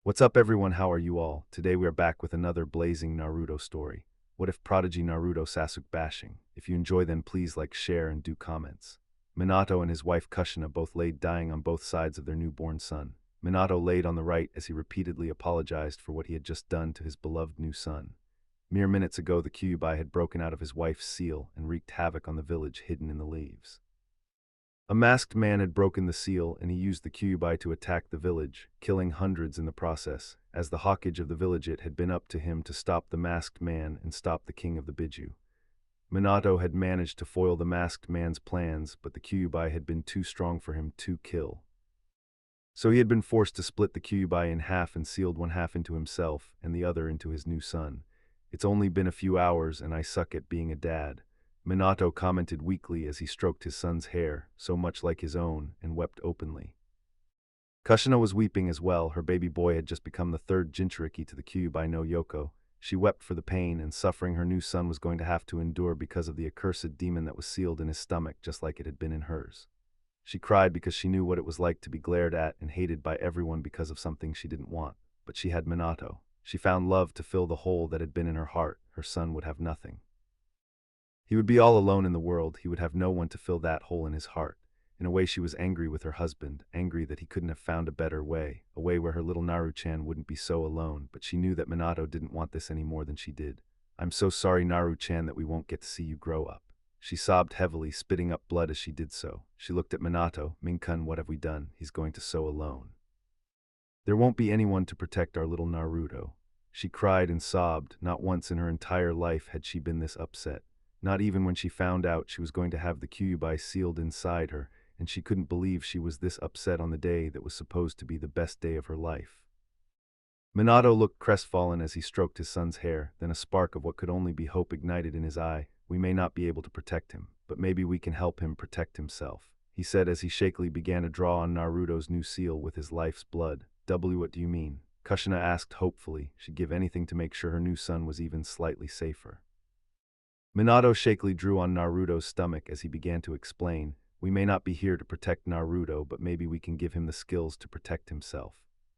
What's up everyone, how are you all? Today we are back with another blazing Naruto story. What if Prodigy Naruto Sasuke bashing? If you enjoy then please like, share and do comments. Minato and his wife Kushina both laid dying on both sides of their newborn son. Minato laid on the right as he repeatedly apologized for what he had just done to his beloved new son. Mere minutes ago the Kyuubi had broken out of his wife's seal and wreaked havoc on the village hidden in the leaves. A masked man had broken the seal, and he used the Kyuubi to attack the village, killing hundreds in the process. As the Hokage of the village, it had been up to him to stop the masked man and stop the king of the Biju. Minato had managed to foil the masked man's plans, but the Kyuubi had been too strong for him to kill. So he had been forced to split the Kyuubi in half and sealed one half into himself and the other into his new son. It's only been a few hours and I suck at being a dad. Minato commented weakly as he stroked his son's hair, so much like his own, and wept openly. Kushina was weeping as well. Her baby boy had just become the third Jinchuriki to the Kyuubi no Yoko. She wept for the pain and suffering her new son was going to have to endure because of the accursed demon that was sealed in his stomach just like it had been in hers. She cried because she knew what it was like to be glared at and hated by everyone because of something she didn't want. But she had Minato. She found love to fill the hole that had been in her heart. Her son would have nothing. He would be all alone in the world. He would have no one to fill that hole in his heart. In a way she was angry with her husband, angry that he couldn't have found a better way, a way where her little Naru-chan wouldn't be so alone, but she knew that Minato didn't want this any more than she did. "I'm so sorry, Naru-chan, that we won't get to see you grow up." She sobbed heavily, spitting up blood as she did so. She looked at Minato. "Minkun, what have we done? He's going to so alone. There won't be anyone to protect our little Naruto." She cried and sobbed. Not once in her entire life had she been this upset. Not even when she found out she was going to have the Kyuubi sealed inside her, and she couldn't believe she was this upset on the day that was supposed to be the best day of her life. Minato looked crestfallen as he stroked his son's hair, then a spark of what could only be hope ignited in his eye. "We may not be able to protect him, but maybe we can help him protect himself," he said as he shakily began to draw on Naruto's new seal with his life's blood. What do you mean?" Kushina asked hopefully. She'd give anything to make sure her new son was even slightly safer. Minato shakily drew on Naruto's stomach as he began to explain. "We may not be here to protect Naruto, but maybe we can give him the skills to protect himself.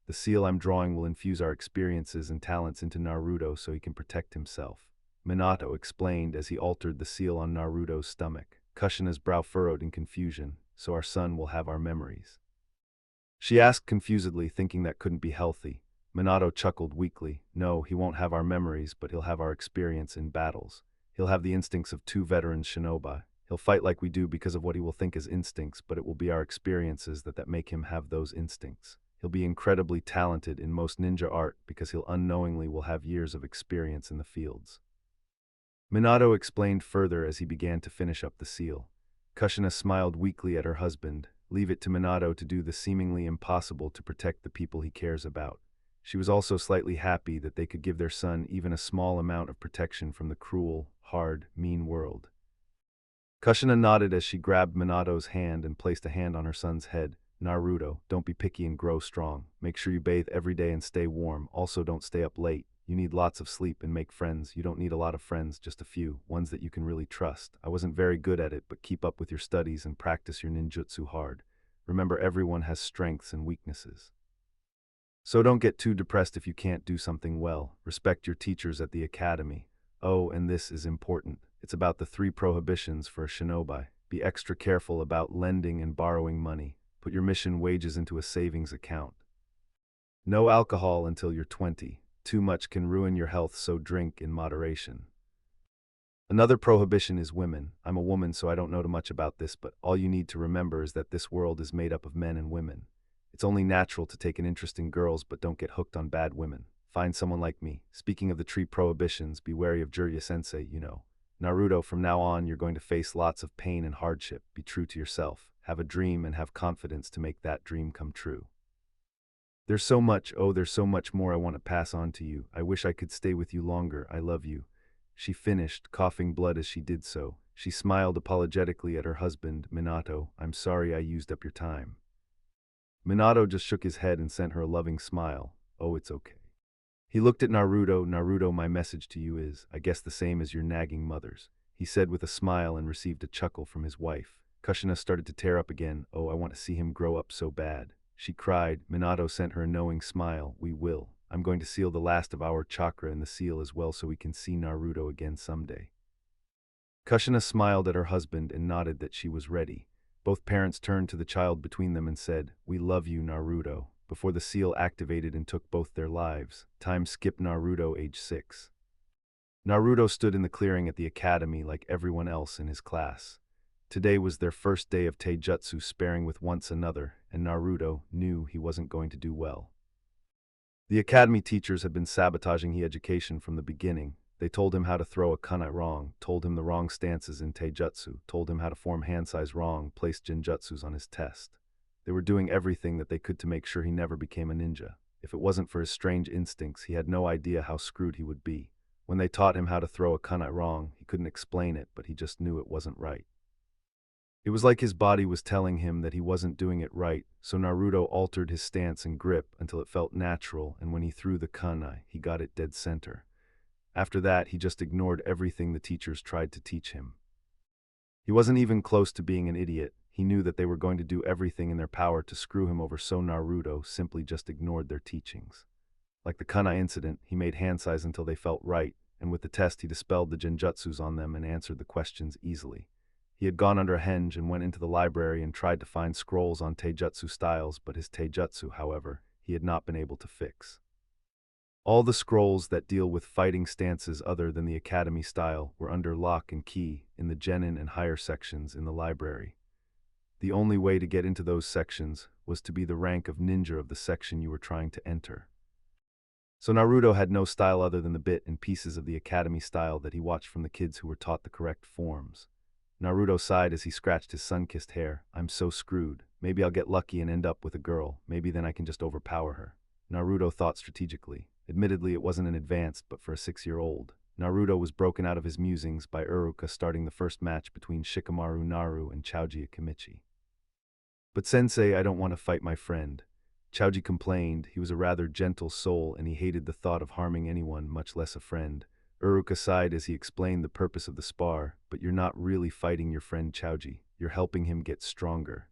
The seal I'm drawing will infuse our experiences and talents into Naruto so he can protect himself," Minato explained as he altered the seal on Naruto's stomach. Kushina's brow furrowed in confusion. "So our son will have our memories?" she asked confusedly, thinking that couldn't be healthy. Minato chuckled weakly. "No, he won't have our memories, but he'll have our experience in battles. He'll have the instincts of two veteran shinobi. He'll fight like we do because of what he will think is instincts, but it will be our experiences that make him have those instincts. He'll be incredibly talented in most ninja art because he'll unknowingly will have years of experience in the fields." Minato explained further as he began to finish up the seal. Kushina smiled weakly at her husband. Leave it to Minato to do the seemingly impossible to protect the people he cares about. She was also slightly happy that they could give their son even a small amount of protection from the cruel, hard, mean world. Kushina nodded as she grabbed Minato's hand and placed a hand on her son's head. "Naruto, don't be picky and grow strong. Make sure you bathe every day and stay warm. Also don't stay up late. You need lots of sleep and make friends. You don't need a lot of friends, just a few, ones that you can really trust. I wasn't very good at it, but keep up with your studies and practice your ninjutsu hard. Remember, everyone has strengths and weaknesses. So don't get too depressed if you can't do something well. Respect your teachers at the academy. Oh, and this is important. It's about the 3 prohibitions for a shinobi. Be extra careful about lending and borrowing money. Put your mission wages into a savings account. No alcohol until you're 20. Too much can ruin your health, so drink in moderation. Another prohibition is women. I'm a woman, so I don't know too much about this, but all you need to remember is that this world is made up of men and women. It's only natural to take an interest in girls, but don't get hooked on bad women. Find someone like me. Speaking of the 3 prohibitions, be wary of Jiraiya-sensei, you know. Naruto, from now on, you're going to face lots of pain and hardship. Be true to yourself. Have a dream and have confidence to make that dream come true. There's so much more I want to pass on to you. I wish I could stay with you longer. I love you," she finished, coughing blood as she did so. She smiled apologetically at her husband. "Minato, I'm sorry I used up your time." Minato just shook his head and sent her a loving smile. "Oh, it's okay." He looked at Naruto. "Naruto, my message to you is, I guess the same as your nagging mother's," he said with a smile and received a chuckle from his wife. Kushina started to tear up again. "Oh, I want to see him grow up so bad." she cried. Minato sent her a knowing smile. We will. I'm going to seal the last of our chakra in the seal as well so we can see Naruto again someday. Kushina smiled at her husband and nodded that she was ready. Both parents turned to the child between them and said, "We love you, Naruto," before the seal activated and took both their lives. Time skip Naruto age 6. Naruto stood in the clearing at the academy like everyone else in his class. Today was their first day of taijutsu sparring with once another, and Naruto knew he wasn't going to do well. The academy teachers had been sabotaging his education from the beginning. They told him how to throw a kunai wrong, told him the wrong stances in taijutsu, told him how to form hansais wrong, placed genjutsus on his test. They were doing everything that they could to make sure he never became a ninja. If it wasn't for his strange instincts, he had no idea how screwed he would be. When they taught him how to throw a kunai wrong, he couldn't explain it, but he just knew it wasn't right. It was like his body was telling him that he wasn't doing it right, so Naruto altered his stance and grip until it felt natural, and when he threw the kunai, he got it dead center. After that, he just ignored everything the teachers tried to teach him. He wasn't even close to being an idiot. He knew that they were going to do everything in their power to screw him over, so Naruto simply just ignored their teachings. Like the kunai incident, he made hansais until they felt right, and with the test he dispelled the genjutsus on them and answered the questions easily. He had gone under a henge and went into the library and tried to find scrolls on taijutsu styles, but his taijutsu, however, he had not been able to fix. All the scrolls that deal with fighting stances other than the academy style were under lock and key in the genin and higher sections in the library. The only way to get into those sections was to be the rank of ninja of the section you were trying to enter. So Naruto had no style other than the bit and pieces of the academy style that he watched from the kids who were taught the correct forms. Naruto sighed as he scratched his sun-kissed hair. I'm so screwed. Maybe I'll get lucky and end up with a girl. Maybe then I can just overpower her. Naruto thought strategically. Admittedly, it wasn't an advanced, but for a 6-year-old. Naruto was broken out of his musings by Iruka starting the first match between Shikamaru Naru and Choji Akimichi. But sensei, I don't want to fight my friend. Choji complained. He was a rather gentle soul and he hated the thought of harming anyone, much less a friend. Iruka sighed as he explained the purpose of the spar, but you're not really fighting your friend Choji. You're helping him get stronger.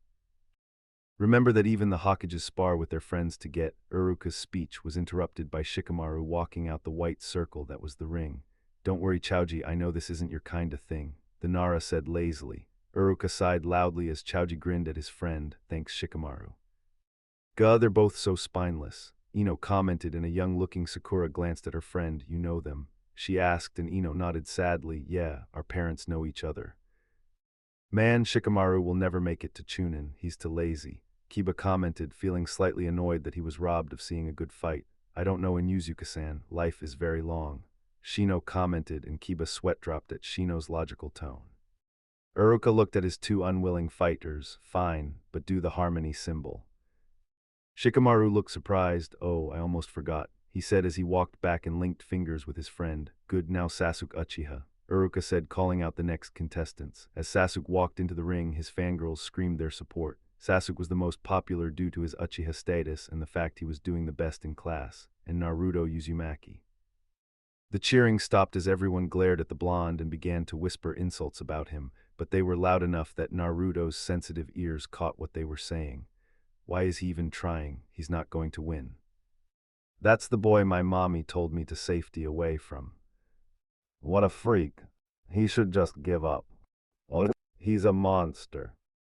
Remember that even the Hokages spar with their friends to get. Iruka's speech was interrupted by Shikamaru walking out the white circle that was the ring. Don't worry, Choji, I know this isn't your kind of thing, the Nara said lazily. Iruka sighed loudly as Choji grinned at his friend. Thanks, Shikamaru. Gah, they're both so spineless, Ino commented, and a young-looking Sakura glanced at her friend. You know them? She asked, and Ino nodded sadly. Yeah, our parents know each other. Man, Shikamaru will never make it to Chunin. He's too lazy. Kiba commented, feeling slightly annoyed that he was robbed of seeing a good fight. I don't know, in Yuzuka-san, life is very long. Shino commented, and Kiba's sweat dropped at Shino's logical tone. Iruka looked at his two unwilling fighters. Fine, but do the harmony symbol. Shikamaru looked surprised. Oh, I almost forgot, he said as he walked back and linked fingers with his friend. Good, now Sasuke Uchiha, Iruka said, calling out the next contestants. As Sasuke walked into the ring, his fangirls screamed their support. Sasuke was the most popular due to his Uchiha status and the fact he was doing the best in class, and Naruto Uzumaki. The cheering stopped as everyone glared at the blonde and began to whisper insults about him, but they were loud enough that Naruto's sensitive ears caught what they were saying. Why is he even trying? He's not going to win. That's the boy my mommy told me to safety away from. What a freak. He should just give up. Oh, he's a monster.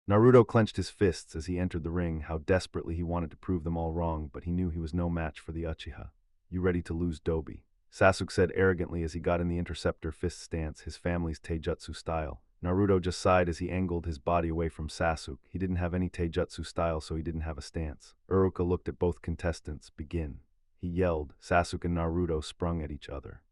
Naruto clenched his fists as he entered the ring. How desperately he wanted to prove them all wrong, but he knew he was no match for the Uchiha. You ready to lose, Dobi? Sasuke said arrogantly as he got in the interceptor fist stance, his family's taijutsu style. Naruto just sighed as he angled his body away from Sasuke. He didn't have any taijutsu style, so he didn't have a stance. Iruka looked at both contestants. Begin. He yelled. Sasuke and Naruto sprung at each other.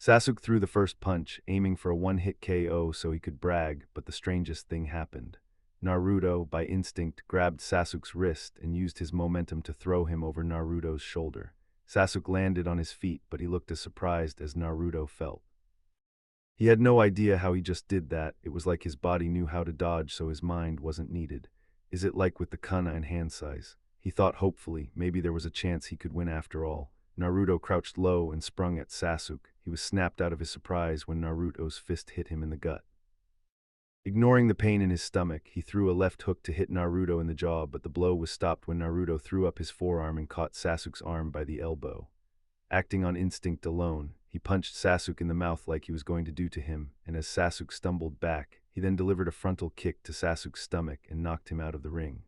Sasuke threw the first punch, aiming for a one-hit KO so he could brag, but the strangest thing happened. Naruto, by instinct, grabbed Sasuke's wrist and used his momentum to throw him over Naruto's shoulder. Sasuke landed on his feet, but he looked as surprised as Naruto felt. He had no idea how he just did that. It was like his body knew how to dodge, so his mind wasn't needed. Is it like with the kunai and hansais? He thought hopefully, maybe there was a chance he could win after all. Naruto crouched low and sprung at Sasuke. He was snapped out of his surprise when Naruto's fist hit him in the gut. Ignoring the pain in his stomach, he threw a left hook to hit Naruto in the jaw, but the blow was stopped when Naruto threw up his forearm and caught Sasuke's arm by the elbow. Acting on instinct alone, he punched Sasuke in the mouth like he was going to do to him, and as Sasuke stumbled back, he then delivered a frontal kick to Sasuke's stomach and knocked him out of the ring.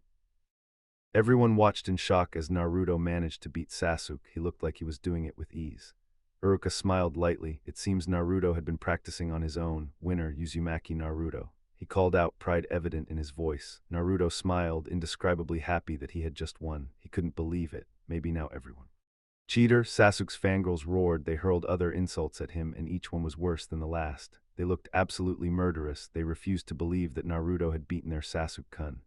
Everyone watched in shock as Naruto managed to beat Sasuke. He looked like he was doing it with ease. Uruka smiled lightly. It seems Naruto had been practicing on his own. Winner, Uzumaki Naruto. He called out, pride evident in his voice. Naruto smiled, indescribably happy that he had just won. He couldn't believe it. Maybe now everyone. Cheater, Sasuke's fangirls roared. They hurled other insults at him, and each one was worse than the last. They looked absolutely murderous. They refused to believe that Naruto had beaten their Sasuke-kun.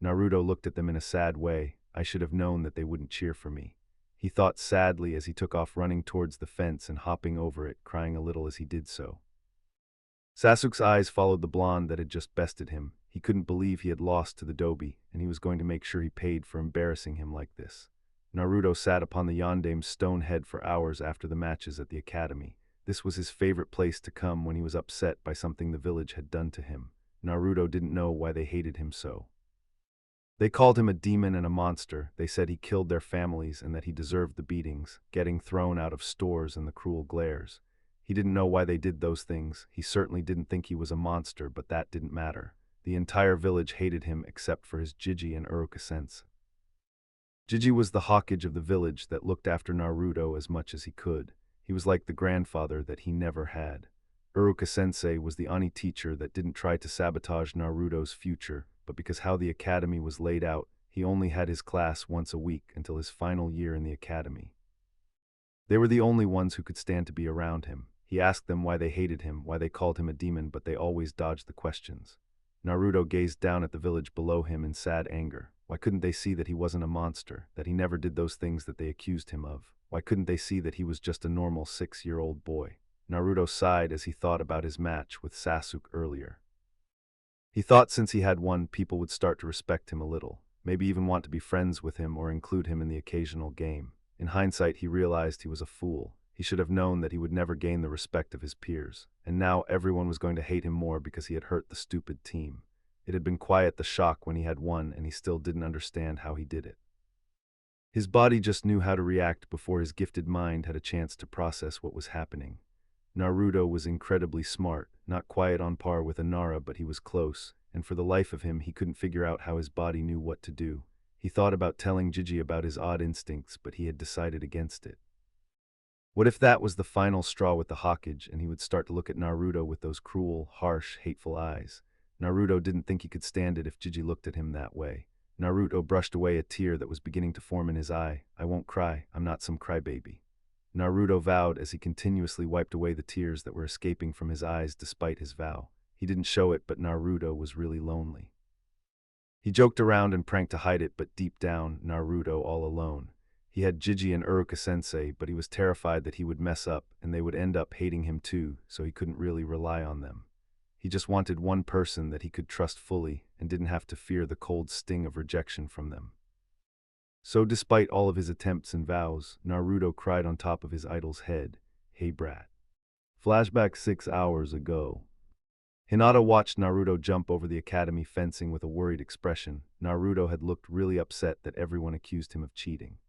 Naruto looked at them in a sad way. I should have known that they wouldn't cheer for me. He thought sadly as he took off running towards the fence and hopping over it, crying a little as he did so. Sasuke's eyes followed the blonde that had just bested him. He couldn't believe he had lost to the Dobi, and he was going to make sure he paid for embarrassing him like this. Naruto sat upon the Yandame's stone head for hours after the matches at the academy. This was his favorite place to come when he was upset by something the village had done to him. Naruto didn't know why they hated him so. They called him a demon and a monster. They said he killed their families and that he deserved the beatings, getting thrown out of stores and the cruel glares. He didn't know why they did those things. He certainly didn't think he was a monster, but that didn't matter. The entire village hated him except for his Jiji and Uruka-sense. Jiji was the Hokage of the village that looked after Naruto as much as he could. He was like the grandfather that he never had. Uruka-sensei was the Ani teacher that didn't try to sabotage Naruto's future, but because how the academy was laid out, he only had his class once a week until his final year in the academy. They were the only ones who could stand to be around him. He asked them why they hated him, why they called him a demon, but they always dodged the questions. Naruto gazed down at the village below him in sad anger. Why couldn't they see that he wasn't a monster, that he never did those things that they accused him of? Why couldn't they see that he was just a normal 6-year-old boy? Naruto sighed as he thought about his match with Sasuke earlier. He thought since he had won, people would start to respect him a little, maybe even want to be friends with him or include him in the occasional game. In hindsight, he realized he was a fool. He should have known that he would never gain the respect of his peers, and now everyone was going to hate him more because he had hurt the stupid team. It had been quiet the shock when he had won, and he still didn't understand how he did it. His body just knew how to react before his gifted mind had a chance to process what was happening. Naruto was incredibly smart, not quite on par with Inara, but he was close, and for the life of him he couldn't figure out how his body knew what to do. He thought about telling Jiji about his odd instincts, but he had decided against it. What if that was the final straw with the Hokage, and he would start to look at Naruto with those cruel, harsh, hateful eyes? Naruto didn't think he could stand it if Jiji looked at him that way. Naruto brushed away a tear that was beginning to form in his eye. I won't cry, I'm not some crybaby. Naruto vowed as he continuously wiped away the tears that were escaping from his eyes despite his vow. He didn't show it, but Naruto was really lonely. He joked around and pranked to hide it, but deep down, Naruto all alone. He had Jiji and Uruka-sensei, but he was terrified that he would mess up and they would end up hating him too, so he couldn't really rely on them. He just wanted one person that he could trust fully and didn't have to fear the cold sting of rejection from them. So despite all of his attempts and vows, Naruto cried on top of his idol's head, "Hey brat." Flashback 6 hours ago. Hinata watched Naruto jump over the academy fencing with a worried expression. Naruto had looked really upset that everyone accused him of cheating.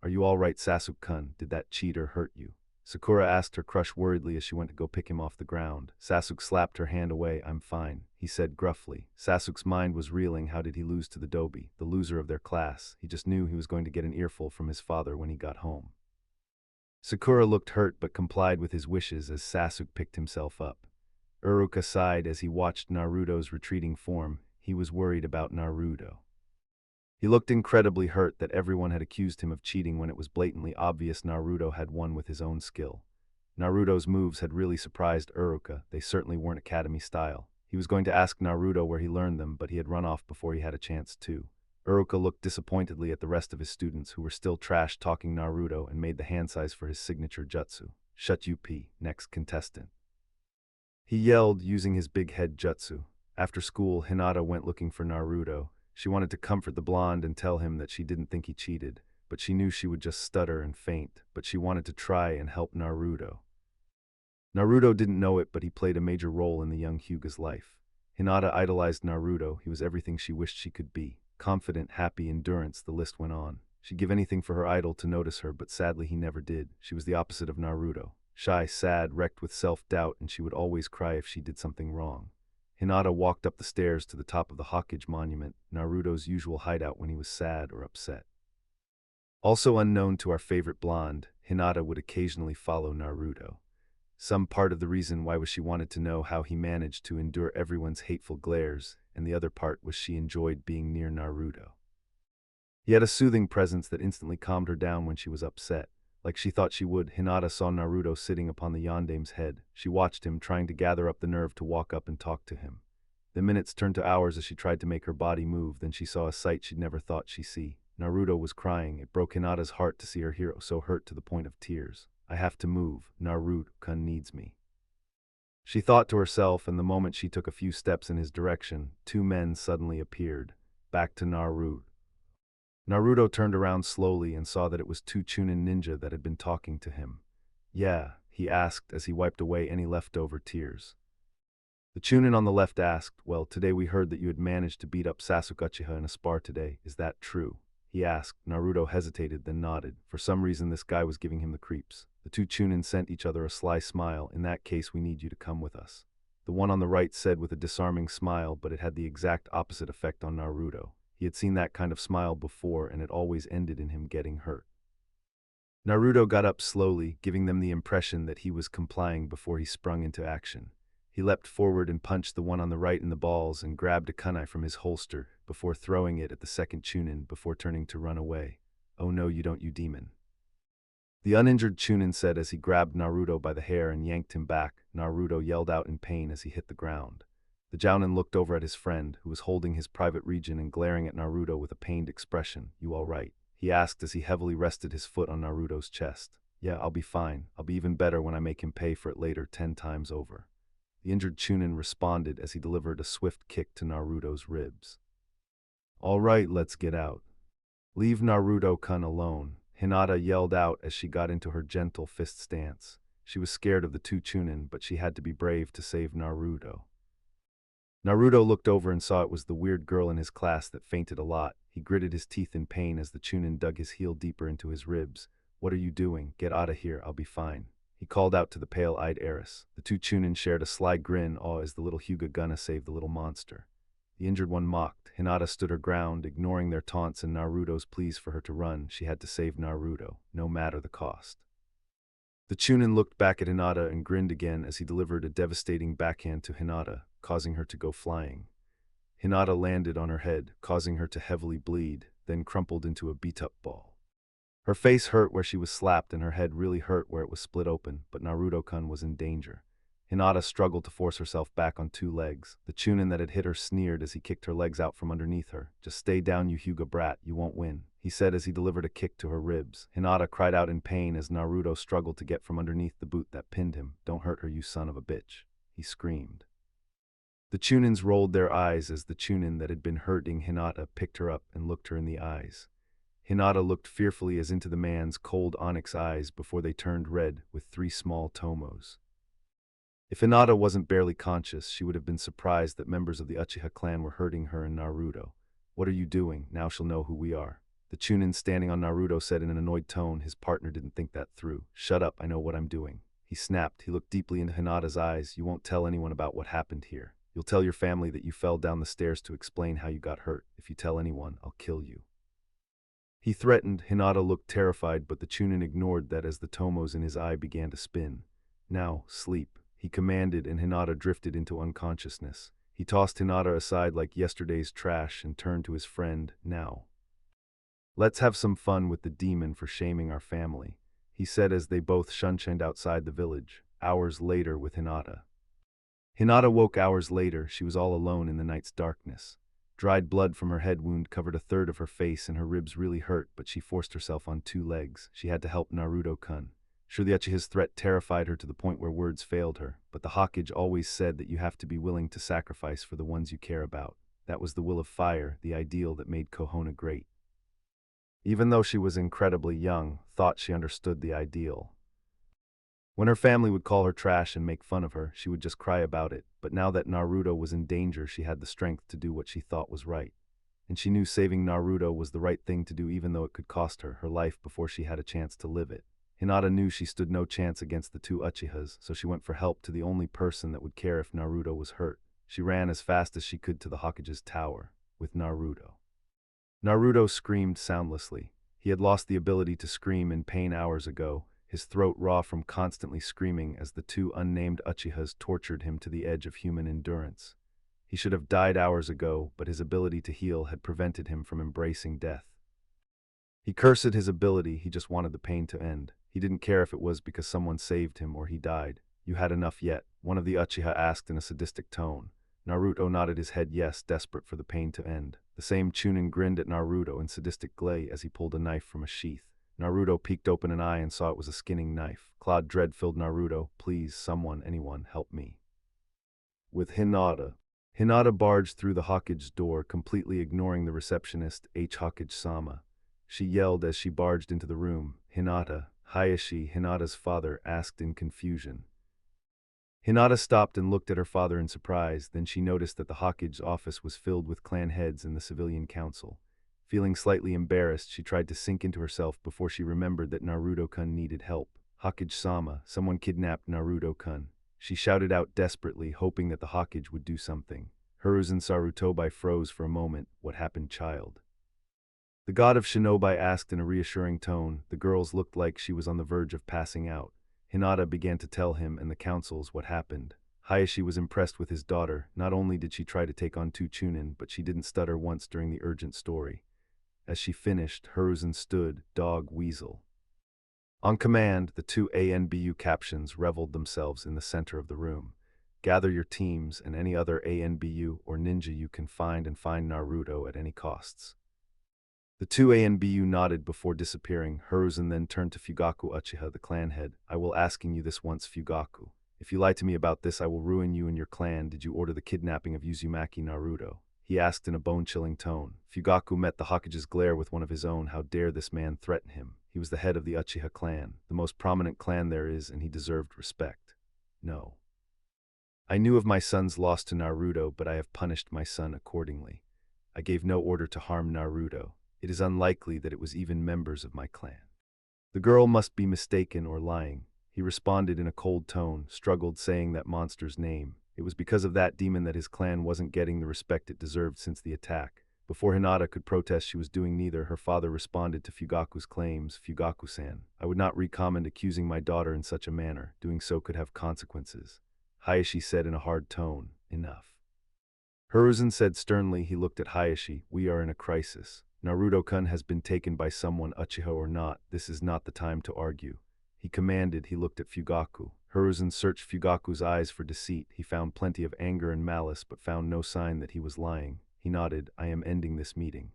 Are you all right, Sasuke-kun? Did that cheater hurt you? Sakura asked her crush worriedly as she went to go pick him off the ground. Sasuke slapped her hand away. I'm fine, he said gruffly. Sasuke's mind was reeling. How did he lose to the Dobi, the loser of their class? He just knew he was going to get an earful from his father when he got home. Sakura looked hurt but complied with his wishes as Sasuke picked himself up. Uruka sighed as he watched Naruto's retreating form. He was worried about Naruto. He looked incredibly hurt that everyone had accused him of cheating when it was blatantly obvious Naruto had won with his own skill. Naruto's moves had really surprised Uruka. They certainly weren't academy style. He was going to ask Naruto where he learned them, but he had run off before he had a chance to. Uruka looked disappointedly at the rest of his students who were still trash-talking Naruto and made the hand size for his signature jutsu. Shut up, next contestant. He yelled, using his big head jutsu. After school, Hinata went looking for Naruto. She wanted to comfort the blonde and tell him that she didn't think he cheated, but she knew she would just stutter and faint, but she wanted to try and help Naruto. Naruto didn't know it, but he played a major role in the young Hyuga's life. Hinata idolized Naruto. He was everything she wished she could be. Confident, happy, endurance, the list went on. She'd give anything for her idol to notice her, but sadly he never did. She was the opposite of Naruto. Shy, sad, wrecked with self-doubt, and she would always cry if she did something wrong. Hinata walked up the stairs to the top of the Hokage monument, Naruto's usual hideout when he was sad or upset. Also unknown to our favorite blonde, Hinata would occasionally follow Naruto. Some part of the reason why was she wanted to know how he managed to endure everyone's hateful glares, and the other part was she enjoyed being near Naruto. He had a soothing presence that instantly calmed her down when she was upset. Like she thought she would, Hinata saw Naruto sitting upon the Yandame's head. She watched him, trying to gather up the nerve to walk up and talk to him. The minutes turned to hours as she tried to make her body move. Then she saw a sight she'd never thought she'd see. Naruto was crying. It broke Hinata's heart to see her hero so hurt to the point of tears. I have to move. Naruto-kun needs me. She thought to herself, and the moment she took a few steps in his direction, two men suddenly appeared. Back to Naruto. Naruto turned around slowly and saw that it was two Chunin ninja that had been talking to him. Yeah, he asked as he wiped away any leftover tears. The Chunin on the left asked, well, today we heard that you had managed to beat up Sasuke Uchiha in a spar today. Is that true? He asked. Naruto hesitated, then nodded. For some reason this guy was giving him the creeps. The two Chunin sent each other a sly smile. In that case we need you to come with us. The one on the right said with a disarming smile, but it had the exact opposite effect on Naruto. He had seen that kind of smile before, and it always ended in him getting hurt. Naruto got up slowly, giving them the impression that he was complying before he sprung into action. He leapt forward and punched the one on the right in the balls and grabbed a kunai from his holster before throwing it at the second Chunin before turning to run away. Oh no, you don't, you demon. The uninjured Chunin said as he grabbed Naruto by the hair and yanked him back. Naruto yelled out in pain as he hit the ground. The Jounin looked over at his friend, who was holding his private region and glaring at Naruto with a pained expression. You all right? He asked as he heavily rested his foot on Naruto's chest. Yeah, I'll be fine. I'll be even better when I make him pay for it later 10 times over. The injured Chunin responded as he delivered a swift kick to Naruto's ribs. All right, let's get out. Leave Naruto-kun alone, Hinata yelled out as she got into her gentle fist stance. She was scared of the two Chunin, but she had to be brave to save Naruto. Naruto looked over and saw it was the weird girl in his class that fainted a lot. He gritted his teeth in pain as the Chunin dug his heel deeper into his ribs. What are you doing? Get out of here, I'll be fine. He called out to the pale-eyed heiress. The two Chunin shared a sly grin, as the little Hyuga gonna save the little monster. The injured one mocked. Hinata stood her ground, ignoring their taunts and Naruto's pleas for her to run. She had to save Naruto, no matter the cost. The Chunin looked back at Hinata and grinned again as he delivered a devastating backhand to Hinata, causing her to go flying. Hinata landed on her head, causing her to heavily bleed, then crumpled into a beat-up ball. Her face hurt where she was slapped and her head really hurt where it was split open, but Naruto-kun was in danger. Hinata struggled to force herself back on two legs. The Chunin that had hit her sneered as he kicked her legs out from underneath her. Just stay down, you Hyuga brat, you won't win, he said as he delivered a kick to her ribs. Hinata cried out in pain as Naruto struggled to get from underneath the boot that pinned him. Don't hurt her, you son of a bitch, he screamed. The Chunins rolled their eyes as the Chunin that had been hurting Hinata picked her up and looked her in the eyes. Hinata looked fearfully as into the man's cold onyx eyes before they turned red with 3 small tomos. If Hinata wasn't barely conscious, she would have been surprised that members of the Uchiha clan were hurting her and Naruto. What are you doing? Now she'll know who we are. The Chunin standing on Naruto said in an annoyed tone. His partner didn't think that through. Shut up, I know what I'm doing. He snapped. He looked deeply into Hinata's eyes. You won't tell anyone about what happened here. You'll tell your family that you fell down the stairs to explain how you got hurt. If you tell anyone, I'll kill you. He threatened. Hinata looked terrified, but the Chunin ignored that as the tomos in his eye began to spin. Now, sleep, he commanded, and Hinata drifted into unconsciousness. He tossed Hinata aside like yesterday's trash and turned to his friend. Now, let's have some fun with the demon for shaming our family, he said as they both shunshined outside the village, hours later with Hinata. Hinata woke hours later. She was all alone in the night's darkness. Dried blood from her head wound covered a third of her face and her ribs really hurt, but she forced herself on 2 legs. She had to help Naruto-kun. Sure, the Uchiha's threat terrified her to the point where words failed her, but the Hokage always said that you have to be willing to sacrifice for the ones you care about. That was the will of fire, the ideal that made Konoha great. Even though she was incredibly young, thought she understood the ideal. When her family would call her trash and make fun of her, she would just cry about it, but now that Naruto was in danger, she had the strength to do what she thought was right. And she knew saving Naruto was the right thing to do even though it could cost her life before she had a chance to live it. Hinata knew she stood no chance against the two Uchihas, so she went for help to the only person that would care if Naruto was hurt. She ran as fast as she could to the Hokage's tower, with Naruto. Naruto screamed soundlessly. He had lost the ability to scream in pain hours ago, his throat raw from constantly screaming as the two unnamed Uchihas tortured him to the edge of human endurance. He should have died hours ago, but his ability to heal had prevented him from embracing death. He cursed his ability, he just wanted the pain to end. He didn't care if it was because someone saved him or he died. "You had enough yet?" one of the Uchiha asked in a sadistic tone. Naruto nodded his head yes, desperate for the pain to end. The same Chunin grinned at Naruto in sadistic glee as he pulled a knife from a sheath. Naruto peeked open an eye and saw it was a skinning knife. Clawed dread filled Naruto. "Please, someone, anyone, help me." With Hinata. Hinata barged through the Hokage's door, completely ignoring the receptionist, Hokage-sama. She yelled as she barged into the room. "Hinata." Hayashi, Hinata's father, asked in confusion. Hinata stopped and looked at her father in surprise, then she noticed that the Hokage's office was filled with clan heads and the civilian council. Feeling slightly embarrassed, she tried to sink into herself before she remembered that Naruto-kun needed help. "Hokage-sama, someone kidnapped Naruto-kun." She shouted out desperately, hoping that the Hokage would do something. Hiruzen Sarutobi froze for a moment. "What happened, child?" The god of Shinobi asked in a reassuring tone. The girls looked like she was on the verge of passing out. Hinata began to tell him and the councils what happened. Hayashi was impressed with his daughter. Not only did she try to take on two Chunin, but she didn't stutter once during the urgent story. As she finished, Hiruzen stood, dog weasel. On command, the two ANBU captions reveled themselves in the center of the room. Gather your teams and any other ANBU or ninja you can find and find Naruto at any costs. The two ANBU nodded before disappearing. Hiruzen then turned to Fugaku Uchiha, the clan head. "I will asking you this once, Fugaku. If you lie to me about this, I will ruin you and your clan. Did you order the kidnapping of Uzumaki Naruto?" he asked in a bone-chilling tone. Fugaku met the Hokage's glare with one of his own. How dare this man threaten him? He was the head of the Uchiha clan, the most prominent clan there is, and he deserved respect. "No. I knew of my son's loss to Naruto, but I have punished my son accordingly. I gave no order to harm Naruto. It is unlikely that it was even members of my clan." "The girl must be mistaken or lying," he responded in a cold tone, struggled saying that monster's name. It was because of that demon that his clan wasn't getting the respect it deserved since the attack. Before Hinata could protest, she was doing neither. Her father responded to Fugaku's claims. "Fugaku-san, I would not recommend accusing my daughter in such a manner. Doing so could have consequences." Hayashi said in a hard tone. "Enough." Hiruzen said sternly. He looked at Hayashi. "We are in a crisis. Naruto-kun has been taken by someone, Uchiha or not. This is not the time to argue." He commanded. He looked at Fugaku. Hiruzen searched Fugaku's eyes for deceit. He found plenty of anger and malice, but found no sign that he was lying. He nodded. "I am ending this meeting.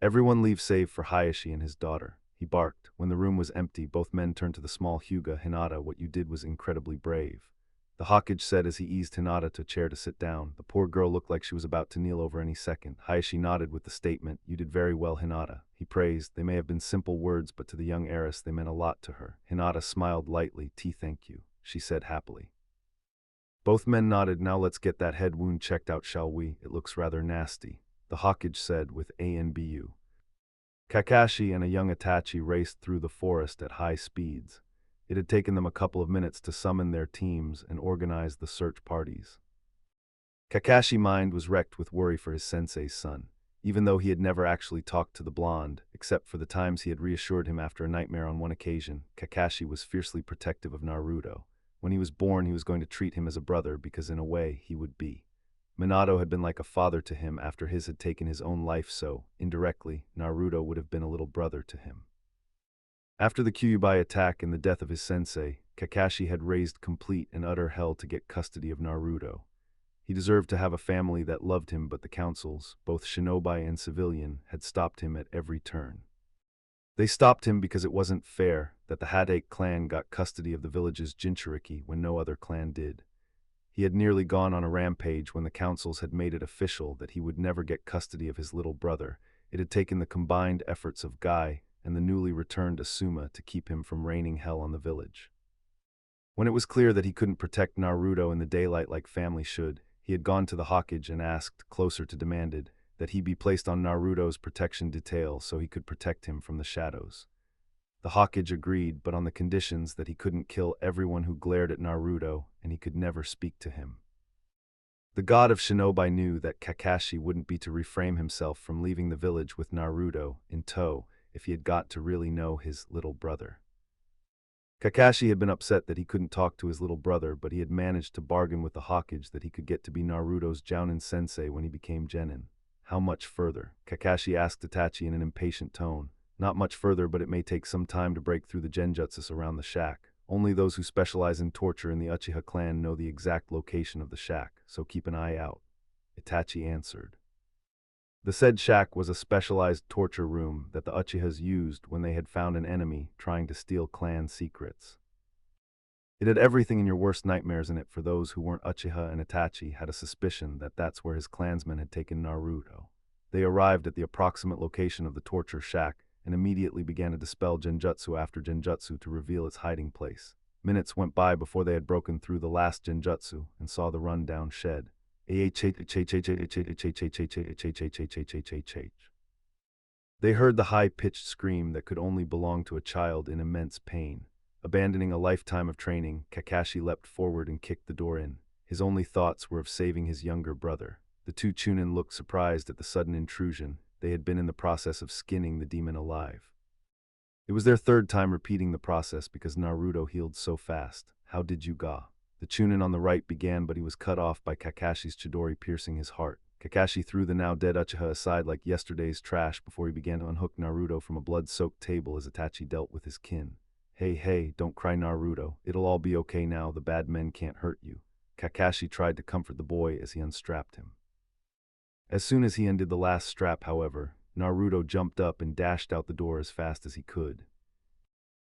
Everyone leave save for Hayashi and his daughter." He barked. When the room was empty, both men turned to the small Hyuga. "Hinata, what you did was incredibly brave," the Hokage said as he eased Hinata to a chair to sit down. The poor girl looked like she was about to kneel over any second. Hayashi nodded with the statement. "You did very well, Hinata," he praised. They may have been simple words, but to the young heiress they meant a lot to her. Hinata smiled lightly. "Thank you," she said happily. Both men nodded. "Now let's get that head wound checked out, shall we? It looks rather nasty," the Hokage said with ANBU. Kakashi and a young Itachi raced through the forest at high speeds. It had taken them a couple of minutes to summon their teams and organize the search parties. Kakashi's mind was wrecked with worry for his sensei's son. Even though he had never actually talked to the blonde, except for the times he had reassured him after a nightmare on one occasion, Kakashi was fiercely protective of Naruto. When he was born, he was going to treat him as a brother because in a way, he would be. Minato had been like a father to him after his had taken his own life, so, indirectly, Naruto would have been a little brother to him. After the Kyuubi attack and the death of his sensei, Kakashi had raised complete and utter hell to get custody of Naruto. He deserved to have a family that loved him, but the councils, both shinobi and civilian, had stopped him at every turn. They stopped him because it wasn't fair that the Hadate clan got custody of the village's Jinchuriki when no other clan did. He had nearly gone on a rampage when the councils had made it official that he would never get custody of his little brother. It had taken the combined efforts of Guy and the newly returned Asuma to keep him from raining hell on the village. When it was clear that he couldn't protect Naruto in the daylight like family should, he had gone to the Hokage and asked, closer to demanded, that he be placed on Naruto's protection detail so he could protect him from the shadows. The Hokage agreed, but on the conditions that he couldn't kill everyone who glared at Naruto and he could never speak to him. The god of Shinobi knew that Kakashi wouldn't be to refrain himself from leaving the village with Naruto in tow if he had got to really know his little brother. Kakashi had been upset that he couldn't talk to his little brother, but he had managed to bargain with the Hokage that he could get to be Naruto's Jounin sensei when he became Genin. How much further? Kakashi asked Itachi in an impatient tone. Not much further, but it may take some time to break through the genjutsus around the shack. Only those who specialize in torture in the Uchiha clan know the exact location of the shack, so keep an eye out. Itachi answered. The said shack was a specialized torture room that the Uchihas used when they had found an enemy trying to steal clan secrets. It had everything in your worst nightmares in it for those who weren't Uchiha, and Itachi had a suspicion that that's where his clansmen had taken Naruto. They arrived at the approximate location of the torture shack and immediately began to dispel genjutsu after genjutsu to reveal its hiding place. Minutes went by before they had broken through the last genjutsu and saw the run-down shed. They heard the high-pitched scream that could only belong to a child in immense pain. Abandoning a lifetime of training, Kakashi leapt forward and kicked the door in. His only thoughts were of saving his younger brother. The two Chunin looked surprised at the sudden intrusion. They had been in the process of skinning the demon alive. It was their third time repeating the process because Naruto healed so fast. How did you ga? The Chunin on the right began, but he was cut off by Kakashi's Chidori piercing his heart. Kakashi threw the now dead Uchiha aside like yesterday's trash before he began to unhook Naruto from a blood-soaked table as Itachi dealt with his kin. Hey, don't cry, Naruto. It'll all be okay now. The bad men can't hurt you. Kakashi tried to comfort the boy as he unstrapped him. As soon as he undid the last strap, however, Naruto jumped up and dashed out the door as fast as he could.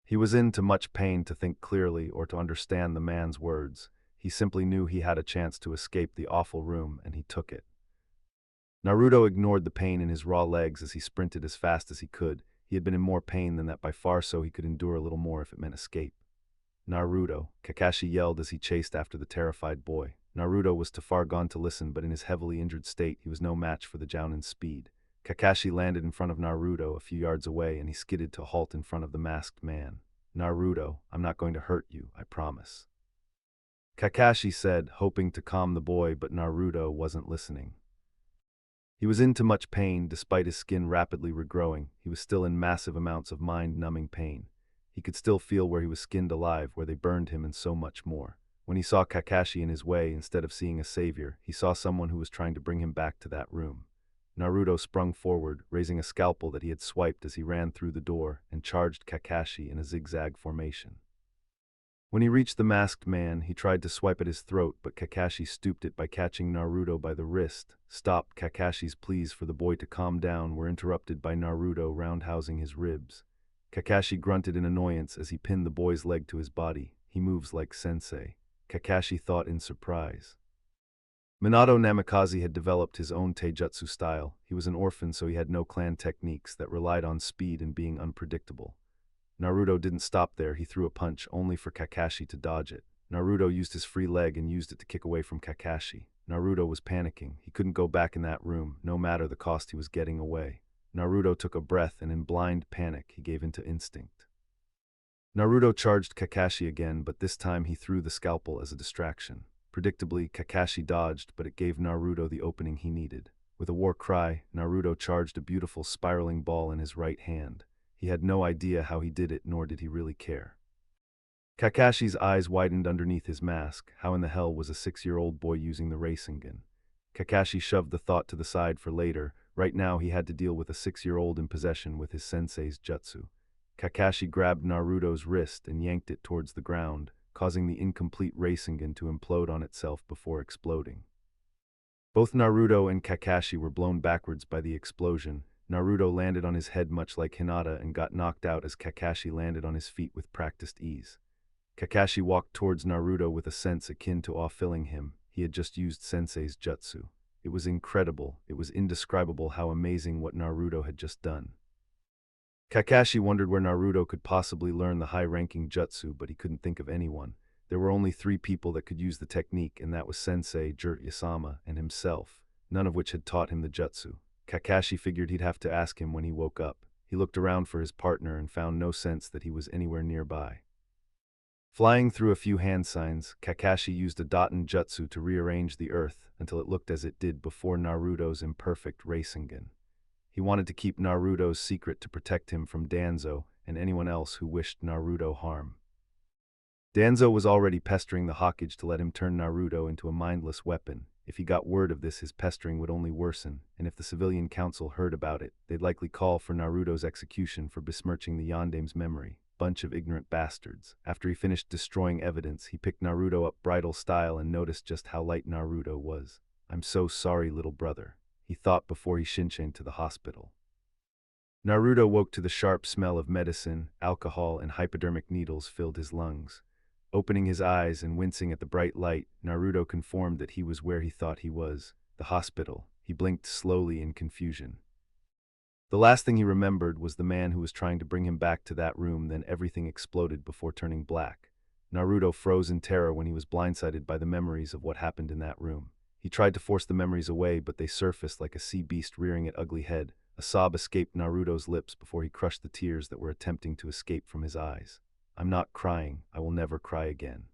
He was in too much pain to think clearly or to understand the man's words. He simply knew he had a chance to escape the awful room, and he took it. Naruto ignored the pain in his raw legs as he sprinted as fast as he could. He had been in more pain than that by far, so he could endure a little more if it meant escape. Naruto, Kakashi yelled as he chased after the terrified boy. Naruto was too far gone to listen, but in his heavily injured state, he was no match for the Jounin's speed. Kakashi landed in front of Naruto a few yards away, and he skidded to a halt in front of the masked man. Naruto, I'm not going to hurt you, I promise. Kakashi said, hoping to calm the boy, but Naruto wasn't listening. He was in too much pain. Despite his skin rapidly regrowing, he was still in massive amounts of mind-numbing pain. He could still feel where he was skinned alive, where they burned him, and so much more. When he saw Kakashi in his way, instead of seeing a savior, he saw someone who was trying to bring him back to that room. Naruto sprung forward, raising a scalpel that he had swiped as he ran through the door, and charged Kakashi in a zigzag formation. When he reached the masked man, he tried to swipe at his throat, but Kakashi stooped it by catching Naruto by the wrist. Stop! Kakashi's pleas for the boy to calm down were interrupted by Naruto roundhousing his ribs. Kakashi grunted in annoyance as he pinned the boy's leg to his body. He moves like sensei, Kakashi thought in surprise. Minato Namikaze had developed his own taijutsu style. He was an orphan, so he had no clan techniques that relied on speed and being unpredictable. Naruto didn't stop there. He threw a punch only for Kakashi to dodge it. Naruto used his free leg and used it to kick away from Kakashi. Naruto was panicking. He couldn't go back in that room, no matter the cost he was getting away. Naruto took a breath and in blind panic he gave in to instinct. Naruto charged Kakashi again, but this time he threw the scalpel as a distraction. Predictably, Kakashi dodged, but it gave Naruto the opening he needed. With a war cry, Naruto charged a beautiful spiraling ball in his right hand. He had no idea how he did it, nor did he really care. Kakashi's eyes widened underneath his mask. How in the hell was a 6-year-old boy using the Rasengan? Kakashi shoved the thought to the side for later. Right now he had to deal with a 6-year-old in possession with his sensei's jutsu. Kakashi grabbed Naruto's wrist and yanked it towards the ground, causing the incomplete Rasengan to implode on itself before exploding. Both Naruto and Kakashi were blown backwards by the explosion. Naruto landed on his head much like Hinata and got knocked out as Kakashi landed on his feet with practiced ease. Kakashi walked towards Naruto with a sense akin to awe-filling him. He had just used Sensei's jutsu. It was incredible. It was indescribable how amazing what Naruto had just done. Kakashi wondered where Naruto could possibly learn the high-ranking jutsu, but he couldn't think of anyone. There were only 3 people that could use the technique, and that was Sensei Yasama and himself, none of which had taught him the jutsu. Kakashi figured he'd have to ask him when he woke up. He looked around for his partner and found no sense that he was anywhere nearby. Flying through a few hand signs, Kakashi used a Daten jutsu to rearrange the earth until it looked as it did before Naruto's imperfect Rasengan. He wanted to keep Naruto's secret to protect him from Danzo and anyone else who wished Naruto harm. Danzo was already pestering the Hokage to let him turn Naruto into a mindless weapon. If he got word of this, his pestering would only worsen, and if the civilian council heard about it, they'd likely call for Naruto's execution for besmirching the Yandame's memory. Bunch of ignorant bastards. After he finished destroying evidence, he picked Naruto up bridal style and noticed just how light Naruto was. "I'm so sorry, little brother," he thought before he shinshined to the hospital. Naruto woke to the sharp smell of medicine, alcohol, and hypodermic needles filled his lungs. Opening his eyes and wincing at the bright light, Naruto confirmed that he was where he thought he was, the hospital. He blinked slowly in confusion. The last thing he remembered was the man who was trying to bring him back to that room. Then everything exploded before turning black. Naruto froze in terror when he was blindsided by the memories of what happened in that room. He tried to force the memories away, but they surfaced like a sea beast rearing its ugly head. A sob escaped Naruto's lips before he crushed the tears that were attempting to escape from his eyes. "I'm not crying. I will never cry again,"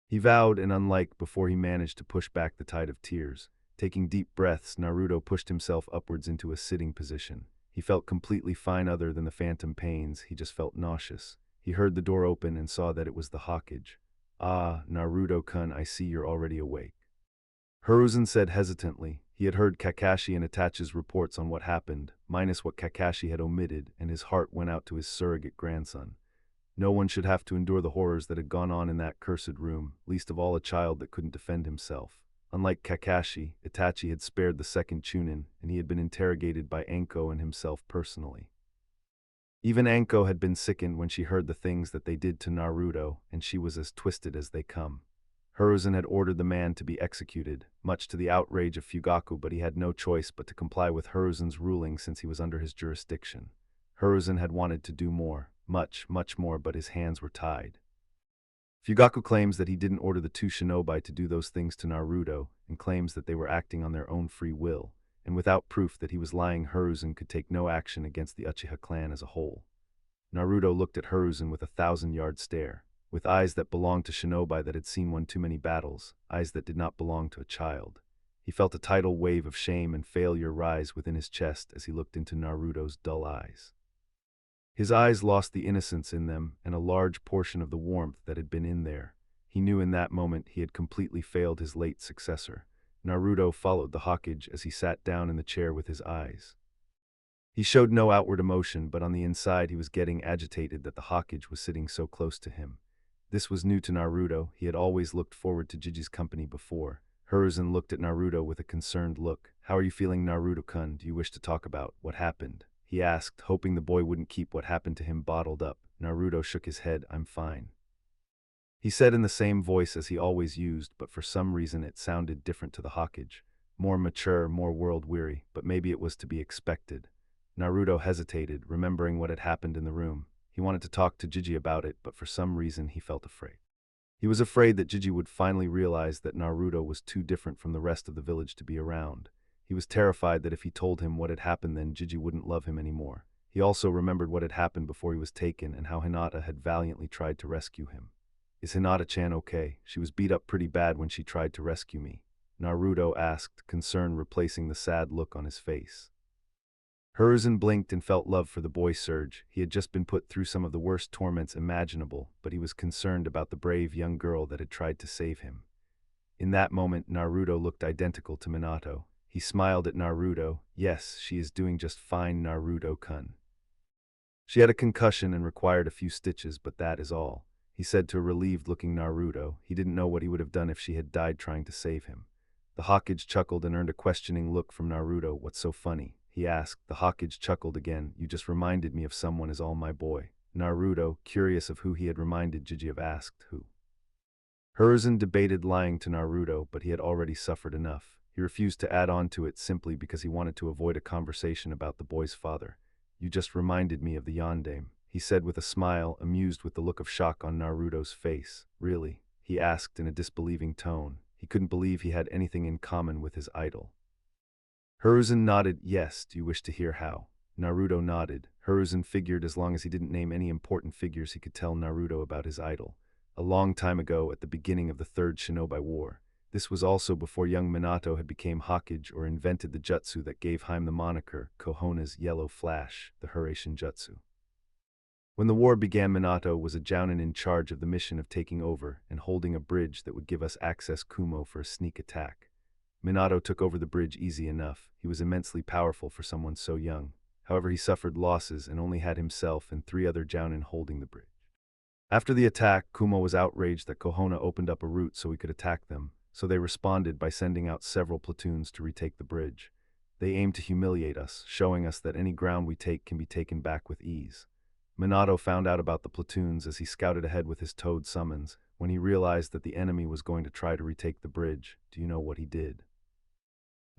he vowed, and unlike before, he managed to push back the tide of tears. Taking deep breaths, Naruto pushed himself upwards into a sitting position. He felt completely fine other than the phantom pains. He just felt nauseous. He heard the door open and saw that it was the Hokage. "Ah, Naruto-kun, I see you're already awake," Hiruzen said hesitantly. He had heard Kakashi and Itachi's reports on what happened, minus what Kakashi had omitted, and his heart went out to his surrogate grandson. No one should have to endure the horrors that had gone on in that cursed room, least of all a child that couldn't defend himself. Unlike Kakashi, Itachi had spared the second Chunin, and he had been interrogated by Anko and himself personally. Even Anko had been sickened when she heard the things that they did to Naruto, and she was as twisted as they come. Hiruzen had ordered the man to be executed, much to the outrage of Fugaku, but he had no choice but to comply with Hiruzen's ruling since he was under his jurisdiction. Hiruzen had wanted to do more, much more, but his hands were tied. Fugaku claims that he didn't order the 2 shinobi to do those things to Naruto, and claims that they were acting on their own free will, and without proof that he was lying, Hiruzen could take no action against the Uchiha clan as a whole. Naruto looked at Hiruzen with a 1,000-yard stare, with eyes that belonged to shinobi that had seen one too many battles, eyes that did not belong to a child. He felt a tidal wave of shame and failure rise within his chest as he looked into Naruto's dull eyes. His eyes lost the innocence in them and a large portion of the warmth that had been in there. He knew in that moment he had completely failed his late successor. Naruto followed the Hokage as he sat down in the chair with his eyes. He showed no outward emotion, but on the inside he was getting agitated that the Hokage was sitting so close to him. This was new to Naruto. He had always looked forward to Jiji's company before. Hiruzen looked at Naruto with a concerned look. "How are you feeling, Naruto-kun? Do you wish to talk about what happened?" he asked, hoping the boy wouldn't keep what happened to him bottled up. Naruto shook his head. "I'm fine," he said in the same voice as he always used, but for some reason it sounded different to the Hokage. More mature, more world-weary, but maybe it was to be expected. Naruto hesitated, remembering what had happened in the room. He wanted to talk to Jiji about it, but for some reason he felt afraid. He was afraid that Jiji would finally realize that Naruto was too different from the rest of the village to be around. He was terrified that if he told him what had happened, then Jiji wouldn't love him anymore. He also remembered what had happened before he was taken and how Hinata had valiantly tried to rescue him. "Is Hinata-chan okay? She was beat up pretty bad when she tried to rescue me," Naruto asked, concern replacing the sad look on his face. Hiruzen blinked and felt love for the boy surge. He had just been put through some of the worst torments imaginable, but he was concerned about the brave young girl that had tried to save him. In that moment, Naruto looked identical to Minato. He smiled at Naruto. "Yes, she is doing just fine, Naruto-kun. She had a concussion and required a few stitches, but that is all," he said to a relieved-looking Naruto. He didn't know what he would have done if she had died trying to save him. The Hokage chuckled and earned a questioning look from Naruto. "What's so funny?" he asked. The Hokage chuckled again. "You just reminded me of someone, is all, my boy." Naruto, curious of who he had reminded Jiji of, asked, "Who?" Hiruzen debated lying to Naruto, but he had already suffered enough. He refused to add on to it simply because he wanted to avoid a conversation about the boy's father. "You just reminded me of the Yandame." he said with a smile, amused with the look of shock on Naruto's face. Really? He asked in a disbelieving tone. He couldn't believe he had anything in common with his idol. Hiruzen nodded. Yes, do you wish to hear how? Naruto nodded. Hiruzen figured as long as he didn't name any important figures he could tell Naruto about his idol. A long time ago, at the beginning of the Third Shinobi War. This was also before young Minato had become Hokage or invented the jutsu that gave him the moniker Kohona's Yellow Flash, the Hiraishin Jutsu. When the war began, Minato was a jounin in charge of the mission of taking over and holding a bridge that would give us access Kumo for a sneak attack. Minato took over the bridge easy enough. He was immensely powerful for someone so young. However, he suffered losses and only had himself and 3 other jounin holding the bridge. After the attack, Kumo was outraged that Kohona opened up a route so he could attack them, so they responded by sending out several platoons to retake the bridge. They aimed to humiliate us, showing us that any ground we take can be taken back with ease. Minato found out about the platoons as he scouted ahead with his toad summons. When he realized that the enemy was going to try to retake the bridge, do you know what he did?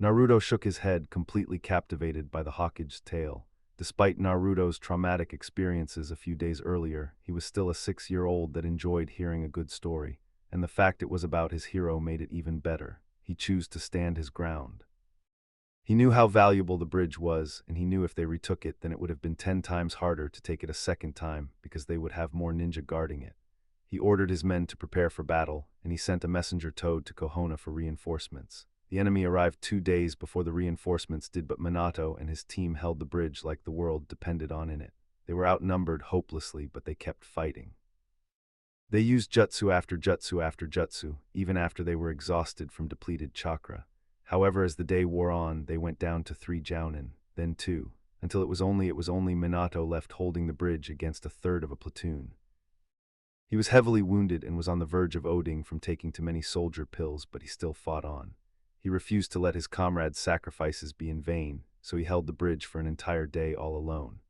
Naruto shook his head, completely captivated by the Hokage's tale. Despite Naruto's traumatic experiences a few days earlier, he was still a 6-year-old that enjoyed hearing a good story, and the fact it was about his hero made it even better. He chose to stand his ground. He knew how valuable the bridge was, and he knew if they retook it, then it would have been 10 times harder to take it a second time because they would have more ninja guarding it. He ordered his men to prepare for battle, and he sent a messenger toad to Kohona for reinforcements. The enemy arrived 2 days before the reinforcements did, but Minato and his team held the bridge like the world depended on it. They were outnumbered hopelessly, but they kept fighting. They used jutsu after jutsu after jutsu, even after they were exhausted from depleted chakra. However, as the day wore on, they went down to 3 jounin, then 2, until it was only Minato left holding the bridge against a third of a platoon. He was heavily wounded and was on the verge of oding from taking too many soldier pills, but he still fought on. He refused to let his comrades' sacrifices be in vain, so he held the bridge for an entire day all alone.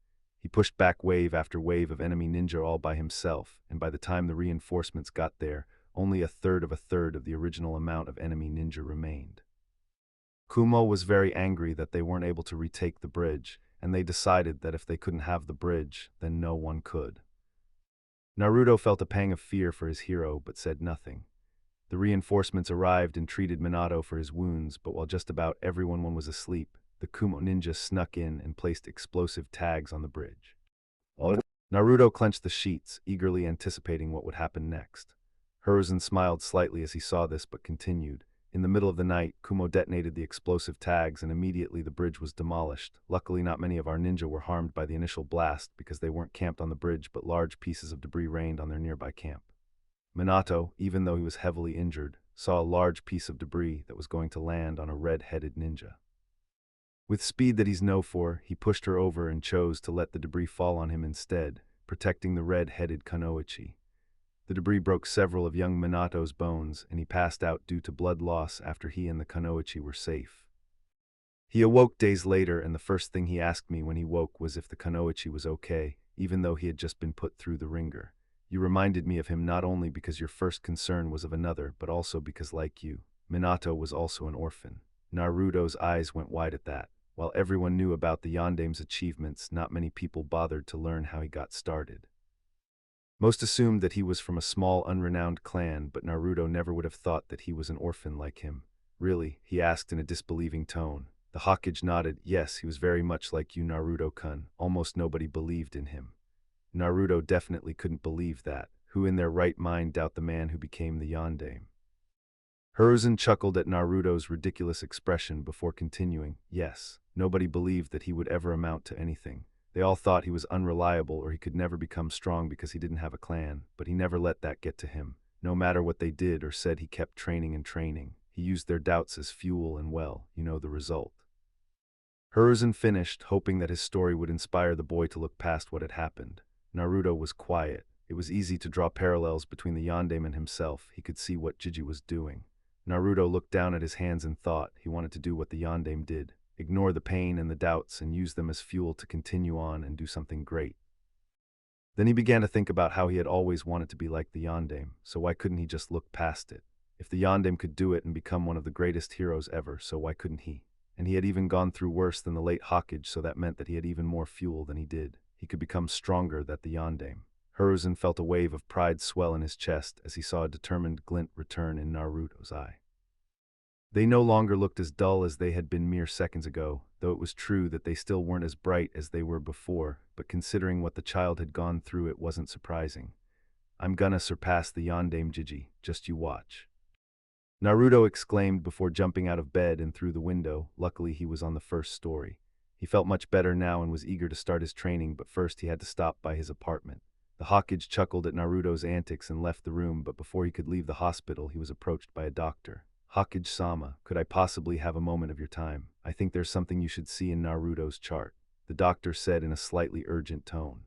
He pushed back wave after wave of enemy ninja all by himself, and by the time the reinforcements got there, only a third of the original amount of enemy ninja remained. Kumo was very angry that they weren't able to retake the bridge, and they decided that if they couldn't have the bridge, then no one could. Naruto felt a pang of fear for his hero, but said nothing. The reinforcements arrived and treated Minato for his wounds, but while just about everyone was asleep, the Kumo ninja snuck in and placed explosive tags on the bridge. Naruto clenched the sheets, eagerly anticipating what would happen next. Hiruzen smiled slightly as he saw this, but continued. In the middle of the night, Kumo detonated the explosive tags and immediately the bridge was demolished. Luckily, not many of our ninja were harmed by the initial blast because they weren't camped on the bridge, but large pieces of debris rained on their nearby camp. Minato, even though he was heavily injured, saw a large piece of debris that was going to land on a red-headed ninja. With speed that he's known for, he pushed her over and chose to let the debris fall on him instead, protecting the red-headed Kunoichi. The debris broke several of young Minato's bones, and he passed out due to blood loss after he and the Kunoichi were safe. He awoke days later, and the first thing he asked me when he woke was if the Kunoichi was okay, even though he had just been put through the ringer. You reminded me of him not only because your first concern was of another, but also because, like you, Minato was also an orphan. Naruto's eyes went wide at that. While everyone knew about the Yandame's achievements, not many people bothered to learn how he got started. Most assumed that he was from a small, unrenowned clan, but Naruto never would have thought that he was an orphan like him. Really? He asked in a disbelieving tone. The Hokage nodded. Yes, he was very much like you, Naruto-kun. Almost nobody believed in him. Naruto definitely couldn't believe that. Who in their right mind doubt the man who became the Yandame? Hiruzen chuckled at Naruto's ridiculous expression before continuing. Yes, nobody believed that he would ever amount to anything. They all thought he was unreliable or he could never become strong because he didn't have a clan, but he never let that get to him. No matter what they did or said, he kept training and training. He used their doubts as fuel and well, you know the result. Hiruzen finished, hoping that his story would inspire the boy to look past what had happened. Naruto was quiet. It was easy to draw parallels between the Yandame and himself. He could see what Jiji was doing. Naruto looked down at his hands and thought he wanted to do what the Yandame did. Ignore the pain and the doubts and use them as fuel to continue on and do something great. Then he began to think about how he had always wanted to be like the Yandame, so why couldn't he just look past it? If the Yandame could do it and become one of the greatest heroes ever, so why couldn't he? And he had even gone through worse than the late Hokage, so that meant that he had even more fuel than he did. he could become stronger than the Yondaime. Hiruzen felt a wave of pride swell in his chest as he saw a determined glint return in Naruto's eye. They no longer looked as dull as they had been mere seconds ago, though it was true that they still weren't as bright as they were before, but considering what the child had gone through, it wasn't surprising. "I'm gonna surpass the Yondaime Jiji, just you watch," Naruto exclaimed before jumping out of bed and through the window. Luckily, he was on the first story. He felt much better now and was eager to start his training, but first he had to stop by his apartment. The Hokage chuckled at Naruto's antics and left the room, but before he could leave the hospital, he was approached by a doctor. "Hokage-sama, could I possibly have a moment of your time? I think there's something you should see in Naruto's chart," the doctor said in a slightly urgent tone.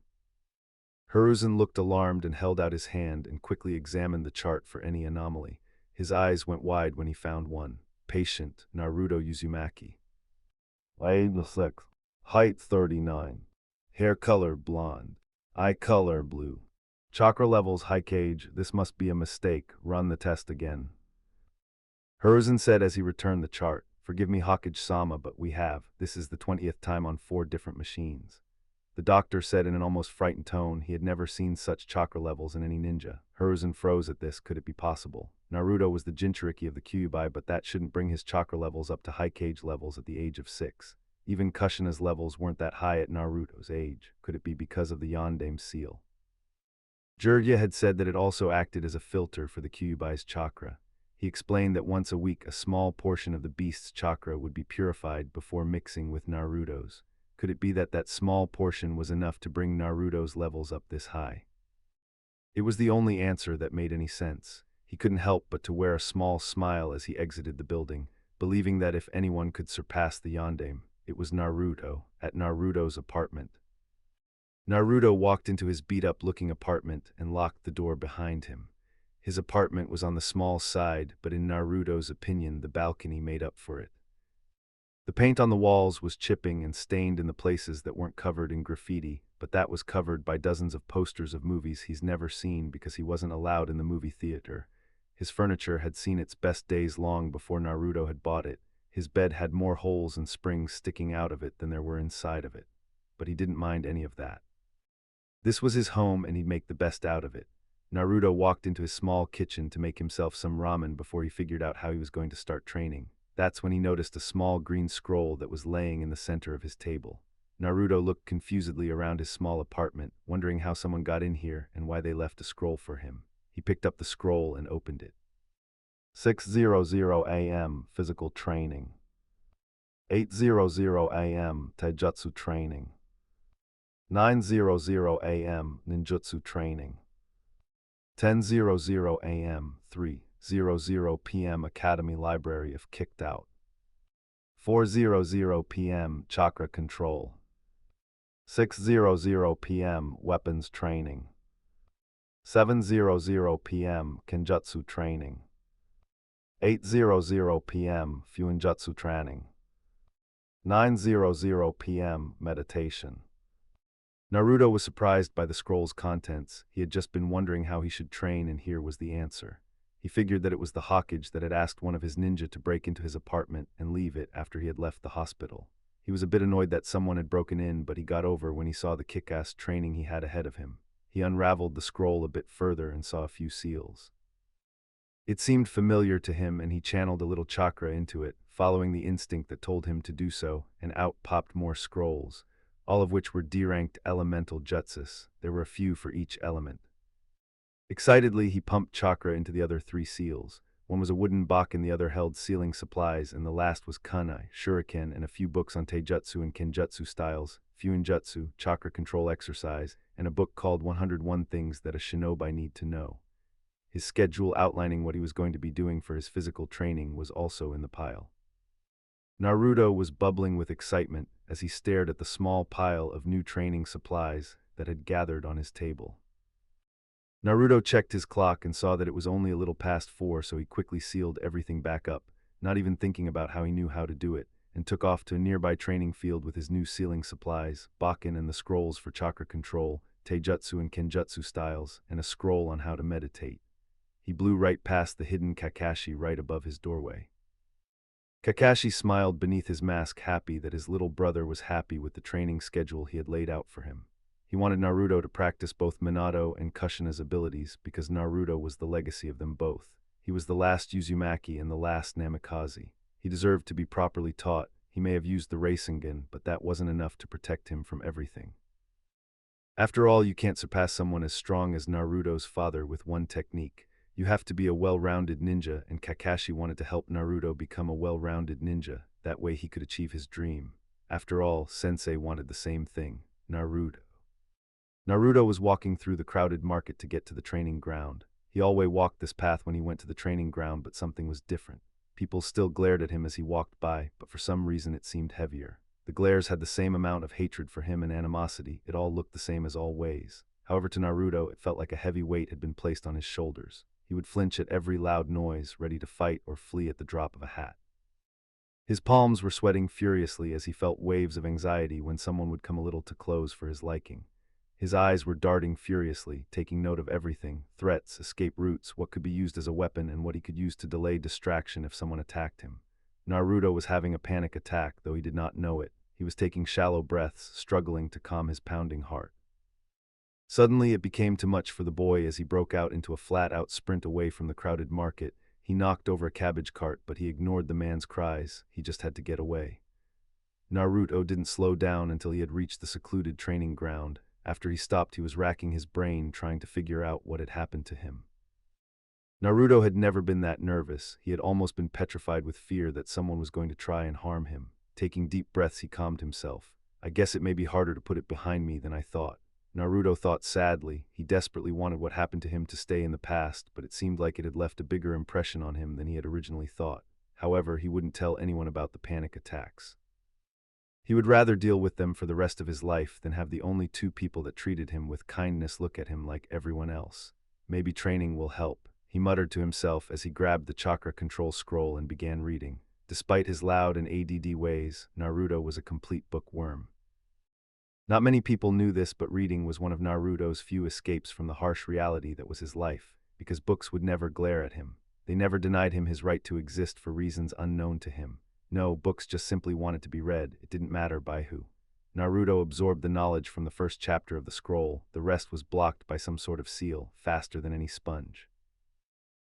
Hiruzen looked alarmed and held out his hand and quickly examined the chart for any anomaly. His eyes went wide when he found one. Patient, Naruto Uzumaki. Age 6. Height 39. Hair color blonde. Eye color blue. Chakra levels Hokage. This must be a mistake. Run the test again, Hiruzen said as he returned the chart. "Forgive me, Hokage-sama, but this is the 20th time on 4 different machines." The doctor said in an almost frightened tone. He had never seen such chakra levels in any ninja. Hiruzen froze at this. Could it be possible? Naruto was the Jinchuriki of the Kyuubi, but that shouldn't bring his chakra levels up to Hokage levels at the age of 6. Even Kushina's levels weren't that high at Naruto's age. Could it be because of the Yondaime seal? Jiraiya had said that it also acted as a filter for the Kyuubi's chakra. He explained that once a week a small portion of the beast's chakra would be purified before mixing with Naruto's. Could it be that that small portion was enough to bring Naruto's levels up this high? It was the only answer that made any sense. He couldn't help but to wear a small smile as he exited the building, believing that if anyone could surpass the Yondaime, it was Naruto, at Naruto's apartment. Naruto walked into his beat-up looking apartment and locked the door behind him. His apartment was on the small side, but in Naruto's opinion, the balcony made up for it. The paint on the walls was chipping and stained in the places that weren't covered in graffiti, but that was covered by dozens of posters of movies he's never seen because he wasn't allowed in the movie theater. His furniture had seen its best days long before Naruto had bought it. His bed had more holes and springs sticking out of it than there were inside of it, but he didn't mind any of that. This was his home and he'd make the best out of it. Naruto walked into his small kitchen to make himself some ramen before he figured out how he was going to start training. That's when he noticed a small green scroll that was laying in the center of his table. Naruto looked confusedly around his small apartment, wondering how someone got in here and why they left a scroll for him. He picked up the scroll and opened it. 6:00 a.m. Physical Training. 8:00 a.m. Taijutsu Training. 9:00 a.m. Ninjutsu Training. 10:00 a.m. 3:00 p.m. Academy Library of Kicked Out. 4:00 p.m. Chakra Control. 6:00 p.m. Weapons Training. 7:00 p.m. Kenjutsu Training. 8:00 p.m. Fuinjutsu Training. 9:00 p.m. Meditation. Naruto was surprised by the scroll's contents. He had just been wondering how he should train, and here was the answer. He figured that it was the Hokage that had asked one of his ninja to break into his apartment and leave it after he had left the hospital. He was a bit annoyed that someone had broken in, but he got over when he saw the kick-ass training he had ahead of him. He unraveled the scroll a bit further and saw a few seals. It seemed familiar to him, and he channeled a little chakra into it, following the instinct that told him to do so, and out popped more scrolls, all of which were D-ranked elemental jutsus. There were a few for each element. Excitedly, he pumped chakra into the other 3 seals. One was a wooden box and the other held sealing supplies, and the last was kunai, shuriken, and a few books on taijutsu and kenjutsu styles, fuinjutsu, chakra control exercise, and a book called 101 Things That a Shinobi Need to Know. His schedule outlining what he was going to be doing for his physical training was also in the pile. Naruto was bubbling with excitement as he stared at the small pile of new training supplies that had gathered on his table. Naruto checked his clock and saw that it was only a little past 4, so he quickly sealed everything back up, not even thinking about how he knew how to do it, and took off to a nearby training field with his new sealing supplies, Bakken and the scrolls for chakra control, taijutsu and kenjutsu styles, and a scroll on how to meditate. He blew right past the hidden Kakashi right above his doorway. Kakashi smiled beneath his mask, happy that his little brother was happy with the training schedule he had laid out for him. He wanted Naruto to practice both Minato and Kushina's abilities because Naruto was the legacy of them both. He was the last Uzumaki and the last Namikaze. He deserved to be properly taught. He may have used the Rasengan, but that wasn't enough to protect him from everything. After all, you can't surpass someone as strong as Naruto's father with one technique. You have to be a well-rounded ninja, and Kakashi wanted to help Naruto become a well-rounded ninja. That way he could achieve his dream. After all, Sensei wanted the same thing, Naruto. Naruto was walking through the crowded market to get to the training ground. He always walked this path when he went to the training ground, but something was different. People still glared at him as he walked by, but for some reason it seemed heavier. The glares had the same amount of hatred for him and animosity. It all looked the same as always. However, to Naruto, it felt like a heavy weight had been placed on his shoulders. He would flinch at every loud noise, ready to fight or flee at the drop of a hat. His palms were sweating furiously as he felt waves of anxiety when someone would come a little too close for his liking. His eyes were darting furiously, taking note of everything: threats, escape routes, what could be used as a weapon, and what he could use to delay distraction if someone attacked him. Naruto was having a panic attack, though he did not know it. He was taking shallow breaths, struggling to calm his pounding heart. Suddenly it became too much for the boy as he broke out into a flat-out sprint away from the crowded market. He knocked over a cabbage cart, but he ignored the man's cries. He just had to get away. Naruto didn't slow down until he had reached the secluded training ground. After he stopped, he was racking his brain, trying to figure out what had happened to him. Naruto had never been that nervous. He had almost been petrified with fear that someone was going to try and harm him. Taking deep breaths, he calmed himself. I guess it may be harder to put it behind me than I thought. Naruto thought sadly. He desperately wanted what happened to him to stay in the past, but it seemed like it had left a bigger impression on him than he had originally thought. However, he wouldn't tell anyone about the panic attacks. He would rather deal with them for the rest of his life than have the only two people that treated him with kindness look at him like everyone else. Maybe training will help, he muttered to himself as he grabbed the Chakra control scroll and began reading. Despite his loud and ADD ways, Naruto was a complete bookworm. Not many people knew this, but reading was one of Naruto's few escapes from the harsh reality that was his life, because books would never glare at him. They never denied him his right to exist for reasons unknown to him. No, books just simply wanted to be read. It didn't matter by who. Naruto absorbed the knowledge from the first chapter of the scroll. The rest was blocked by some sort of seal, faster than any sponge.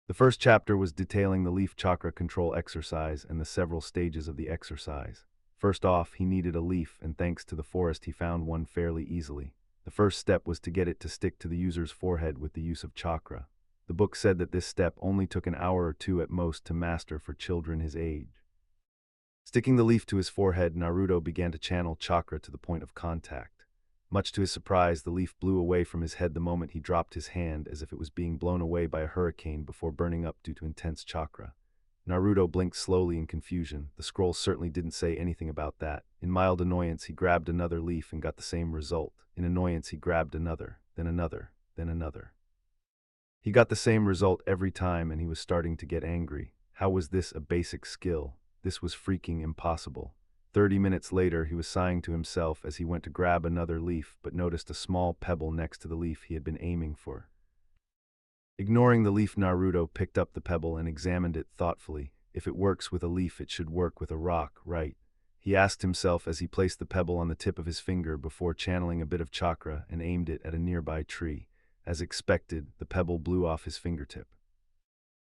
The first chapter was detailing the leaf chakra control exercise and the several stages of the exercise. First off, he needed a leaf, and thanks to the forest he found one fairly easily. The first step was to get it to stick to the user's forehead with the use of chakra. The book said that this step only took an hour or two at most to master for children his age. Sticking the leaf to his forehead, Naruto began to channel chakra to the point of contact. Much to his surprise, the leaf blew away from his head the moment he dropped his hand, as if it was being blown away by a hurricane before burning up due to intense chakra. Naruto blinked slowly in confusion. The scroll certainly didn't say anything about that. In mild annoyance, he grabbed another leaf and got the same result. In annoyance, he grabbed another, then another, then another. He got the same result every time, and he was starting to get angry. How was this a basic skill? This was freaking impossible. 30 minutes later, he was sighing to himself as he went to grab another leaf, but noticed a small pebble next to the leaf he had been aiming for. Ignoring the leaf, Naruto picked up the pebble and examined it thoughtfully. If it works with a leaf, it should work with a rock, right? He asked himself as he placed the pebble on the tip of his finger before channeling a bit of chakra and aimed it at a nearby tree. As expected, the pebble blew off his fingertip.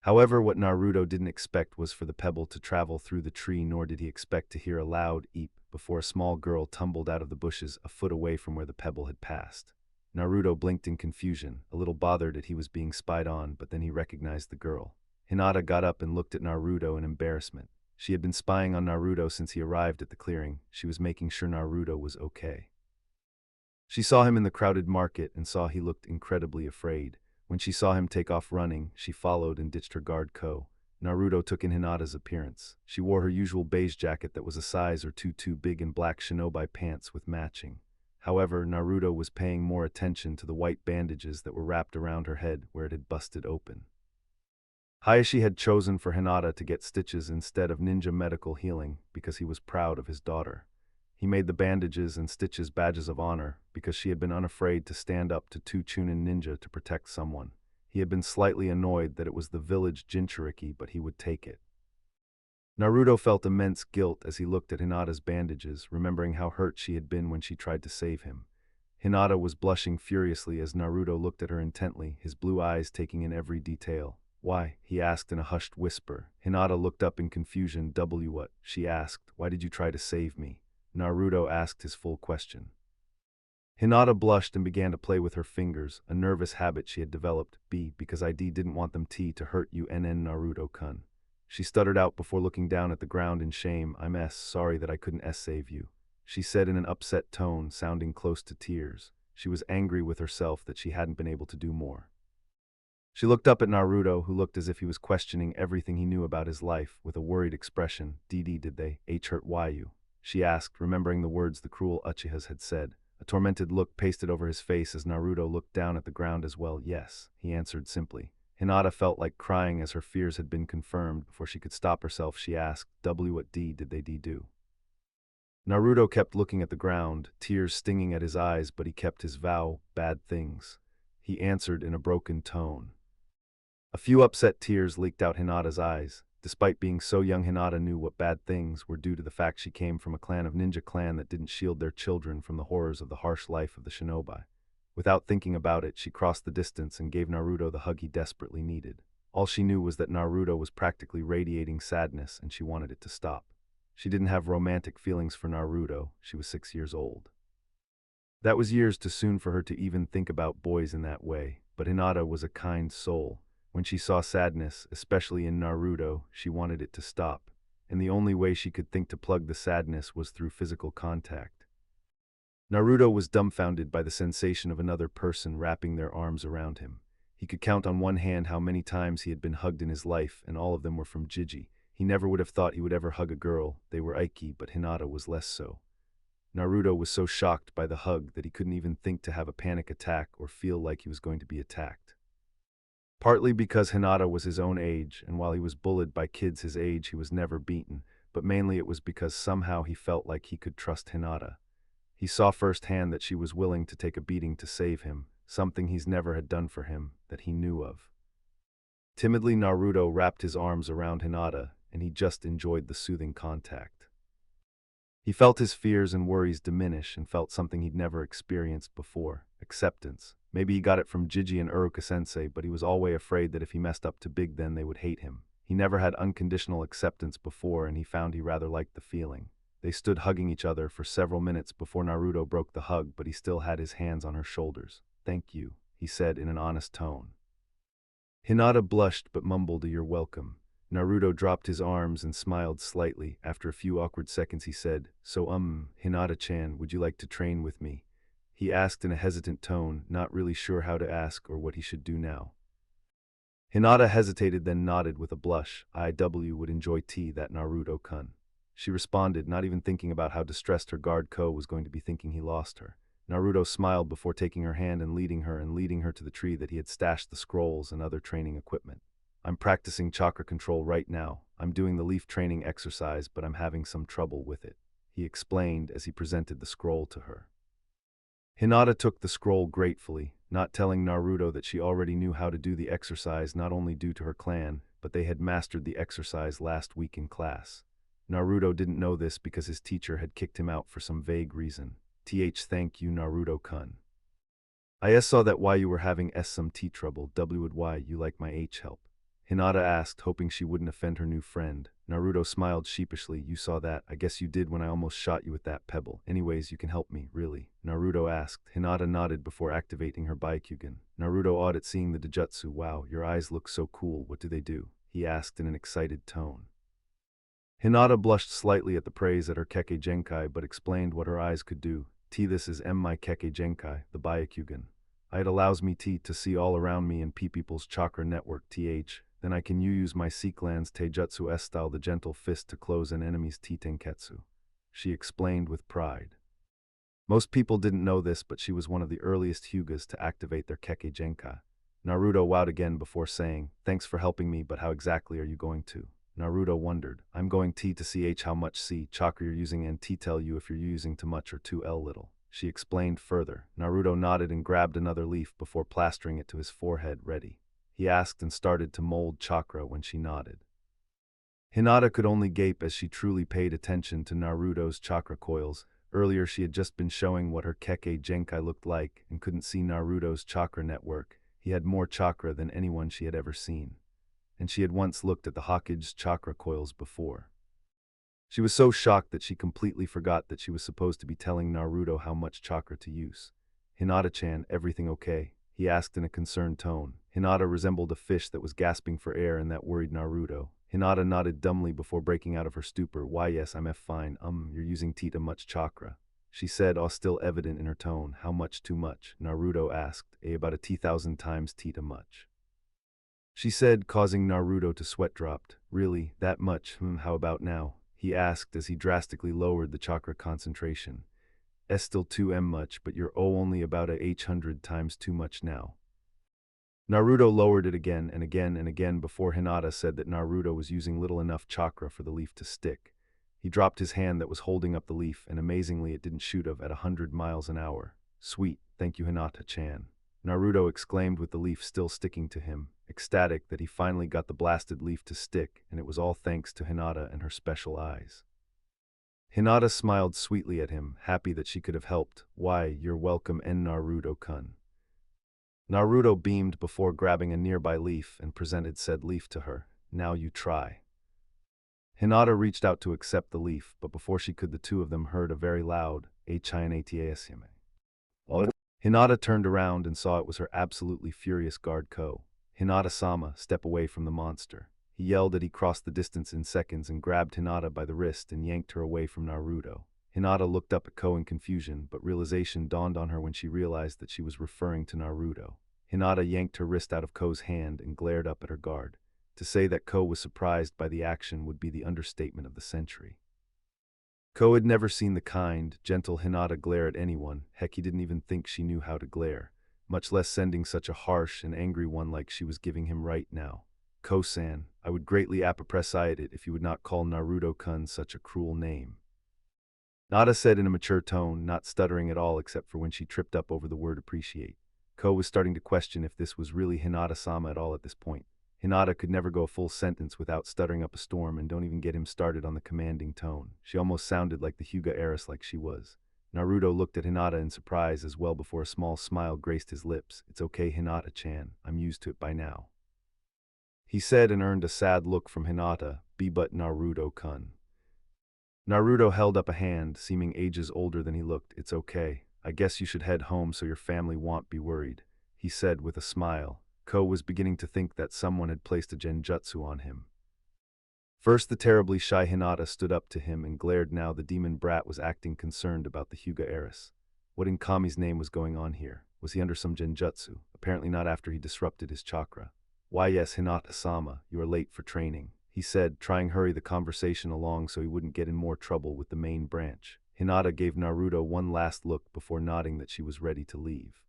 However, what Naruto didn't expect was for the pebble to travel through the tree, nor did he expect to hear a loud eep before a small girl tumbled out of the bushes a foot away from where the pebble had passed. Naruto blinked in confusion, a little bothered that he was being spied on, but then he recognized the girl. Hinata got up and looked at Naruto in embarrassment. She had been spying on Naruto since he arrived at the clearing. She was making sure Naruto was okay. She saw him in the crowded market and saw he looked incredibly afraid. When she saw him take off running, she followed and ditched her guard co. Naruto took in Hinata's appearance. She wore her usual beige jacket that was a size or two too big and black shinobi pants with matching. However, Naruto was paying more attention to the white bandages that were wrapped around her head where it had busted open. Hayashi had chosen for Hinata to get stitches instead of ninja medical healing because he was proud of his daughter. He made the bandages and stitches badges of honor because she had been unafraid to stand up to two Chunin ninja to protect someone. He had been slightly annoyed that it was the village Jinchuriki, but he would take it. Naruto felt immense guilt as he looked at Hinata's bandages, remembering how hurt she had been when she tried to save him. Hinata was blushing furiously as Naruto looked at her intently, his blue eyes taking in every detail. Why? He asked in a hushed whisper. Hinata looked up in confusion. What? She asked. Why did you try to save me? Naruto asked his full question. Hinata blushed and began to play with her fingers, a nervous habit she had developed. Because I didn't want them to hurt you Naruto-kun. She stuttered out before looking down at the ground in shame. I'm sorry that I couldn't save you, she said in an upset tone, sounding close to tears. She was angry with herself that she hadn't been able to do more. She looked up at Naruto, who looked as if he was questioning everything he knew about his life, with a worried expression. Did they hurt you? She asked, remembering the words the cruel Uchihas had said. A tormented look pasted over his face as Naruto looked down at the ground as well. Yes, he answered simply. Hinata felt like crying as her fears had been confirmed. Before she could stop herself, she asked, what did they do? Naruto kept looking at the ground, tears stinging at his eyes, but he kept his vow, bad things. He answered in a broken tone. A few upset tears leaked out Hinata's eyes. Despite being so young, Hinata knew what bad things were due to the fact she came from a ninja clan that didn't shield their children from the horrors of the harsh life of the shinobi. Without thinking about it, she crossed the distance and gave Naruto the hug he desperately needed. All she knew was that Naruto was practically radiating sadness and she wanted it to stop. She didn't have romantic feelings for Naruto. She was 6 years old. That was years too soon for her to even think about boys in that way, but Hinata was a kind soul. When she saw sadness, especially in Naruto, she wanted it to stop, and the only way she could think to plug the sadness was through physical contact. Naruto was dumbfounded by the sensation of another person wrapping their arms around him. He could count on one hand how many times he had been hugged in his life, and all of them were from Jiji. He never would have thought he would ever hug a girl. They were Aiki, but Hinata was less so. Naruto was so shocked by the hug that he couldn't even think to have a panic attack or feel like he was going to be attacked. Partly because Hinata was his own age, and while he was bullied by kids his age, he was never beaten, but mainly it was because somehow he felt like he could trust Hinata. He saw firsthand that she was willing to take a beating to save him, something he's never had done for him, that he knew of. Timidly, Naruto wrapped his arms around Hinata, and he just enjoyed the soothing contact. He felt his fears and worries diminish and felt something he'd never experienced before, acceptance. Maybe he got it from Jiji and Uruka-sensei, but he was always afraid that if he messed up too big then they would hate him. He never had unconditional acceptance before, and he found he rather liked the feeling. They stood hugging each other for several minutes before Naruto broke the hug, but he still had his hands on her shoulders. Thank you, he said in an honest tone. Hinata blushed but mumbled a "you're welcome." Naruto dropped his arms and smiled slightly. After a few awkward seconds he said, "So Hinata-chan, would you like to train with me?" He asked in a hesitant tone, not really sure how to ask or what he should do now. Hinata hesitated, then nodded with a blush. "I would enjoy that Naruto-kun." She responded, not even thinking about how distressed her guard Ko was going to be thinking he lost her. Naruto smiled before taking her hand and leading her to the tree that he had stashed the scrolls and other training equipment. "I'm practicing chakra control right now. I'm doing the leaf training exercise, but I'm having some trouble with it," he explained as he presented the scroll to her. Hinata took the scroll gratefully, not telling Naruto that she already knew how to do the exercise, not only due to her clan, but they had mastered the exercise last week in class. Naruto didn't know this because his teacher had kicked him out for some vague reason. Thank you, Naruto-kun. I saw that why you were having some tea trouble. Would why you like my help? Hinata asked, hoping she wouldn't offend her new friend. Naruto smiled sheepishly. "You saw that. I guess you did when I almost shot you with that pebble. Anyways, you can help me, really?" Naruto asked. Hinata nodded before activating her Byakugan. Naruto awed at seeing the Dojutsu. "Wow, your eyes look so cool. What do they do?" he asked in an excited tone. Hinata blushed slightly at the praise at her Kekkei Genkai but explained what her eyes could do. This is my Kekkei Genkai, the Byakugan. It allows me to see all around me and people's chakra network. Then I can use my Seiklan's Taijutsu S-style, the gentle fist, to close an enemy's Tenketsu, she explained with pride. Most people didn't know this, but she was one of the earliest Hyugas to activate their Kekkei Genkai. Naruto wowed again before saying, "Thanks for helping me, but how exactly are you going to?" Naruto wondered. "I'm going to see how much chakra you're using and tell you if you're using too much or too little," she explained further. Naruto nodded and grabbed another leaf before plastering it to his forehead. "Ready?" he asked and started to mold chakra when she nodded. Hinata could only gape as she truly paid attention to Naruto's chakra coils. Earlier she had just been showing what her Kekkei Genkai looked like and couldn't see Naruto's chakra network. He had more chakra than anyone she had ever seen. And she had once looked at the Hokage's chakra coils before. She was so shocked that she completely forgot that she was supposed to be telling Naruto how much chakra to use. "Hinata-chan, everything okay?" he asked in a concerned tone. Hinata resembled a fish that was gasping for air, and that worried Naruto. Hinata nodded dumbly before breaking out of her stupor. "Why yes, I'm fine. You're using Tita much chakra," she said, all still evident in her tone. "How much too much?" Naruto asked. About a T-thousand times Tita much," she said, causing Naruto to sweat dropped. "Really? That much? How about now?" he asked as he drastically lowered the chakra concentration. Still too much, but you're only about a 800 times too much now." Naruto lowered it again and again and again before Hinata said that Naruto was using little enough chakra for the leaf to stick. He dropped his hand that was holding up the leaf, and amazingly it didn't shoot at 100 miles an hour. "Sweet, thank you Hinata-chan," Naruto exclaimed with the leaf still sticking to him, ecstatic that he finally got the blasted leaf to stick, and it was all thanks to Hinata and her special eyes. Hinata smiled sweetly at him, happy that she could have helped. "Why, you're welcome, Naruto-kun." Naruto beamed before grabbing a nearby leaf and presented said leaf to her. "Now you try." Hinata reached out to accept the leaf, but before she could, the two of them heard a very loud "H-I-N-A-T-A-S-M-A." Hinata turned around and saw it was her absolutely furious guard Ko. "Hinata-sama, step away from the monster," he yelled as he crossed the distance in seconds and grabbed Hinata by the wrist and yanked her away from Naruto. Hinata looked up at Ko in confusion, but realization dawned on her when she realized that she was referring to Naruto. Hinata yanked her wrist out of Ko's hand and glared up at her guard. To say that Ko was surprised by the action would be the understatement of the century. Ko had never seen the kind, gentle Hinata glare at anyone. Heck, he didn't even think she knew how to glare, much less sending such a harsh and angry one like she was giving him right now. "Ko-san, I would greatly appreciate it if you would not call Naruto-kun such a cruel name," Nada said in a mature tone, not stuttering at all except for when she tripped up over the word appreciate. Ko was starting to question if this was really Hinata-sama at all at this point. Hinata could never go a full sentence without stuttering up a storm, and don't even get him started on the commanding tone. She almost sounded like the Hyuga heiress like she was. Naruto looked at Hinata in surprise as well before a small smile graced his lips. "It's okay Hinata-chan, I'm used to it by now," he said, and earned a sad look from Hinata. "Be but Naruto-kun." Naruto held up a hand, seeming ages older than he looked. "It's okay. I guess you should head home so your family won't be worried," he said with a smile. Ko was beginning to think that someone had placed a genjutsu on him. First the terribly shy Hinata stood up to him and glared. Now the demon brat was acting concerned about the Hyuga heiress. What in Kami's name was going on here? Was he under some genjutsu? Apparently not after he disrupted his chakra. "Why yes Hinata-sama, you are late for training," he said, trying to hurry the conversation along so he wouldn't get in more trouble with the main branch. Hinata gave Naruto one last look before nodding that she was ready to leave.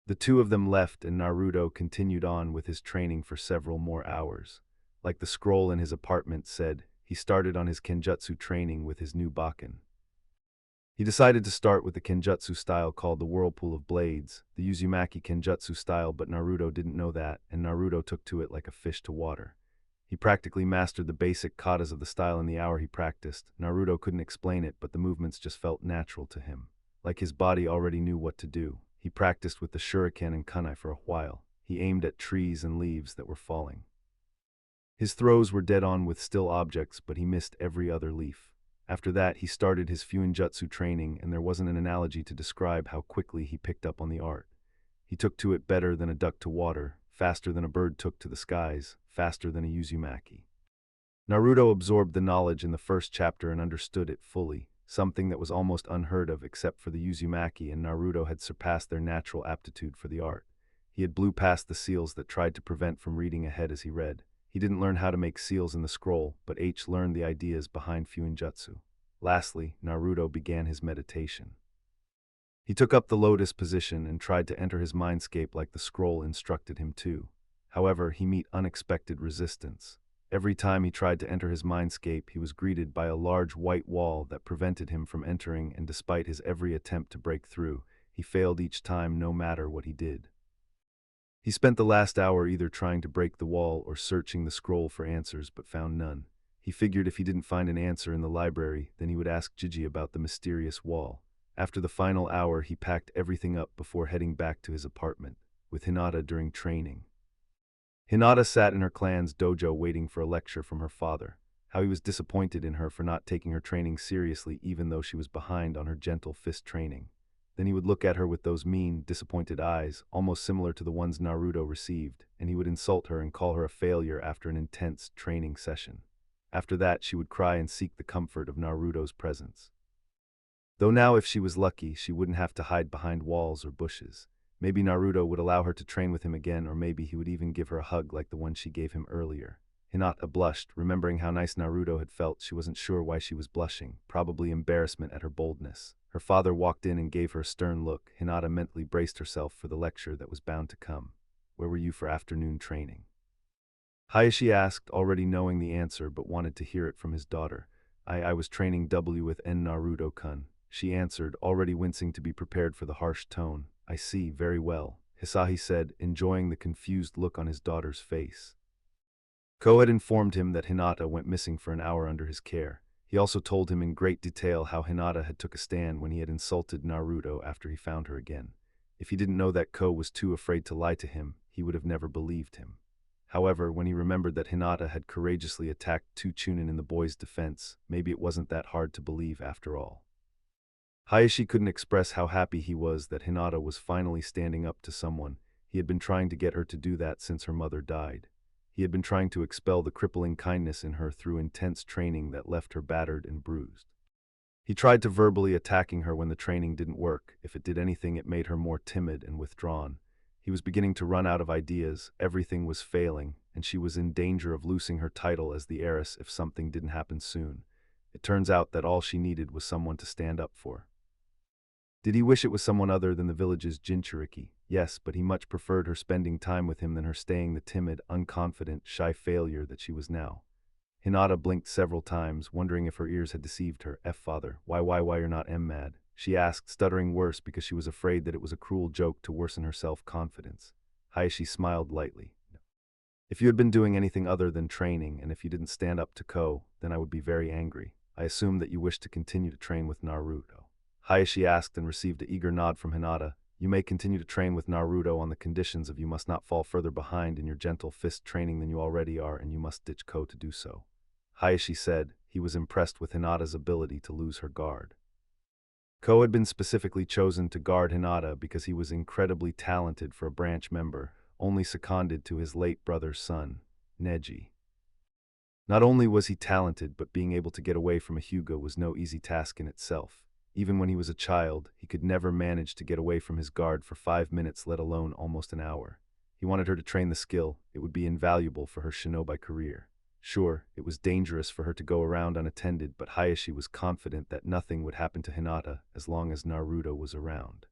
The two of them left and Naruto continued on with his training for several more hours. Like the scroll in his apartment said, he started on his kenjutsu training with his new Bakken. He decided to start with the kenjutsu style called the Whirlpool of Blades, the Uzumaki kenjutsu style, but Naruto didn't know that, and Naruto took to it like a fish to water. He practically mastered the basic katas of the style in the hour he practiced. Naruto couldn't explain it, but the movements just felt natural to him. Like his body already knew what to do. He practiced with the shuriken and kunai for a while. He aimed at trees and leaves that were falling. His throws were dead on with still objects, but he missed every other leaf. After that, he started his fuinjutsu training, and there wasn't an analogy to describe how quickly he picked up on the art. He took to it better than a duck to water, faster than a bird took to the skies, faster than a Uzumaki. Naruto absorbed the knowledge in the first chapter and understood it fully, something that was almost unheard of except for the Uzumaki, and Naruto had surpassed their natural aptitude for the art. He had blew past the seals that tried to prevent from reading ahead as he read. He didn't learn how to make seals in the scroll, but learned the ideas behind fuinjutsu. Lastly, Naruto began his meditation. He took up the lotus position and tried to enter his mindscape like the scroll instructed him to. However, he met unexpected resistance. Every time he tried to enter his mindscape, he was greeted by a large white wall that prevented him from entering, and despite his every attempt to break through, he failed each time no matter what he did. He spent the last hour either trying to break the wall or searching the scroll for answers but found none. He He figured if he didn't find an answer in the library, then he would ask Gigi about the mysterious wall. After the final hour, he packed everything up before heading back to his apartment, with Hinata during training. Hinata sat in her clan's dojo waiting for a lecture from her father. How he was disappointed in her for not taking her training seriously even though she was behind on her gentle fist training. Then he would look at her with those mean, disappointed eyes, almost similar to the ones Naruto received, and he would insult her and call her a failure after an intense training session. After that, she would cry and seek the comfort of Naruto's presence. Though now, if she was lucky, she wouldn't have to hide behind walls or bushes. Maybe Naruto would allow her to train with him again, or maybe he would even give her a hug like the one she gave him earlier. Hinata blushed, remembering how nice Naruto had felt. She wasn't sure why she was blushing, probably embarrassment at her boldness. Her father walked in and gave her a stern look. Hinata mentally braced herself for the lecture that was bound to come. Where were you for afternoon training? Hayashi asked, already knowing the answer but wanted to hear it from his daughter. I was training W with N Naruto-kun. She answered, already wincing to be prepared for the harsh tone. I see, very well, Hisahi said, enjoying the confused look on his daughter's face. Ko had informed him that Hinata went missing for an hour under his care. He also told him in great detail how Hinata had took a stand when he had insulted Naruto after he found her again. If he didn't know that Ko was too afraid to lie to him, he would have never believed him. However, when he remembered that Hinata had courageously attacked two Chunin in the boy's defense, maybe it wasn't that hard to believe after all. Hayashi couldn't express how happy he was that Hinata was finally standing up to someone. He had been trying to get her to do that since her mother died. He had been trying to expel the crippling kindness in her through intense training that left her battered and bruised. He tried to verbally attacking her when the training didn't work. If it did anything, it made her more timid and withdrawn. He was beginning to run out of ideas, everything was failing, and she was in danger of losing her title as the heiress if something didn't happen soon. It turns out that all she needed was someone to stand up for. Did he wish it was someone other than the village's Jinchuriki? Yes, but he much preferred her spending time with him than her staying the timid, unconfident, shy failure that she was now. Hinata blinked several times, wondering if her ears had deceived her. Father, why you're not mad? She asked, stuttering worse because she was afraid that it was a cruel joke to worsen her self-confidence. Hayashi smiled lightly. If you had been doing anything other than training, and if you didn't stand up to Ko, then I would be very angry. I assumed that you wished to continue to train with Naruto. Hayashi asked and received an eager nod from Hinata. You may continue to train with Naruto on the conditions of you must not fall further behind in your gentle fist training than you already are, and you must ditch Ko to do so. Hayashi said. He was impressed with Hinata's ability to lose her guard. Ko had been specifically chosen to guard Hinata because he was incredibly talented for a branch member, only seconded to his late brother's son, Neji. Not only was he talented, but being able to get away from a Hyuga was no easy task in itself. Even when he was a child, he could never manage to get away from his guard for 5 minutes, let alone almost an hour. He wanted her to train the skill. It would be invaluable for her shinobi career. Sure, it was dangerous for her to go around unattended, but Hayashi was confident that nothing would happen to Hinata as long as Naruto was around.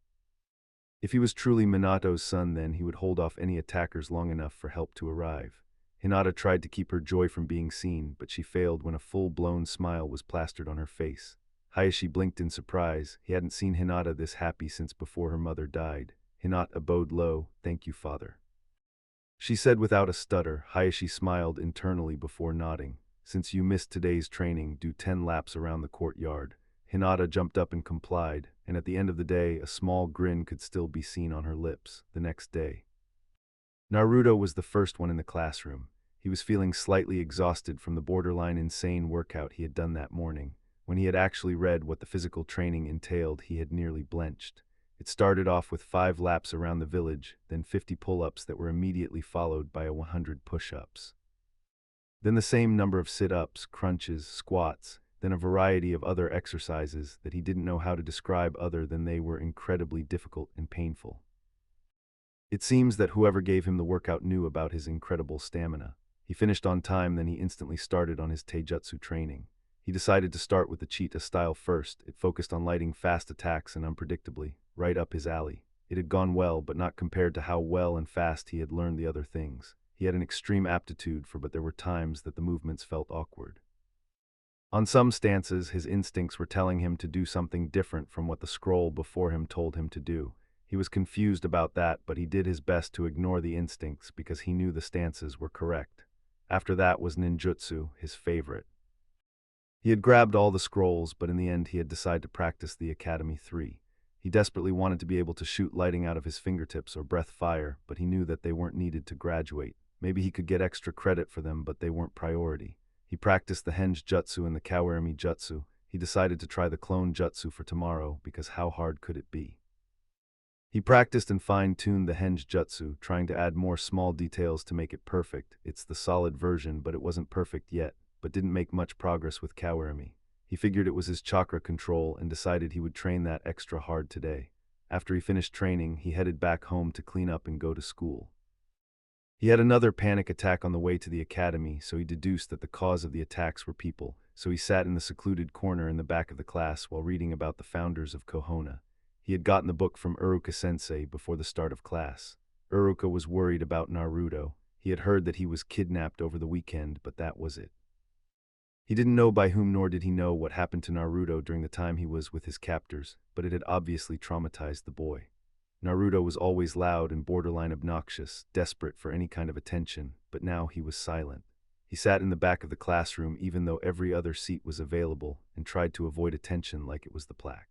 If he was truly Minato's son, then he would hold off any attackers long enough for help to arrive. Hinata tried to keep her joy from being seen, but she failed when a full-blown smile was plastered on her face. Hayashi blinked in surprise. He hadn't seen Hinata this happy since before her mother died. Hinata bowed low. Thank you, father, she said without a stutter. Hayashi smiled internally before nodding. Since you missed today's training, do 10 laps around the courtyard. Hinata jumped up and complied, and at the end of the day, a small grin could still be seen on her lips. The next day, Naruto was the first one in the classroom. He was feeling slightly exhausted from the borderline insane workout he had done that morning. When he had actually read what the physical training entailed, he had nearly blenched. It started off with 5 laps around the village, then 50 pull-ups that were immediately followed by 100 push-ups. Then the same number of sit-ups, crunches, squats, then a variety of other exercises that he didn't know how to describe other than they were incredibly difficult and painful. It seems that whoever gave him the workout knew about his incredible stamina. He finished on time, then he instantly started on his taijutsu training. He decided to start with the cheetah style first. It focused on lighting fast attacks and unpredictably, right up his alley. It had gone well, but not compared to how well and fast he had learned the other things. He had an extreme aptitude for, but there were times that the movements felt awkward. On some stances, his instincts were telling him to do something different from what the scroll before him told him to do. He was confused about that, but he did his best to ignore the instincts because he knew the stances were correct. After that was ninjutsu, his favorite. He had grabbed all the scrolls, but in the end he had decided to practice the Academy 3. He desperately wanted to be able to shoot lightning out of his fingertips or breath fire, but he knew that they weren't needed to graduate. Maybe he could get extra credit for them, but they weren't priority. He practiced the Henge Jutsu and the Kawarami Jutsu. He decided to try the Clone Jutsu for tomorrow, because how hard could it be? He practiced and fine-tuned the Henge Jutsu, trying to add more small details to make it perfect. It's the solid version, but it wasn't perfect yet, but didn't make much progress with Kawarami. He figured it was his chakra control and decided he would train that extra hard today. After he finished training, he headed back home to clean up and go to school. He had another panic attack on the way to the academy, so he deduced that the cause of the attacks were people, so he sat in the secluded corner in the back of the class while reading about the founders of Kohona. He had gotten the book from Uruka-sensei before the start of class. Uruka was worried about Naruto. He had heard that he was kidnapped over the weekend, but that was it. He didn't know by whom, nor did he know what happened to Naruto during the time he was with his captors, but it had obviously traumatized the boy. Naruto was always loud and borderline obnoxious, desperate for any kind of attention, but now he was silent. He sat in the back of the classroom even though every other seat was available, and tried to avoid attention like it was the plaque.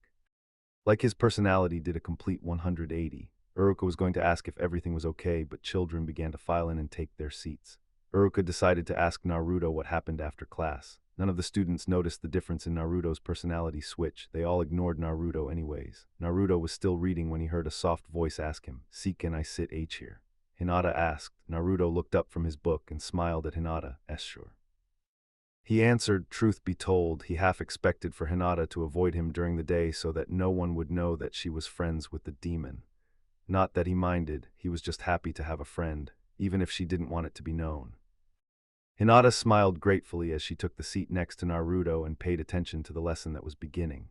Like his personality did a complete 180. Uruka was going to ask if everything was okay, but children began to file in and take their seats. Uruka decided to ask Naruto what happened after class. None of the students noticed the difference in Naruto's personality switch. They all ignored Naruto anyways. Naruto was still reading when he heard a soft voice ask him, "See, can I sit H here?" Hinata asked. Naruto looked up from his book and smiled at Hinata. Sure. He answered. Truth be told, he half expected for Hinata to avoid him during the day so that no one would know that she was friends with the demon. Not that he minded, he was just happy to have a friend, even if she didn't want it to be known. Hinata smiled gratefully as she took the seat next to Naruto and paid attention to the lesson that was beginning.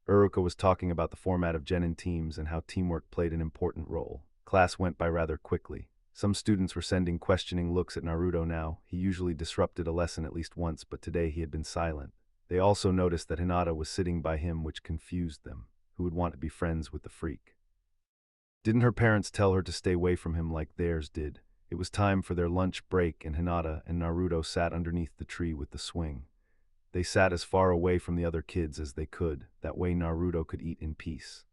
Uruka was talking about the format of genin teams and how teamwork played an important role. Class went by rather quickly. Some students were sending questioning looks at Naruto now. He usually disrupted a lesson at least once, but today he had been silent. They also noticed that Hinata was sitting by him, which confused them. Who would want to be friends with the freak? Didn't her parents tell her to stay away from him like theirs did? It was time for their lunch break, and Hinata and Naruto sat underneath the tree with the swing. They sat as far away from the other kids as they could, that way Naruto could eat in peace.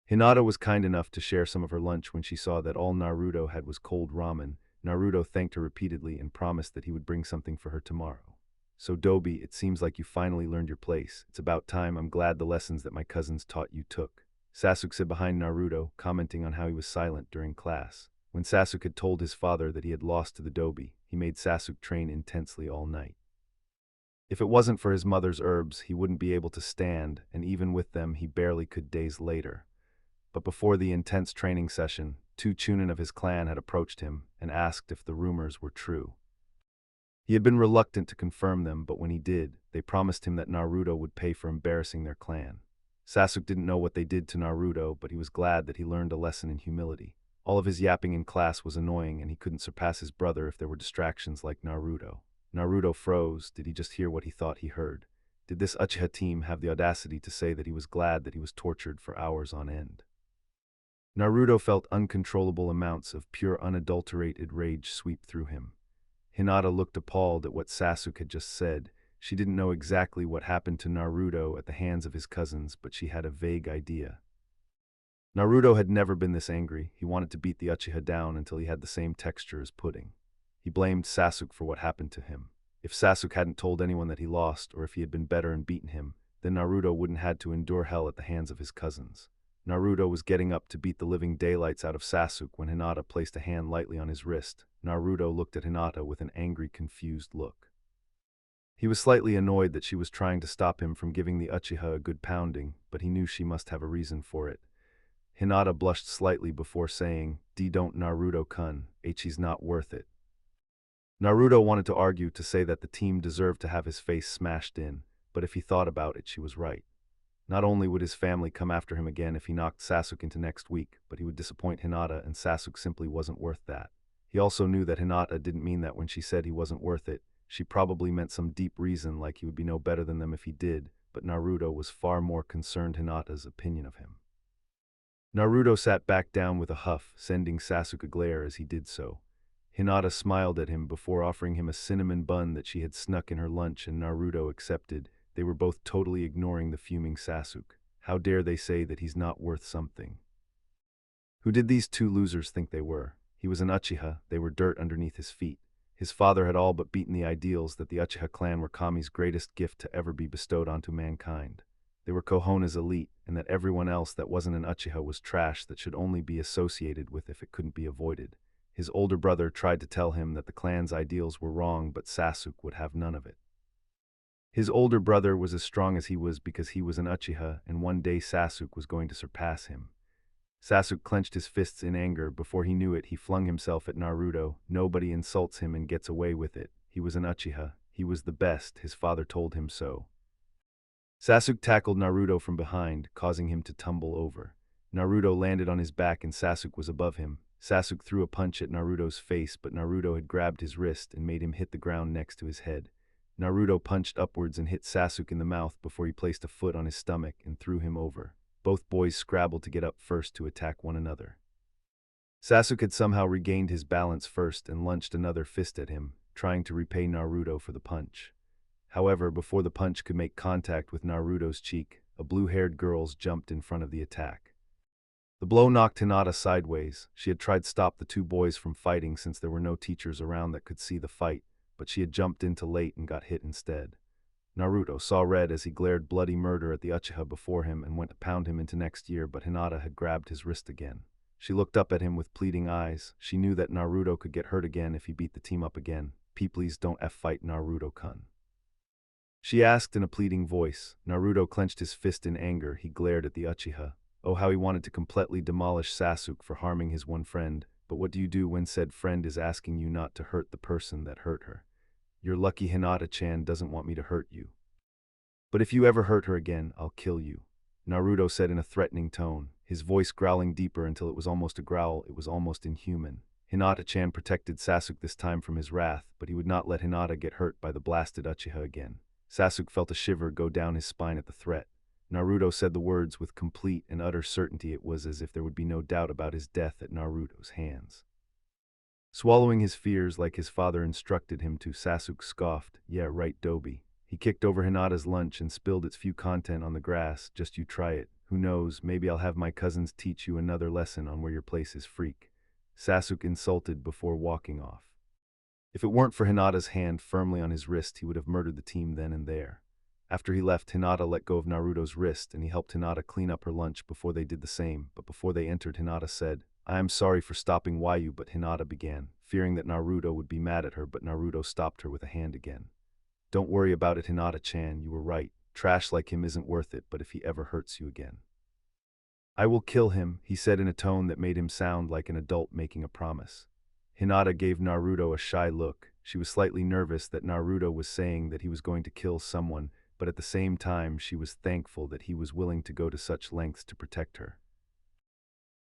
Hinata was kind enough to share some of her lunch when she saw that all Naruto had was cold ramen. Naruto thanked her repeatedly and promised that he would bring something for her tomorrow. So Dobi, it seems like you finally learned your place. It's about time. I'm glad the lessons that my cousins taught you took. Sasuke said behind Naruto, commenting on how he was silent during class. When Sasuke had told his father that he had lost to the Dobi, he made Sasuke train intensely all night. If it wasn't for his mother's herbs, he wouldn't be able to stand, and even with them he barely could days later. But before the intense training session, 2 Chunin of his clan had approached him and asked if the rumors were true. He had been reluctant to confirm them, but when he did, they promised him that Naruto would pay for embarrassing their clan. Sasuke didn't know what they did to Naruto, but he was glad that he learned a lesson in humility. All of his yapping in class was annoying, and he couldn't surpass his brother if there were distractions like Naruto. Naruto froze. Did he just hear what he thought he heard? Did this Uchiha team have the audacity to say that he was glad that he was tortured for hours on end? Naruto felt uncontrollable amounts of pure unadulterated rage sweep through him. Hinata looked appalled at what Sasuke had just said. She didn't know exactly what happened to Naruto at the hands of his cousins, but she had a vague idea. Naruto had never been this angry. He wanted to beat the Uchiha down until he had the same texture as pudding. He blamed Sasuke for what happened to him. If Sasuke hadn't told anyone that he lost, or if he had been better and beaten him, then Naruto wouldn't had to endure hell at the hands of his cousins. Naruto was getting up to beat the living daylights out of Sasuke when Hinata placed a hand lightly on his wrist. Naruto looked at Hinata with an angry, confused look. He was slightly annoyed that she was trying to stop him from giving the Uchiha a good pounding, but he knew she must have a reason for it. Hinata blushed slightly before saying, Don't Naruto-kun, he's not worth it. Naruto wanted to argue to say that the team deserved to have his face smashed in, but if he thought about it, she was right. Not only would his family come after him again if he knocked Sasuke into next week, but he would disappoint Hinata, and Sasuke simply wasn't worth that. He also knew that Hinata didn't mean that when she said he wasn't worth it. She probably meant some deep reason, like he would be no better than them if he did, but Naruto was far more concerned Hinata's opinion of him. Naruto sat back down with a huff, sending Sasuke a glare as he did so. Hinata smiled at him before offering him a cinnamon bun that she had snuck in her lunch, and Naruto accepted. They were both totally ignoring the fuming Sasuke. How dare they say that he's not worth something? Who did these two losers think they were? He was an Uchiha, they were dirt underneath his feet. His father had all but beaten the ideals that the Uchiha clan were Kami's greatest gift to ever be bestowed onto mankind. They were Kohona's elite, and that everyone else that wasn't an Uchiha was trash that should only be associated with if it couldn't be avoided. His older brother tried to tell him that the clan's ideals were wrong, but Sasuke would have none of it. His older brother was as strong as he was because he was an Uchiha, and one day Sasuke was going to surpass him. Sasuke clenched his fists in anger. Before he knew it, he flung himself at Naruto. Nobody insults him and gets away with it. He was an Uchiha. He was the best. His father told him so. Sasuke tackled Naruto from behind, causing him to tumble over. Naruto landed on his back and Sasuke was above him. Sasuke threw a punch at Naruto's face, but Naruto had grabbed his wrist and made him hit the ground next to his head. Naruto punched upwards and hit Sasuke in the mouth before he placed a foot on his stomach and threw him over. Both boys scrabbled to get up first to attack one another. Sasuke had somehow regained his balance first and launched another fist at him, trying to repay Naruto for the punch. However, before the punch could make contact with Naruto's cheek, a blue-haired girl jumped in front of the attack. The blow knocked Hinata sideways. She had tried to stop the two boys from fighting since there were no teachers around that could see the fight, but she had jumped in too late and got hit instead. Naruto saw red as he glared bloody murder at the Uchiha before him and went to pound him into next year, but Hinata had grabbed his wrist again. She looked up at him with pleading eyes. She knew that Naruto could get hurt again if he beat the team up again. Please don't fight Naruto-kun," she asked in a pleading voice. Naruto clenched his fist in anger. He glared at the Uchiha. Oh, how he wanted to completely demolish Sasuke for harming his one friend. But what do you do when said friend is asking you not to hurt the person that hurt her? You're lucky Hinata-chan doesn't want me to hurt you. But if you ever hurt her again, I'll kill you," Naruto said in a threatening tone, his voice growling deeper until it was almost a growl. It was almost inhuman. Hinata-chan protected Sasuke this time from his wrath, but he would not let Hinata get hurt by the blasted Uchiha again. Sasuke felt a shiver go down his spine at the threat. Naruto said the words with complete and utter certainty. It was as if there would be no doubt about his death at Naruto's hands. Swallowing his fears like his father instructed him to, Sasuke scoffed. Yeah, right, Doby. He kicked over Hinata's lunch and spilled its few content on the grass. Just you try it. Who knows, maybe I'll have my cousins teach you another lesson on where your place is, freak. Sasuke insulted before walking off. If it weren't for Hinata's hand firmly on his wrist, he would have murdered the team then and there. After he left, Hinata let go of Naruto's wrist and he helped Hinata clean up her lunch before they did the same. But before they entered, Hinata said, I am sorry for stopping Wayu, but Hinata began, fearing that Naruto would be mad at her, but Naruto stopped her with a hand again. Don't worry about it, Hinata-chan, you were right. Trash like him isn't worth it, but if he ever hurts you again, I will kill him, he said in a tone that made him sound like an adult making a promise. Hinata gave Naruto a shy look. She was slightly nervous that Naruto was saying that he was going to kill someone, but at the same time she was thankful that he was willing to go to such lengths to protect her.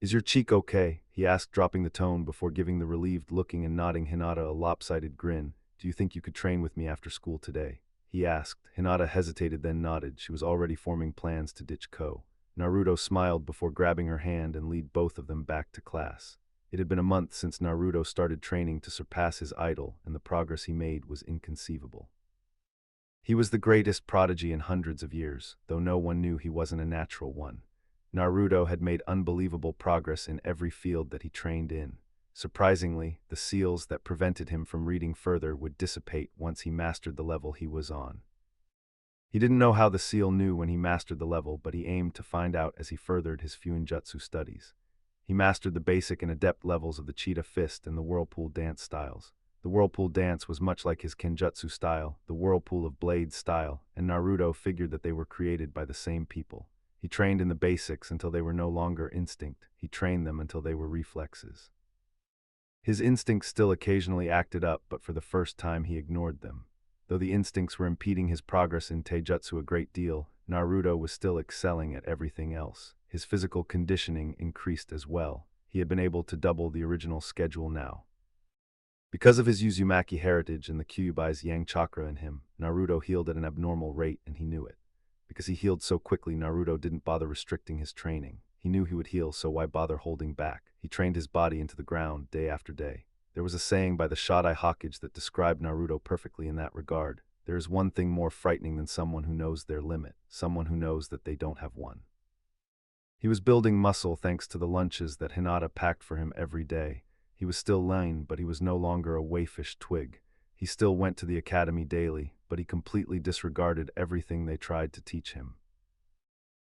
Is your cheek okay? He asked, dropping the tone before giving the relieved looking and nodding Hinata a lopsided grin. Do you think you could train with me after school today? He asked. Hinata hesitated, then nodded. She was already forming plans to ditch Ko. Naruto smiled before grabbing her hand and lead both of them back to class. It had been a month since Naruto started training to surpass his idol, and the progress he made was inconceivable. He was the greatest prodigy in hundreds of years, though no one knew he wasn't a natural one. Naruto had made unbelievable progress in every field that he trained in. Surprisingly, the seals that prevented him from reading further would dissipate once he mastered the level he was on. He didn't know how the seal knew when he mastered the level, but he aimed to find out as he furthered his Fuinjutsu studies. He mastered the basic and adept levels of the cheetah fist and the whirlpool dance styles. The whirlpool dance was much like his Kenjutsu style, the whirlpool of blades style, and Naruto figured that they were created by the same people. He trained in the basics until they were no longer instinct. He trained them until they were reflexes. His instincts still occasionally acted up, but for the first time he ignored them. Though the instincts were impeding his progress in Taijutsu a great deal, Naruto was still excelling at everything else. His physical conditioning increased as well. He had been able to double the original schedule now. Because of his Uzumaki heritage and the Kyuubi's Yang Chakra in him, Naruto healed at an abnormal rate and he knew it. Because he healed so quickly, Naruto didn't bother restricting his training. He knew he would heal, so why bother holding back? He trained his body into the ground day after day. There was a saying by the Shodai Hokage that described Naruto perfectly in that regard. There is one thing more frightening than someone who knows their limit, someone who knows that they don't have one. He was building muscle thanks to the lunches that Hinata packed for him every day. He was still lean, but he was no longer a wayfish twig. He still went to the academy daily, but he completely disregarded everything they tried to teach him.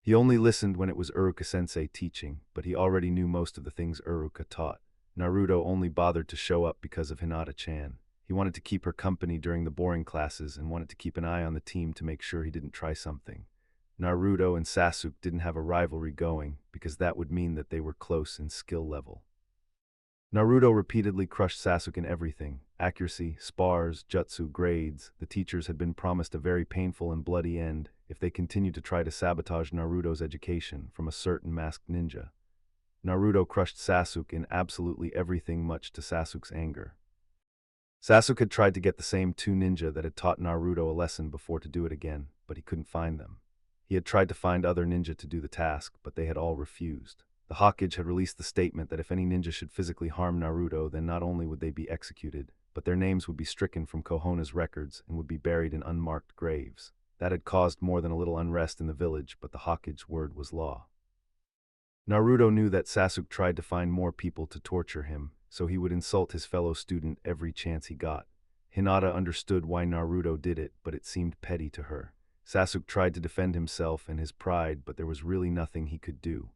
He only listened when it was Uruka-sensei teaching, but he already knew most of the things Uruka taught. Naruto only bothered to show up because of Hinata-chan. He wanted to keep her company during the boring classes and wanted to keep an eye on the team to make sure he didn't try something. Naruto and Sasuke didn't have a rivalry going because that would mean that they were close in skill level. Naruto repeatedly crushed Sasuke in everything: accuracy, spars, jutsu, grades. The teachers had been promised a very painful and bloody end if they continued to try to sabotage Naruto's education from a certain masked ninja. Naruto crushed Sasuke in absolutely everything, much to Sasuke's anger. Sasuke had tried to get the same two ninja that had taught Naruto a lesson before to do it again, but he couldn't find them. He had tried to find other ninja to do the task, but they had all refused. The Hokage had released the statement that if any ninja should physically harm Naruto, then not only would they be executed, but their names would be stricken from Konoha's records and would be buried in unmarked graves. That had caused more than a little unrest in the village, but the Hokage's word was law. Naruto knew that Sasuke tried to find more people to torture him, so he would insult his fellow student every chance he got. Hinata understood why Naruto did it, but it seemed petty to her. Sasuke tried to defend himself and his pride, but there was really nothing he could do.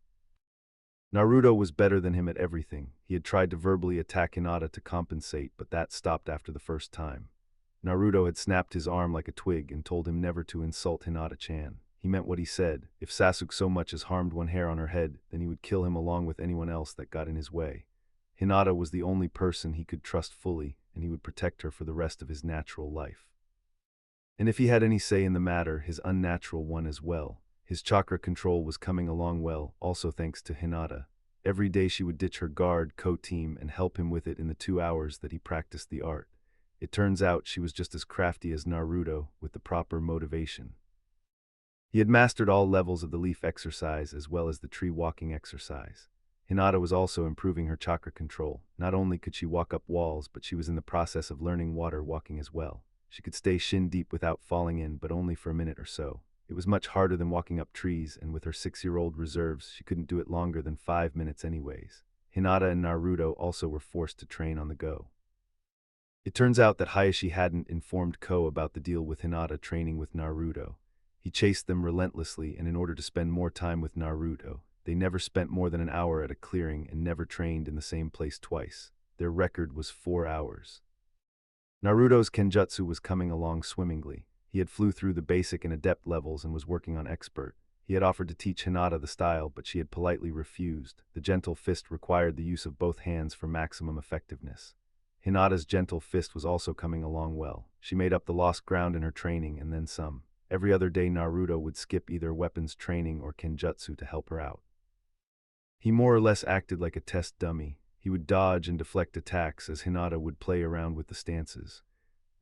Naruto was better than him at everything. He had tried to verbally attack Hinata to compensate, but that stopped after the first time. Naruto had snapped his arm like a twig and told him never to insult Hinata-chan. He meant what he said. If Sasuke so much as harmed one hair on her head, then he would kill him along with anyone else that got in his way. Hinata was the only person he could trust fully, and he would protect her for the rest of his natural life. And if he had any say in the matter, his unnatural one as well. His chakra control was coming along well, also thanks to Hinata. Every day she would ditch her guard, co-team, and help him with it in the 2 hours that he practiced the art. It turns out she was just as crafty as Naruto, with the proper motivation. He had mastered all levels of the leaf exercise as well as the tree walking exercise. Hinata was also improving her chakra control. Not only could she walk up walls, but she was in the process of learning water walking as well. She could stay shin deep without falling in, but only for a minute or so. It was much harder than walking up trees, and with her 6-year-old reserves, she couldn't do it longer than 5 minutes anyways. Hinata and Naruto also were forced to train on the go. It turns out that Hayashi hadn't informed Ko about the deal with Hinata training with Naruto. He chased them relentlessly, and in order to spend more time with Naruto, they never spent more than an hour at a clearing and never trained in the same place twice. Their record was 4 hours. Naruto's kenjutsu was coming along swimmingly. He had flew through the basic and adept levels and was working on expert. He had offered to teach Hinata the style, but she had politely refused. The gentle fist required the use of both hands for maximum effectiveness. Hinata's gentle fist was also coming along well. She made up the lost ground in her training and then some. Every other day Naruto would skip either weapons training or kenjutsu to help her out. He more or less acted like a test dummy. He would dodge and deflect attacks as Hinata would play around with the stances.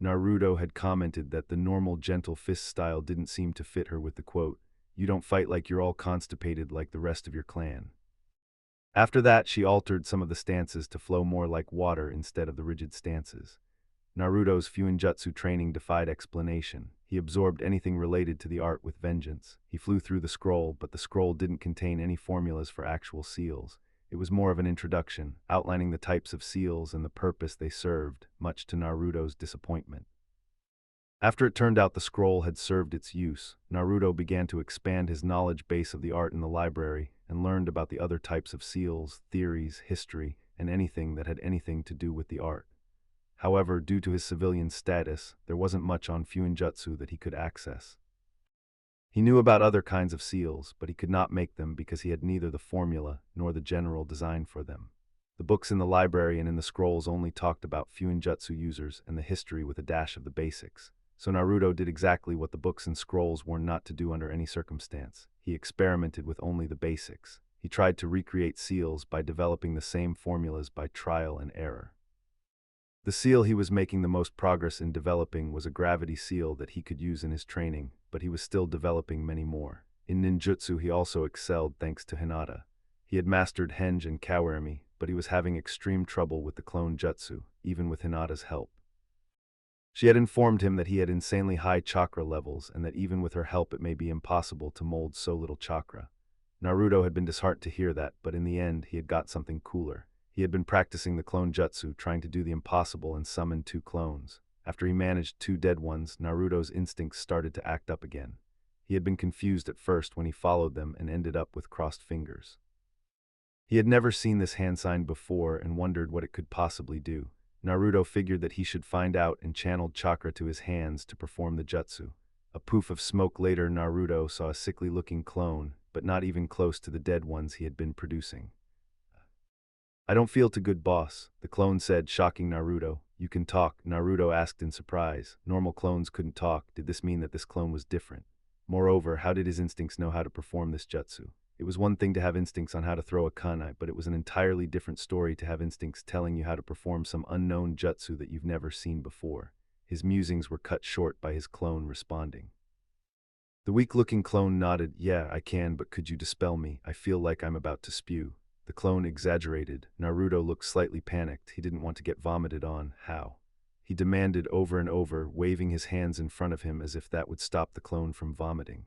Naruto had commented that the normal gentle fist style didn't seem to fit her with the quote, "You don't fight like you're all constipated like the rest of your clan." After that, she altered some of the stances to flow more like water instead of the rigid stances. Naruto's Fuinjutsu training defied explanation. He absorbed anything related to the art with vengeance. He flew through the scroll, but the scroll didn't contain any formulas for actual seals. It was more of an introduction, outlining the types of seals and the purpose they served, much to Naruto's disappointment. After it turned out the scroll had served its use, Naruto began to expand his knowledge base of the art in the library and learned about the other types of seals, theories, history, and anything that had anything to do with the art. However, due to his civilian status, there wasn't much on Fuinjutsu that he could access. He knew about other kinds of seals, but he could not make them because he had neither the formula nor the general design for them. The books in the library and in the scrolls only talked about Fuinjutsu users and the history with a dash of the basics. So Naruto did exactly what the books and scrolls warned not to do under any circumstance. He experimented with only the basics. He tried to recreate seals by developing the same formulas by trial and error. The seal he was making the most progress in developing was a gravity seal that he could use in his training, but he was still developing many more. In ninjutsu he also excelled thanks to Hinata. He had mastered henge and kawarimi, but he was having extreme trouble with the clone jutsu, even with Hinata's help. She had informed him that he had insanely high chakra levels and that even with her help it may be impossible to mold so little chakra. Naruto had been disheartened to hear that, but in the end he had got something cooler. He had been practicing the clone jutsu, trying to do the impossible and summon 2 clones. After he managed 2 dead ones, Naruto's instincts started to act up again. He had been confused at first when he followed them and ended up with crossed fingers. He had never seen this hand sign before and wondered what it could possibly do. Naruto figured that he should find out and channeled chakra to his hands to perform the jutsu. A poof of smoke later, Naruto saw a sickly-looking clone, but not even close to the dead ones he had been producing. "I don't feel too good, boss," the clone said, shocking Naruto. "You can talk?" Naruto asked in surprise. Normal clones couldn't talk. Did this mean that this clone was different? Moreover, how did his instincts know how to perform this jutsu? It was one thing to have instincts on how to throw a kunai, but it was an entirely different story to have instincts telling you how to perform some unknown jutsu that you've never seen before. His musings were cut short by his clone responding. The weak-looking clone nodded. "Yeah, I can, but could you dispel me? I feel like I'm about to spew." The clone exaggerated. Naruto looked slightly panicked. He didn't want to get vomited on. How? He demanded over and over, waving his hands in front of him as if that would stop the clone from vomiting.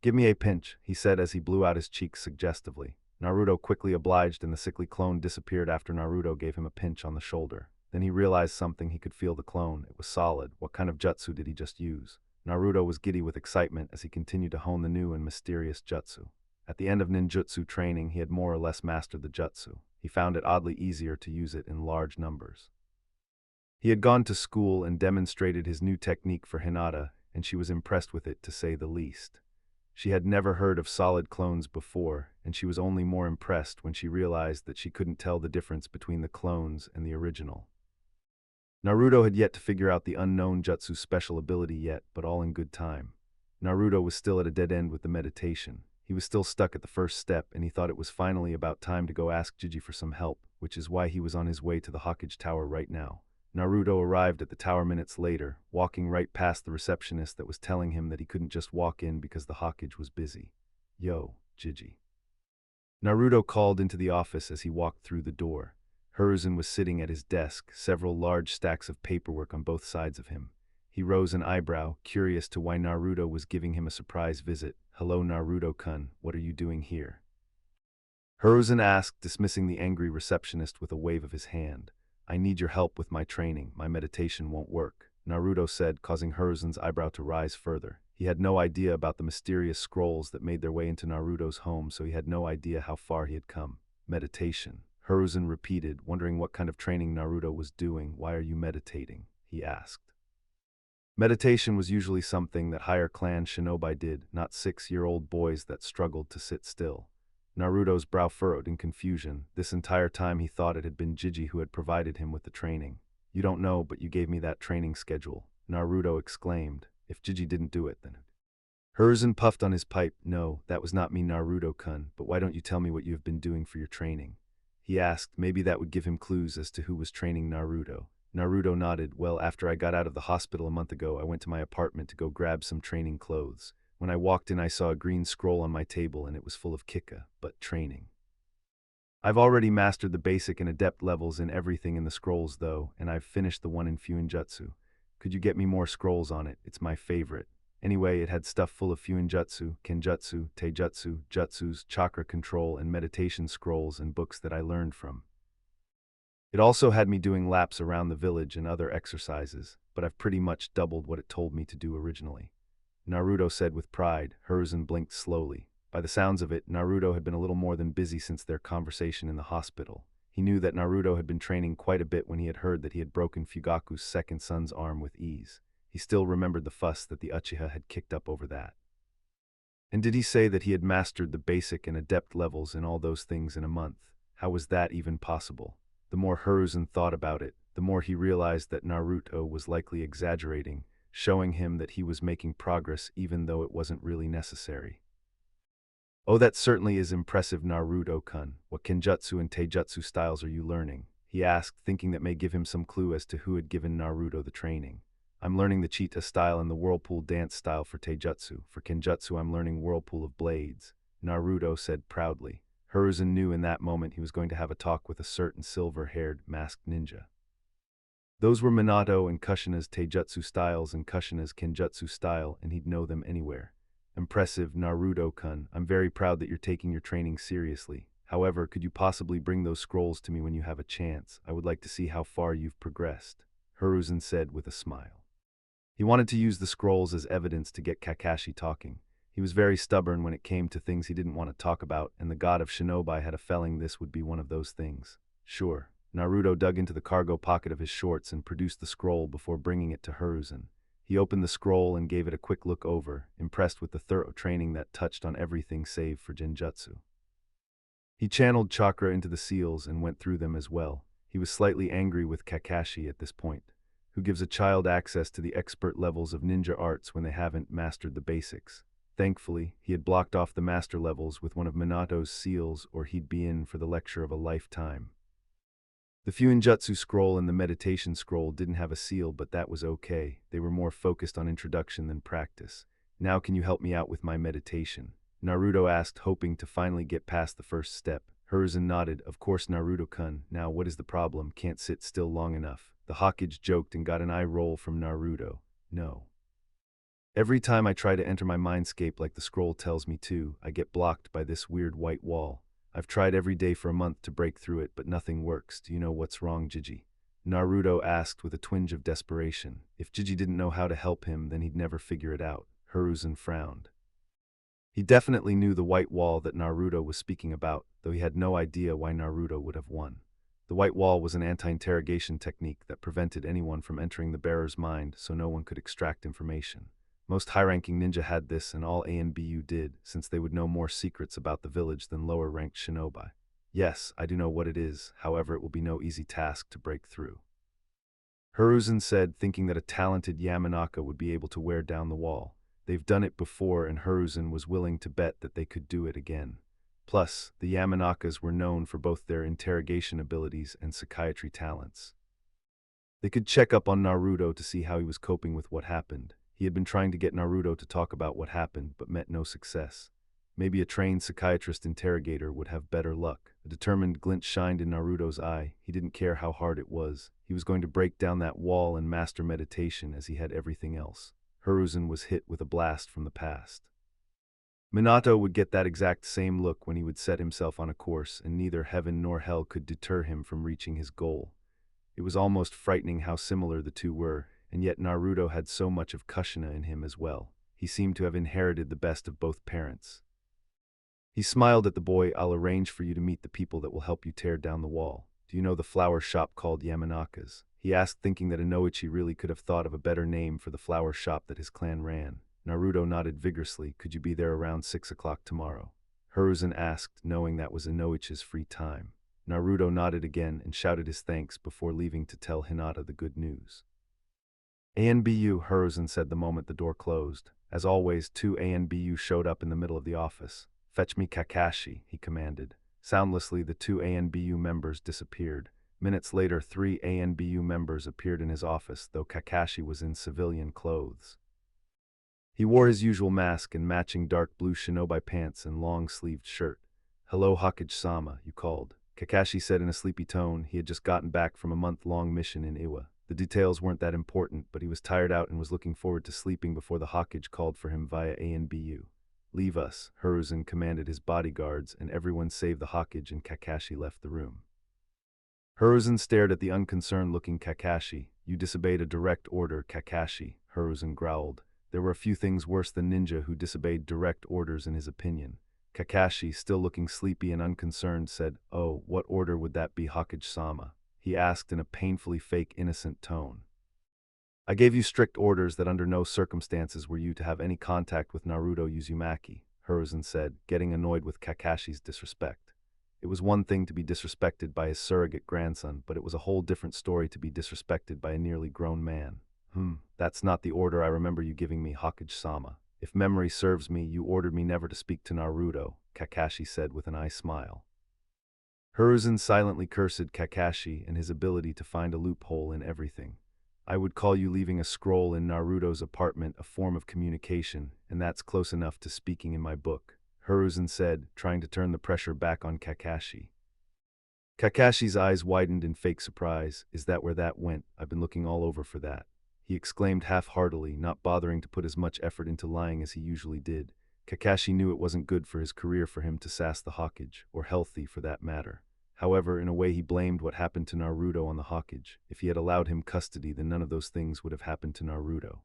"Give me a pinch," he said as he blew out his cheeks suggestively. Naruto quickly obliged and the sickly clone disappeared after Naruto gave him a pinch on the shoulder. Then he realized something. He could feel the clone. It was solid. What kind of jutsu did he just use? Naruto was giddy with excitement as he continued to hone the new and mysterious jutsu. At the end of ninjutsu training, he had more or less mastered the jutsu. He found it oddly easier to use it in large numbers. He had gone to school and demonstrated his new technique for Hinata, and she was impressed with it, to say the least. She had never heard of solid clones before, and she was only more impressed when she realized that she couldn't tell the difference between the clones and the original. Naruto had yet to figure out the unknown jutsu special ability yet, but all in good time. Naruto was still at a dead end with the meditation. He was still stuck at the first step, and he thought it was finally about time to go ask Jiji for some help, which is why he was on his way to the Hokage Tower right now. Naruto arrived at the tower minutes later, walking right past the receptionist that was telling him that he couldn't just walk in because the Hokage was busy. "Yo, Jiji." Naruto called into the office as he walked through the door. Hiruzen was sitting at his desk, several large stacks of paperwork on both sides of him. He rose an eyebrow, curious to why Naruto was giving him a surprise visit. "Hello, Naruto-kun, what are you doing here?" Hiruzen asked, dismissing the angry receptionist with a wave of his hand. "I need your help with my training. My meditation won't work," Naruto said, causing Hiruzen's eyebrow to rise further. He had no idea about the mysterious scrolls that made their way into Naruto's home, so he had no idea how far he had come. "Meditation," Hiruzen repeated, wondering what kind of training Naruto was doing. "Why are you meditating?" he asked. Meditation was usually something that higher clan shinobi did, not 6-year-old boys that struggled to sit still. Naruto's brow furrowed in confusion. This entire time he thought it had been Jiji who had provided him with the training. "You don't know, but you gave me that training schedule," Naruto exclaimed. "If Jiji didn't do it, then..." Hiruzen puffed on his pipe. "No, that was not me, Naruto-kun, but why don't you tell me what you have been doing for your training?" he asked. Maybe that would give him clues as to who was training Naruto. Naruto nodded. "Well, after I got out of the hospital a month ago, I went to my apartment to go grab some training clothes. When I walked in, I saw a green scroll on my table and it was full of kika, but training. I've already mastered the basic and adept levels in everything in the scrolls though, and I've finished the one in Fuinjutsu. Could you get me more scrolls on it? It's my favorite." Anyway, it had stuff full of Fuinjutsu, Kenjutsu, Taijutsu, Jutsus, Chakra control, and meditation scrolls and books that I learned from. It also had me doing laps around the village and other exercises, but I've pretty much doubled what it told me to do originally," Naruto said with pride. Hiruzen blinked slowly. By the sounds of it, Naruto had been a little more than busy since their conversation in the hospital. He knew that Naruto had been training quite a bit when he had heard that he had broken Fugaku's second son's arm with ease. He still remembered the fuss that the Uchiha had kicked up over that. And did he say that he had mastered the basic and adept levels in all those things in a month? How was that even possible? The more Hiruzen thought about it, the more he realized that Naruto was likely exaggerating, showing him that he was making progress even though it wasn't really necessary. "Oh, that certainly is impressive, Naruto-kun. What Kenjutsu and Taijutsu styles are you learning?" he asked, thinking that may give him some clue as to who had given Naruto the training. "I'm learning the Cheetah style and the Whirlpool dance style for Taijutsu. For Kenjutsu, I'm learning Whirlpool of Blades," Naruto said proudly. Hiruzen knew in that moment he was going to have a talk with a certain silver-haired, masked ninja. Those were Minato and Kushina's taijutsu styles and Kushina's kenjutsu style, and he'd know them anywhere. Impressive, Naruto-kun. I'm very proud that you're taking your training seriously. However, could you possibly bring those scrolls to me when you have a chance? I would like to see how far you've progressed, Hiruzen said with a smile. He wanted to use the scrolls as evidence to get Kakashi talking. He was very stubborn when it came to things he didn't want to talk about, and the god of Shinobi had a feeling this would be one of those things. Sure. Naruto dug into the cargo pocket of his shorts and produced the scroll before bringing it to Hiruzen. He opened the scroll and gave it a quick look over, impressed with the thorough training that touched on everything save for genjutsu. He channeled chakra into the seals and went through them as well. He was slightly angry with Kakashi at this point, who gives a child access to the expert levels of ninja arts when they haven't mastered the basics. Thankfully, he had blocked off the master levels with one of Minato's seals, or he'd be in for the lecture of a lifetime. The Fuinjutsu scroll and the meditation scroll didn't have a seal, but that was okay. They were more focused on introduction than practice. Now can you help me out with my meditation? Naruto asked, hoping to finally get past the first step. Hiruzen nodded. Of course, Naruto-kun. Now what is the problem? Can't sit still long enough. The Hokage joked and got an eye roll from Naruto. No. Every time I try to enter my Mindscape like the scroll tells me to, I get blocked by this weird white wall. I've tried every day for a month to break through it, but nothing works. Do you know what's wrong, Jiji? Naruto asked with a twinge of desperation. If Jiji didn't know how to help him, then he'd never figure it out. Hiruzen frowned. He definitely knew the white wall that Naruto was speaking about, though he had no idea why Naruto would have won. The white wall was an anti-interrogation technique that prevented anyone from entering the bearer's mind so no one could extract information. Most high-ranking ninja had this, and all ANBU did, since they would know more secrets about the village than lower-ranked shinobi. Yes, I do know what it is, however it will be no easy task to break through. Hiruzen said, thinking that a talented Yamanaka would be able to wear down the wall. They've done it before, and Hiruzen was willing to bet that they could do it again. Plus, the Yamanakas were known for both their interrogation abilities and psychiatry talents. They could check up on Naruto to see how he was coping with what happened. He had been trying to get Naruto to talk about what happened, but met no success. Maybe a trained psychiatrist interrogator would have better luck. A determined glint shined in Naruto's eye. He didn't care how hard it was. He was going to break down that wall and master meditation as he had everything else. Hiruzen was hit with a blast from the past. Minato would get that exact same look when he would set himself on a course, and neither heaven nor hell could deter him from reaching his goal. It was almost frightening how similar the two were, and yet Naruto had so much of Kushina in him as well. He seemed to have inherited the best of both parents. He smiled at the boy. I'll arrange for you to meet the people that will help you tear down the wall. Do you know the flower shop called Yamanaka's? He asked, thinking that Inoichi really could have thought of a better name for the flower shop that his clan ran. Naruto nodded vigorously. Could you be there around 6 o'clock tomorrow? Hiruzen asked, knowing that was Inoichi's free time. Naruto nodded again and shouted his thanks before leaving to tell Hinata the good news. ANBU, Hiruzen said the moment the door closed. As always, 2 ANBU showed up in the middle of the office. Fetch me Kakashi, he commanded. Soundlessly, the 2 ANBU members disappeared. Minutes later, 3 ANBU members appeared in his office, though Kakashi was in civilian clothes. He wore his usual mask and matching dark blue shinobi pants and long-sleeved shirt. Hello, Hokage-sama, you called. Kakashi said in a sleepy tone. He had just gotten back from a month-long mission in Iwa. The details weren't that important, but he was tired out and was looking forward to sleeping before the Hokage called for him via ANBU. Leave us, Hiruzen commanded his bodyguards, and everyone save the Hokage, and Kakashi left the room. Hiruzen stared at the unconcerned-looking Kakashi. You disobeyed a direct order, Kakashi, Hiruzen growled. There were a few things worse than ninja who disobeyed direct orders in his opinion. Kakashi, still looking sleepy and unconcerned, said, Oh, what order would that be, Hokage-sama? He asked in a painfully fake innocent tone. I gave you strict orders that under no circumstances were you to have any contact with Naruto Uzumaki, Hiruzen said, getting annoyed with Kakashi's disrespect. It was one thing to be disrespected by his surrogate grandson, but it was a whole different story to be disrespected by a nearly grown man. That's not the order I remember you giving me, Hokage-sama. If memory serves me, you ordered me never to speak to Naruto, Kakashi said with an eye smile. Hiruzen silently cursed Kakashi and his ability to find a loophole in everything. I would call you leaving a scroll in Naruto's apartment a form of communication, and that's close enough to speaking in my book, Hiruzen said, trying to turn the pressure back on Kakashi. Kakashi's eyes widened in fake surprise. Is that where that went? I've been looking all over for that. He exclaimed half-heartedly, not bothering to put as much effort into lying as he usually did. Kakashi knew it wasn't good for his career for him to sass the Hokage, or healthy for that matter. However, in a way he blamed what happened to Naruto on the Hokage. If he had allowed him custody, then none of those things would have happened to Naruto.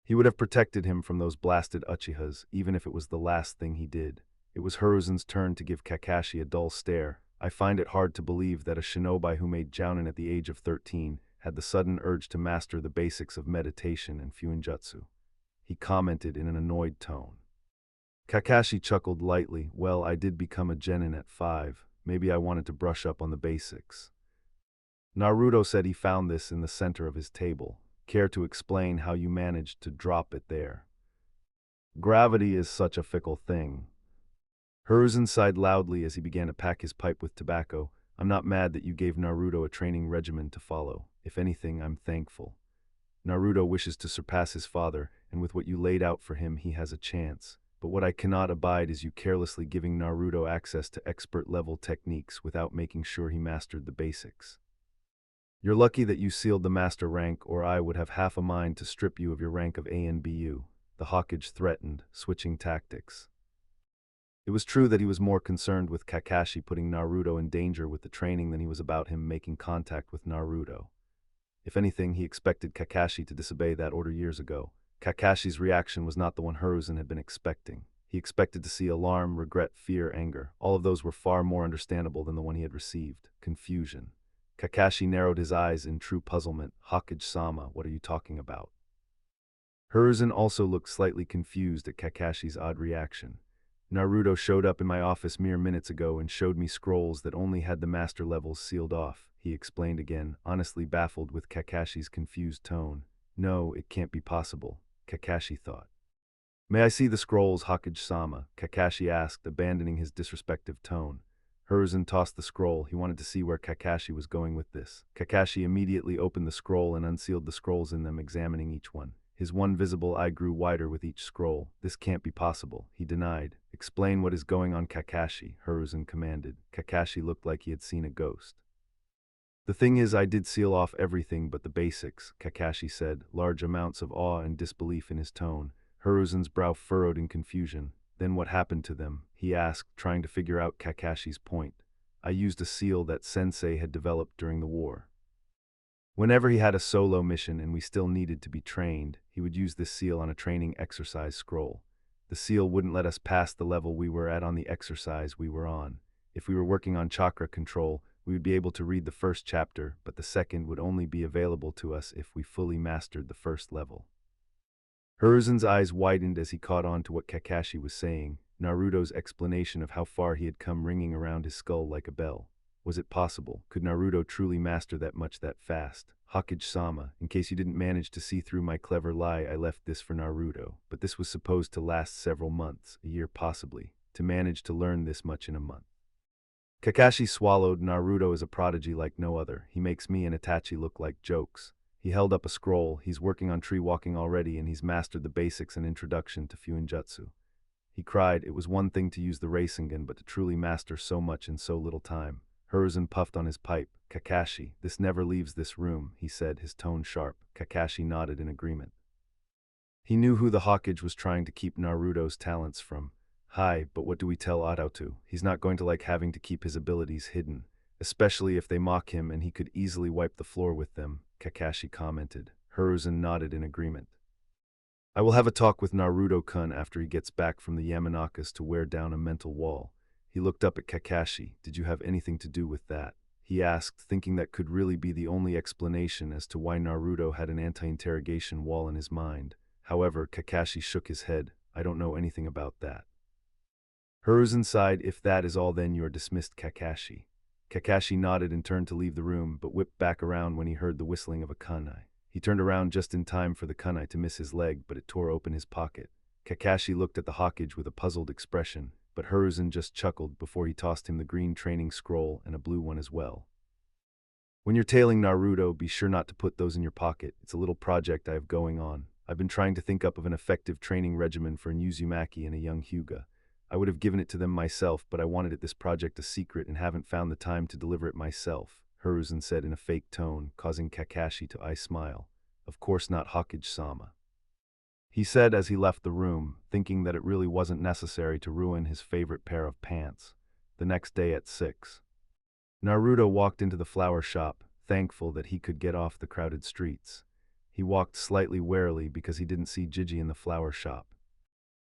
He would have protected him from those blasted Uchihas, even if it was the last thing he did. It was Hiruzen's turn to give Kakashi a dull stare. I find it hard to believe that a shinobi who made jounin at the age of 13 had the sudden urge to master the basics of meditation and fuinjutsu. He commented in an annoyed tone. Kakashi chuckled lightly. Well, I did become a genin at 5. Maybe I wanted to brush up on the basics. Naruto said he found this in the center of his table. Care to explain how you managed to drop it there? Gravity is such a fickle thing. Hiruzen sighed loudly as he began to pack his pipe with tobacco. I'm not mad that you gave Naruto a training regimen to follow. If anything, I'm thankful. Naruto wishes to surpass his father, and with what you laid out for him, he has a chance. But what I cannot abide is you carelessly giving Naruto access to expert-level techniques without making sure he mastered the basics. You're lucky that you sealed the master rank, or I would have half a mind to strip you of your rank of ANBU, the Hokage threatened, switching tactics. It was true that he was more concerned with Kakashi putting Naruto in danger with the training than he was about him making contact with Naruto. If anything, he expected Kakashi to disobey that order years ago. Kakashi's reaction was not the one Hiruzen had been expecting. He expected to see alarm, regret, fear, anger. All of those were far more understandable than the one he had received. Confusion. Kakashi narrowed his eyes in true puzzlement. Hokage-sama, what are you talking about? Hiruzen also looked slightly confused at Kakashi's odd reaction. Naruto showed up in my office mere minutes ago and showed me scrolls that only had the master levels sealed off, he explained again, honestly baffled with Kakashi's confused tone. No, it can't be possible, Kakashi thought. May I see the scrolls, Hokage-sama? Kakashi asked, abandoning his disrespectful tone. Hiruzen tossed the scroll. He wanted to see where Kakashi was going with this. Kakashi immediately opened the scroll and unsealed the scrolls in them, examining each one. His one visible eye grew wider with each scroll. This can't be possible, he denied. Explain what is going on, Kakashi, Hiruzen commanded. Kakashi looked like he had seen a ghost. The thing is, I did seal off everything but the basics, Kakashi said, large amounts of awe and disbelief in his tone. Hiruzen's brow furrowed in confusion. Then what happened to them? He asked, trying to figure out Kakashi's point. I used a seal that Sensei had developed during the war. Whenever he had a solo mission and we still needed to be trained, he would use this seal on a training exercise scroll. The seal wouldn't let us pass the level we were at on the exercise we were on. If we were working on chakra control, we would be able to read the first chapter, but the second would only be available to us if we fully mastered the first level. Hiruzen's eyes widened as he caught on to what Kakashi was saying, Naruto's explanation of how far he had come ringing around his skull like a bell. Was it possible? Could Naruto truly master that much that fast? Hokage-sama, in case you didn't manage to see through my clever lie, I left this for Naruto, but this was supposed to last several months, a year possibly, to manage to learn this much in a month. Kakashi swallowed. Naruto is a prodigy like no other. He makes me and Itachi look like jokes. He held up a scroll. He's working on tree walking already, and he's mastered the basics and introduction to fuinjutsu. He cried. It was one thing to use the Rasengan, but to truly master so much in so little time. Hiruzen puffed on his pipe. Kakashi, this never leaves this room, he said, his tone sharp. Kakashi nodded in agreement. He knew who the Hokage was trying to keep Naruto's talents from. Hi, but what do we tell Itachi? He's not going to like having to keep his abilities hidden, especially if they mock him and he could easily wipe the floor with them, Kakashi commented. Hiruzen nodded in agreement. I will have a talk with Naruto-kun after he gets back from the Yamanakas to wear down a mental wall. He looked up at Kakashi. Did you have anything to do with that? He asked, thinking that could really be the only explanation as to why Naruto had an anti-interrogation wall in his mind. However, Kakashi shook his head. I don't know anything about that. Hiruzen sighed. If that is all, then you're dismissed, Kakashi. Kakashi nodded and turned to leave the room, but whipped back around when he heard the whistling of a kunai. He turned around just in time for the kunai to miss his leg, but it tore open his pocket. Kakashi looked at the Hokage with a puzzled expression, but Hiruzen just chuckled before he tossed him the green training scroll and a blue one as well. When you're tailing Naruto, be sure not to put those in your pocket. It's a little project I have going on. I've been trying to think up of an effective training regimen for an Uzumaki and a young Hyuga. I would have given it to them myself, but I wanted it this project a secret and haven't found the time to deliver it myself, Hiruzen said in a fake tone, causing Kakashi to smile. Of course not, Hokage-sama. He said as he left the room, thinking that it really wasn't necessary to ruin his favorite pair of pants. The next day at 6. Naruto walked into the flower shop, thankful that he could get off the crowded streets. He walked slightly warily because he didn't see Gigi in the flower shop.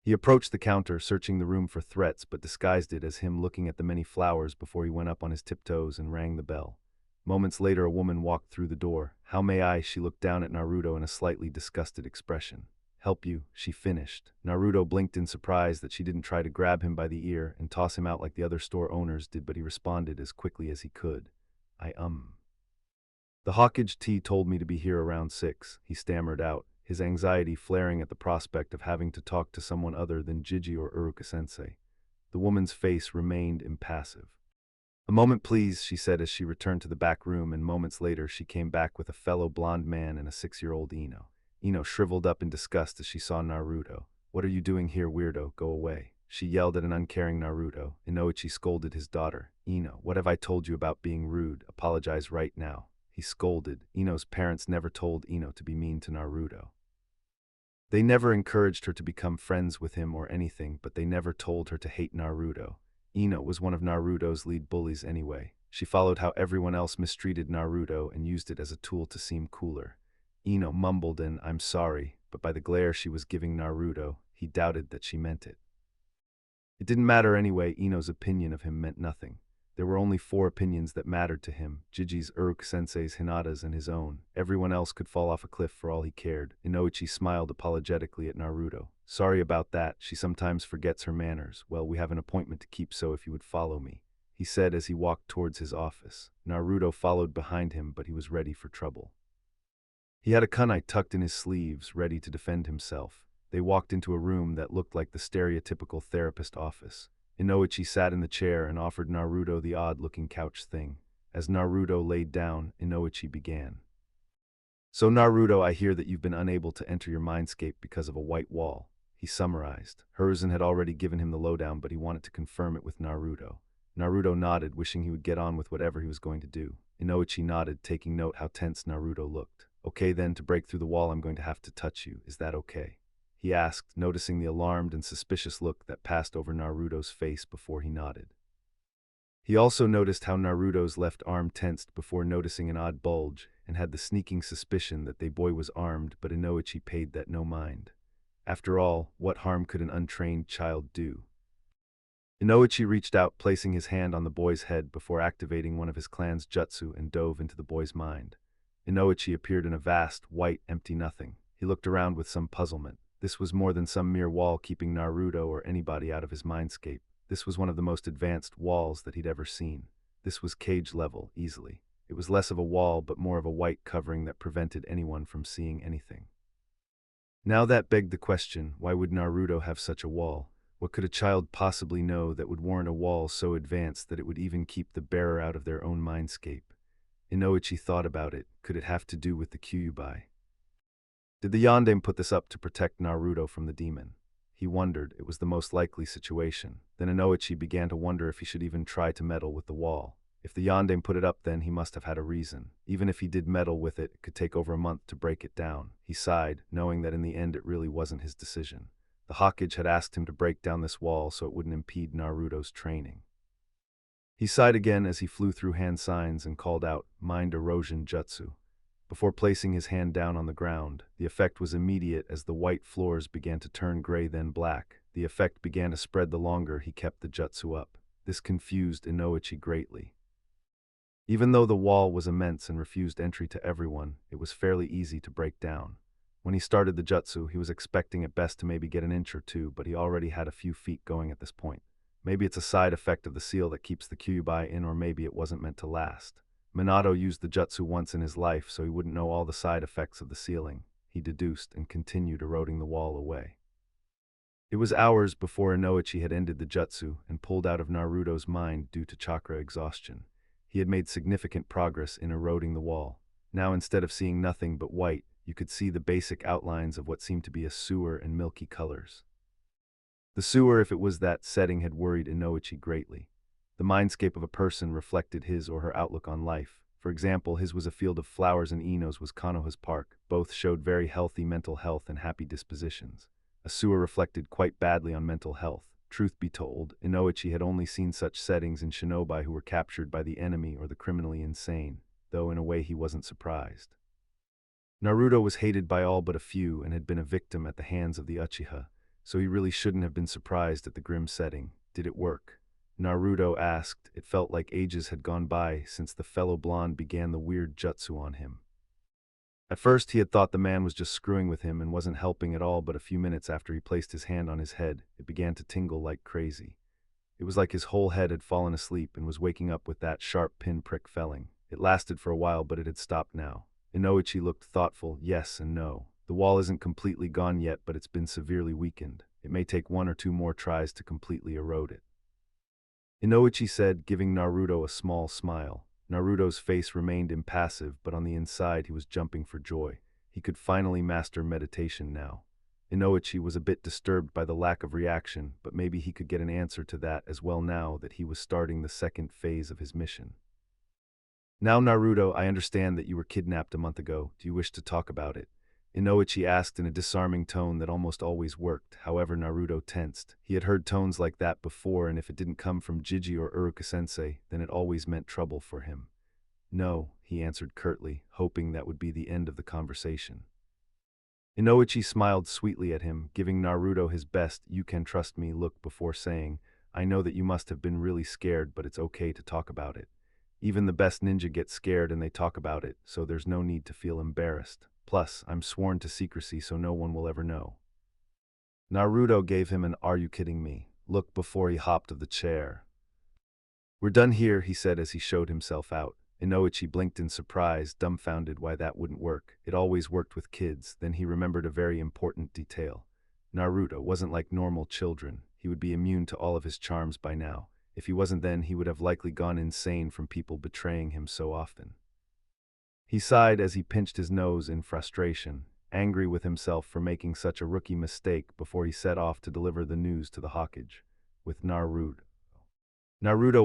He approached the counter, searching the room for threats, but disguised it as him looking at the many flowers before he went up on his tiptoes and rang the bell. Moments later, a woman walked through the door. "How may I?" She looked down at Naruto in a slightly disgusted expression. "Help you," she finished. Naruto blinked in surprise that she didn't try to grab him by the ear and toss him out like the other store owners did, but he responded as quickly as he could. The Hawkage T told me to be here around 6, he stammered out, his anxiety flaring at the prospect of having to talk to someone other than Gigi or Uruka-sensei. The woman's face remained impassive. "A moment, please," she said as she returned to the back room, and moments later she came back with a fellow blonde man and a 6-year-old Ino. Ino shriveled up in disgust as she saw Naruto. "What are you doing here, weirdo? Go away." She yelled at an uncaring Naruto. Inoichi scolded his daughter. "Ino, what have I told you about being rude? Apologize right now," he scolded. Ino's parents never told Ino to be mean to Naruto. They never encouraged her to become friends with him or anything, but they never told her to hate Naruto. Ino was one of Naruto's lead bullies anyway. She followed how everyone else mistreated Naruto and used it as a tool to seem cooler. Ino mumbled an "I'm sorry," but by the glare she was giving Naruto, he doubted that she meant it. It didn't matter anyway. Ino's opinion of him meant nothing. There were only 4 opinions that mattered to him: Gigi's, Uruka-sensei's, Hinata's, and his own. Everyone else could fall off a cliff for all he cared. Inoichi smiled apologetically at Naruto. "Sorry about that, she sometimes forgets her manners. Well, we have an appointment to keep, so if you would follow me," he said as he walked towards his office. Naruto followed behind him, but he was ready for trouble. He had a kunai tucked in his sleeves, ready to defend himself. They walked into a room that looked like the stereotypical therapist office. Inoichi sat in the chair and offered Naruto the odd-looking couch thing. As Naruto laid down, Inoichi began. "So Naruto, I hear that you've been unable to enter your Mindscape because of a white wall," he summarized. Hiruzen had already given him the lowdown, but he wanted to confirm it with Naruto. Naruto nodded, wishing he would get on with whatever he was going to do. Inoichi nodded, taking note how tense Naruto looked. "Okay then, to break through the wall I'm going to have to touch you. Is that okay?" he asked, noticing the alarmed and suspicious look that passed over Naruto's face before he nodded. He also noticed how Naruto's left arm tensed before noticing an odd bulge, and had the sneaking suspicion that the boy was armed, but Inoichi paid that no mind. After all, what harm could an untrained child do? Inoichi reached out, placing his hand on the boy's head before activating one of his clan's jutsu and dove into the boy's mind. Inoichi appeared in a vast, white, empty nothing. He looked around with some puzzlement. This was more than some mere wall keeping Naruto or anybody out of his mindscape. This was one of the most advanced walls that he'd ever seen. This was cage level, easily. It was less of a wall, but more of a white covering that prevented anyone from seeing anything. Now that begged the question, why would Naruto have such a wall? What could a child possibly know that would warrant a wall so advanced that it would even keep the bearer out of their own mindscape? Inoichi thought about it. Could it have to do with the Kyuubi? Did the Yondaime put this up to protect Naruto from the demon? He wondered. It was the most likely situation. Then Inoichi began to wonder if he should even try to meddle with the wall. If the Yondaime put it up, then he must have had a reason. Even if he did meddle with it, it could take over a month to break it down. He sighed, knowing that in the end it really wasn't his decision. The Hokage had asked him to break down this wall so it wouldn't impede Naruto's training. He sighed again as he flew through hand signs and called out, "Mind Erosion Jutsu." Before placing his hand down on the ground, the effect was immediate as the white floors began to turn gray, then black. The effect began to spread the longer he kept the jutsu up. This confused Inoichi greatly. Even though the wall was immense and refused entry to everyone, it was fairly easy to break down. When he started the jutsu, he was expecting at best to maybe get an inch or two, but he already had a few feet going at this point. Maybe it's a side effect of the seal that keeps the Kyuubi in, or maybe it wasn't meant to last. Minato used the jutsu once in his life, so he wouldn't know all the side effects of the sealing, he deduced, and continued eroding the wall away. It was hours before Inoichi had ended the jutsu and pulled out of Naruto's mind due to chakra exhaustion. He had made significant progress in eroding the wall. Now, instead of seeing nothing but white, you could see the basic outlines of what seemed to be a sewer and milky colors. The sewer, if it was that setting, had worried Inoichi greatly. The mindscape of a person reflected his or her outlook on life. For example, his was a field of flowers and Ino's was Konoha's park. Both showed very healthy mental health and happy dispositions. A sewer reflected quite badly on mental health. Truth be told, Inoichi had only seen such settings in shinobi who were captured by the enemy or the criminally insane, though in a way he wasn't surprised. Naruto was hated by all but a few and had been a victim at the hands of the Uchiha, so he really shouldn't have been surprised at the grim setting. Did it work? Naruto asked. It felt like ages had gone by since the fellow blonde began the weird jutsu on him. At first he had thought the man was just screwing with him and wasn't helping at all, but a few minutes after he placed his hand on his head, it began to tingle like crazy. It was like his whole head had fallen asleep and was waking up with that sharp pinprick felling. It lasted for a while, but it had stopped now. Inoichi looked thoughtful. Yes and no. The wall isn't completely gone yet, but it's been severely weakened. It may take 1 or 2 more tries to completely erode it. Inoichi said, giving Naruto a small smile. Naruto's face remained impassive, but on the inside he was jumping for joy. He could finally master meditation now. Inoichi was a bit disturbed by the lack of reaction, but maybe he could get an answer to that as well now that he was starting the second phase of his mission. Now Naruto, I understand that you were kidnapped a month ago. Do you wish to talk about it? Inoichi asked in a disarming tone that almost always worked. However, Naruto tensed. He had heard tones like that before, and if it didn't come from Jiji or Uruka-sensei, then it always meant trouble for him. No, he answered curtly, hoping that would be the end of the conversation. Inoichi smiled sweetly at him, giving Naruto his best "you can trust me" look before saying, I know that you must have been really scared, but it's okay to talk about it. Even the best ninja gets scared and they talk about it, so there's no need to feel embarrassed. Plus, I'm sworn to secrecy so no one will ever know. Naruto gave him an "are you kidding me" look before he hopped of the chair. We're done here, he said as he showed himself out. Inoichi blinked in surprise, dumbfounded why that wouldn't work. It always worked with kids. Then he remembered a very important detail. Naruto wasn't like normal children. He would be immune to all of his charms by now. If he wasn't, then he would have likely gone insane from people betraying him so often. He sighed as he pinched his nose in frustration, angry with himself for making such a rookie mistake before he set off to deliver the news to the Hokage. With Naruto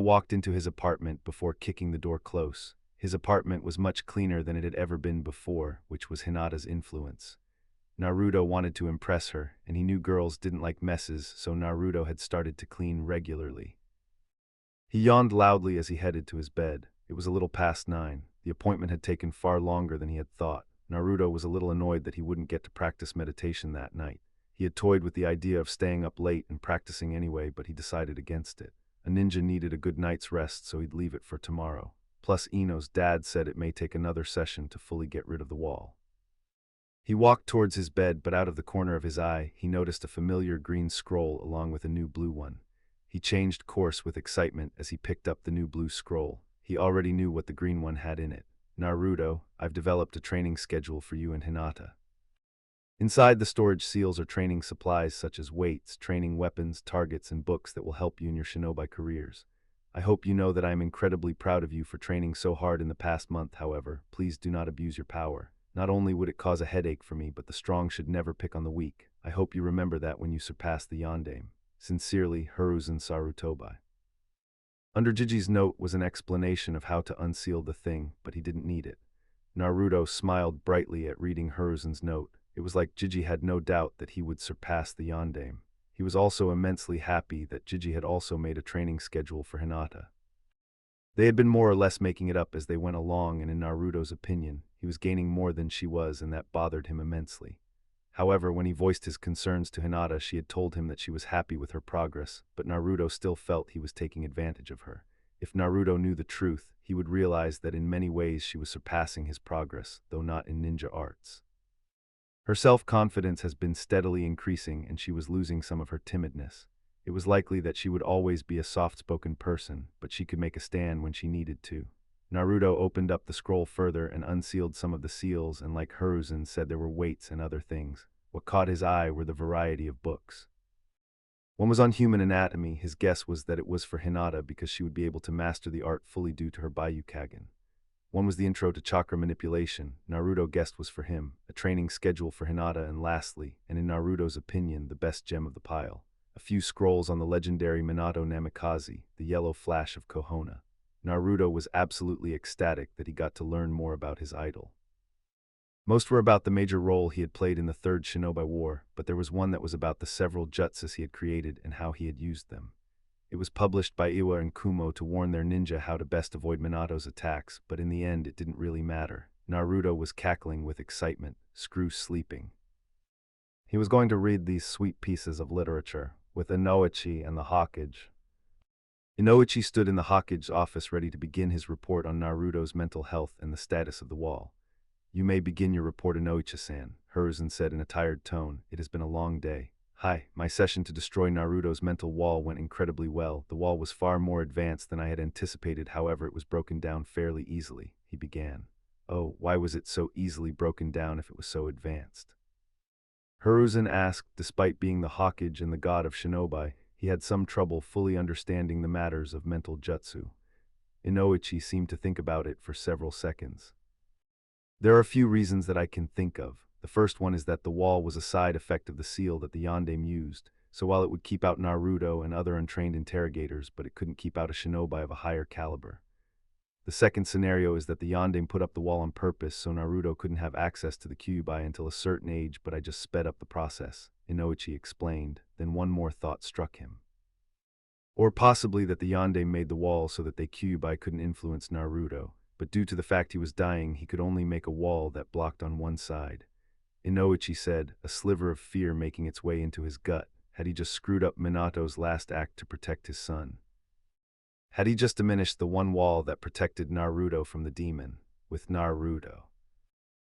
walked into his apartment before kicking the door close. His apartment was much cleaner than it had ever been before, which was Hinata's influence. Naruto wanted to impress her, and he knew girls didn't like messes, so Naruto had started to clean regularly. He yawned loudly as he headed to his bed. It was a little past 9. The appointment had taken far longer than he had thought. Naruto was a little annoyed that he wouldn't get to practice meditation that night. He had toyed with the idea of staying up late and practicing anyway, but he decided against it. A ninja needed a good night's rest, so he'd leave it for tomorrow. Plus, Ino's dad said it may take another session to fully get rid of the wall. He walked towards his bed, but out of the corner of his eye, he noticed a familiar green scroll along with a new blue one. He changed course with excitement as he picked up the new blue scroll. He already knew what the green one had in it. Naruto, I've developed a training schedule for you and Hinata. Inside the storage seals are training supplies such as weights, training weapons, targets, and books that will help you in your shinobi careers. I hope you know that I am incredibly proud of you for training so hard in the past month. However, please do not abuse your power. Not only would it cause a headache for me, but the strong should never pick on the weak. I hope you remember that when you surpass the yondaime. Sincerely, Hiruzen Sarutobi. Under Jiji's note was an explanation of how to unseal the thing, but he didn't need it. Naruto smiled brightly at reading Hiruzen's note. It was like Jiji had no doubt that he would surpass the yondaime. He was also immensely happy that Jiji had also made a training schedule for Hinata. They had been more or less making it up as they went along, and in Naruto's opinion, he was gaining more than she was, and that bothered him immensely. However, when he voiced his concerns to Hinata, she had told him that she was happy with her progress, but Naruto still felt he was taking advantage of her. If Naruto knew the truth, he would realize that in many ways she was surpassing his progress, though not in ninja arts. Her self-confidence has been steadily increasing, and she was losing some of her timidness. It was likely that she would always be a soft-spoken person, but she could make a stand when she needed to. Naruto opened up the scroll further and unsealed some of the seals, and like Hiruzen said, there were weights and other things. What caught his eye were the variety of books. One was on human anatomy. His guess was that it was for Hinata because she would be able to master the art fully due to her Bayukagen. One was the intro to chakra manipulation. Naruto guessed was for him, a training schedule for Hinata, and lastly, and in Naruto's opinion, the best gem of the pile, A few scrolls on the legendary Minato Namikaze, the yellow flash of Kohona. Naruto was absolutely ecstatic that he got to learn more about his idol. Most were about the major role he had played in the Third Shinobi War, but there was one that was about the several jutsus he had created and how he had used them. It was published by Iwa and Kumo to warn their ninja how to best avoid Minato's attacks, but in the end it didn't really matter. Naruto was cackling with excitement, screw sleeping. He was going to read these sweet pieces of literature, with Inoichi and the Hokage. Inoichi stood in the Hokage's office ready to begin his report on Naruto's mental health and the status of the wall. "You may begin your report, Inoichi-san," Hiruzen said in a tired tone. "It has been a long day." "Hi, my session to destroy Naruto's mental wall went incredibly well. The wall was far more advanced than I had anticipated, however it was broken down fairly easily," he began. "Oh, why was it so easily broken down if it was so advanced?" Hiruzen asked. Despite being the Hokage and the god of shinobi, he had some trouble fully understanding the matters of mental jutsu. Inoichi seemed to think about it for several seconds. "There are a few reasons that I can think of. The first one is that the wall was a side effect of the seal that the Yondaime used, so while it would keep out Naruto and other untrained interrogators, but it couldn't keep out a shinobi of a higher caliber. The second scenario is that the Yondaime put up the wall on purpose so Naruto couldn't have access to the Kyuubi until a certain age, but I just sped up the process," Inoichi explained. Then one more thought struck him. Or possibly that the Yondaime made the wall so that the Kyuubi couldn't influence Naruto, but due to the fact he was dying, he could only make a wall that blocked on one side. Inoichi said, a sliver of fear making its way into his gut. Had he just screwed up Minato's last act to protect his son? Had he just diminished the one wall that protected Naruto from the demon, with Naruto?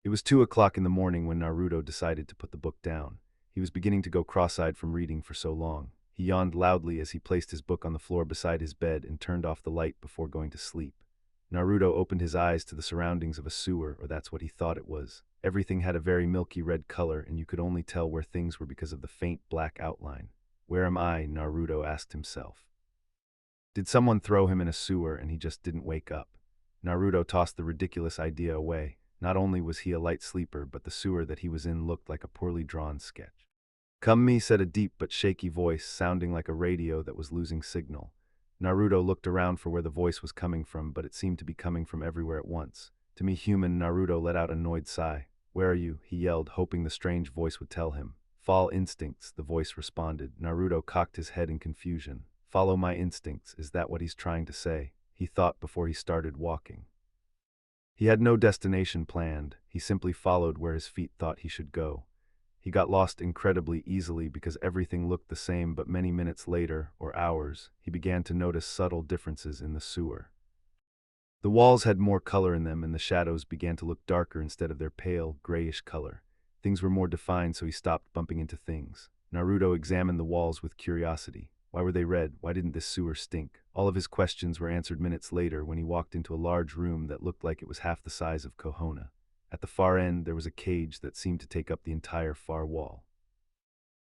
It was 2 o'clock in the morning when Naruto decided to put the book down. He was beginning to go cross-eyed from reading for so long. He yawned loudly as he placed his book on the floor beside his bed and turned off the light before going to sleep. Naruto opened his eyes to the surroundings of a sewer, or that's what he thought it was. Everything had a very milky red color, and you could only tell where things were because of the faint black outline. "Where am I?" Naruto asked himself. Did someone throw him in a sewer and he just didn't wake up? Naruto tossed the ridiculous idea away. Not only was he a light sleeper, but the sewer that he was in looked like a poorly drawn sketch. "Come me," said a deep but shaky voice, sounding like a radio that was losing signal. Naruto looked around for where the voice was coming from, but it seemed to be coming from everywhere at once. "To me, human," Naruto let out an annoyed sigh. "Where are you?" he yelled, hoping the strange voice would tell him. "Fall instincts," the voice responded. Naruto cocked his head in confusion. "Follow my instincts, is that what he's trying to say?" he thought before he started walking. He had no destination planned, he simply followed where his feet thought he should go. He got lost incredibly easily because everything looked the same, but many minutes later, or hours, he began to notice subtle differences in the sewer. The walls had more color in them and the shadows began to look darker instead of their pale, grayish color. Things were more defined, so he stopped bumping into things. Naruto examined the walls with curiosity. Why were they red? Why didn't this sewer stink? All of his questions were answered minutes later when he walked into a large room that looked like it was half the size of Kohona. At the far end, there was a cage that seemed to take up the entire far wall.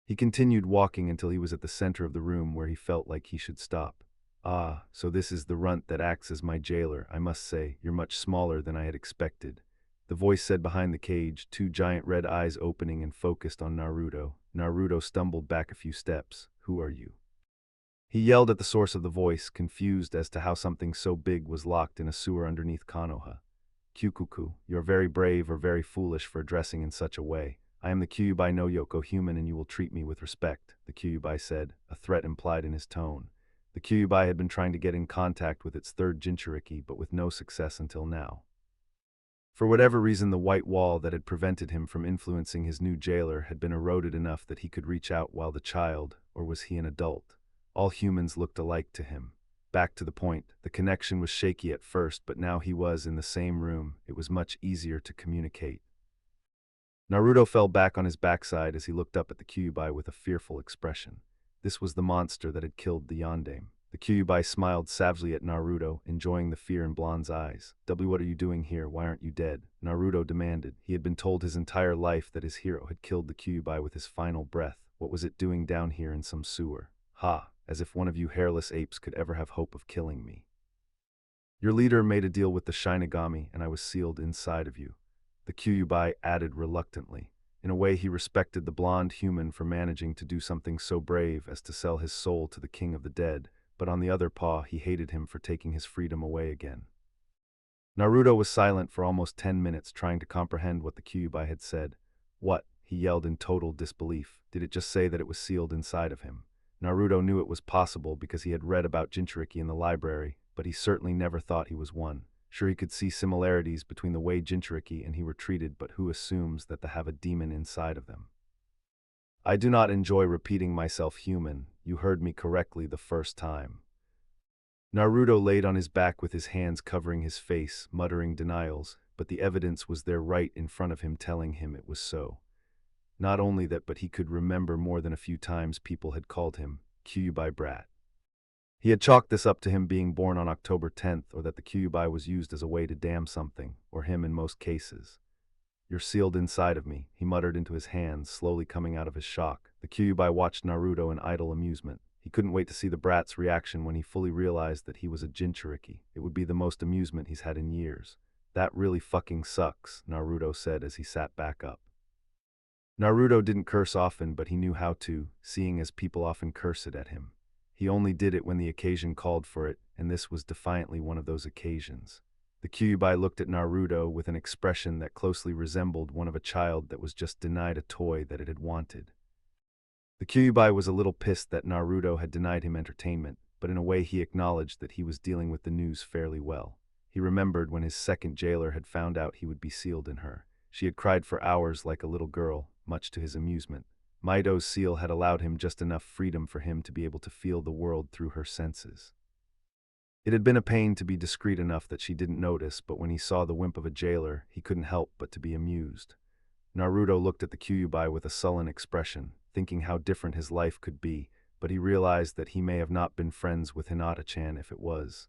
He continued walking until he was at the center of the room where he felt like he should stop. "Ah, so this is the runt that acts as my jailer. I must say, you're much smaller than I had expected," the voice said behind the cage, 2 giant red eyes opening and focused on Naruto. Naruto stumbled back a few steps. "Who are you?" He yelled at the source of the voice, confused as to how something so big was locked in a sewer underneath Konoha. "Kyukuku, you're very brave or very foolish for addressing in such a way. I am the Kyuubi no Yoko human and you will treat me with respect," the Kyuubi said, a threat implied in his tone. The Kyuubi had been trying to get in contact with its third Jinchuriki, but with no success until now. For whatever reason, the white wall that had prevented him from influencing his new jailer had been eroded enough that he could reach out while the child, or was he an adult? All humans looked alike to him. Back to the point, the connection was shaky at first, but now he was in the same room. It was much easier to communicate. Naruto fell back on his backside as he looked up at the Kyuubi with a fearful expression. This was the monster that had killed the Yondaime. The Kyuubi smiled savagely at Naruto, enjoying the fear in Blonde's eyes. "What are you doing here? Why aren't you dead?" Naruto demanded. He had been told his entire life that his hero had killed the Kyuubi with his final breath. What was it doing down here in some sewer? "Ha, as if one of you hairless apes could ever have hope of killing me. Your leader made a deal with the Shinigami, and I was sealed inside of you," the Kyuubi added reluctantly. In a way, he respected the blonde human for managing to do something so brave as to sell his soul to the king of the dead, but on the other paw, he hated him for taking his freedom away again. Naruto was silent for almost 10 minutes, trying to comprehend what the Kyuubi had said. What? He yelled in total disbelief. Did it just say that it was sealed inside of him? Naruto knew it was possible because he had read about Jinchuriki in the library, but he certainly never thought he was one. Sure, he could see similarities between the way Jinchuriki and he were treated, but who assumes that they have a demon inside of them? I do not enjoy repeating myself, human. You heard me correctly the first time. Naruto laid on his back with his hands covering his face, muttering denials, but the evidence was there right in front of him telling him it was so. Not only that, but he could remember more than a few times people had called him Kyuubi brat. He had chalked this up to him being born on October 10th, or that the Kyuubi was used as a way to damn something, or him in most cases. You're sealed inside of me, he muttered into his hands, slowly coming out of his shock. The Kyuubi watched Naruto in idle amusement. He couldn't wait to see the brat's reaction when he fully realized that he was a Jinchuriki. It would be the most amusement he's had in years. That really fucking sucks, Naruto said as he sat back up. Naruto didn't curse often, but he knew how to, seeing as people often curse it at him. He only did it when the occasion called for it, and this was defiantly one of those occasions. The Kyuubi looked at Naruto with an expression that closely resembled one of a child that was just denied a toy that it had wanted. The Kyuubi was a little pissed that Naruto had denied him entertainment, but in a way he acknowledged that he was dealing with the news fairly well. He remembered when his second jailer had found out he would be sealed in her. She had cried for hours like a little girl, much to his amusement. Mido's seal had allowed him just enough freedom for him to be able to feel the world through her senses. It had been a pain to be discreet enough that she didn't notice, but when he saw the wimp of a jailer, he couldn't help but to be amused. Naruto looked at the Kyuubi with a sullen expression, thinking how different his life could be, but he realized that he may have not been friends with Hinata-chan if it was.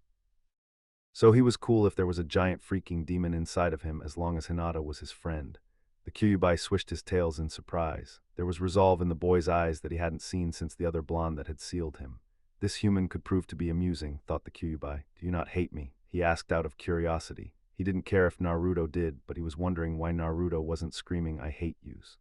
So he was cool if there was a giant freaking demon inside of him as long as Hinata was his friend. The Kyuubi swished his tails in surprise. There was resolve in the boy's eyes that he hadn't seen since the other blonde that had sealed him. This human could prove to be amusing, thought the Kyuubi. Do you not hate me? He asked out of curiosity. He didn't care if Naruto did, but he was wondering why Naruto wasn't screaming, I hate yous.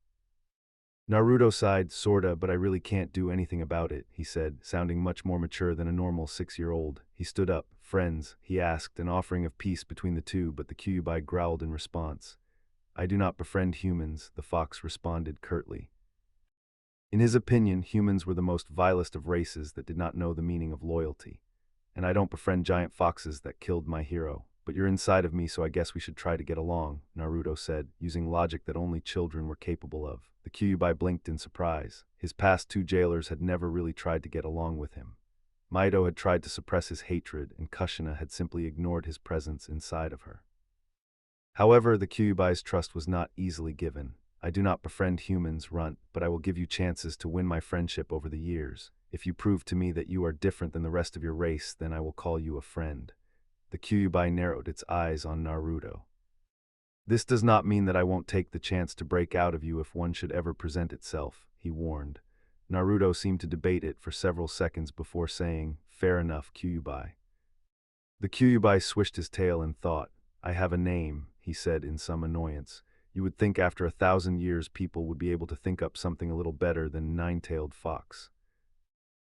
Naruto sighed, sorta, but I really can't do anything about it, he said, sounding much more mature than a normal 6-year-old. He stood up. Friends, he asked, an offering of peace between the two, but the Kyuubi growled in response. I do not befriend humans, the fox responded curtly. In his opinion, humans were the most vilest of races that did not know the meaning of loyalty. And I don't befriend giant foxes that killed my hero. But you're inside of me, so I guess we should try to get along, Naruto said, using logic that only children were capable of. The Kyuubi blinked in surprise. His past 2 jailers had never really tried to get along with him. Mido had tried to suppress his hatred, and Kushina had simply ignored his presence inside of her. However, the Kyuubi's trust was not easily given. I do not befriend humans, Runt, but I will give you chances to win my friendship over the years. If you prove to me that you are different than the rest of your race, then I will call you a friend. The Kyuubi narrowed its eyes on Naruto. This does not mean that I won't take the chance to break out of you if one should ever present itself, he warned. Naruto seemed to debate it for several seconds before saying, fair enough, Kyuubi. The Kyuubi swished his tail in thought. I have a name, he said in some annoyance. You would think after 1,000 years people would be able to think up something a little better than nine-tailed fox.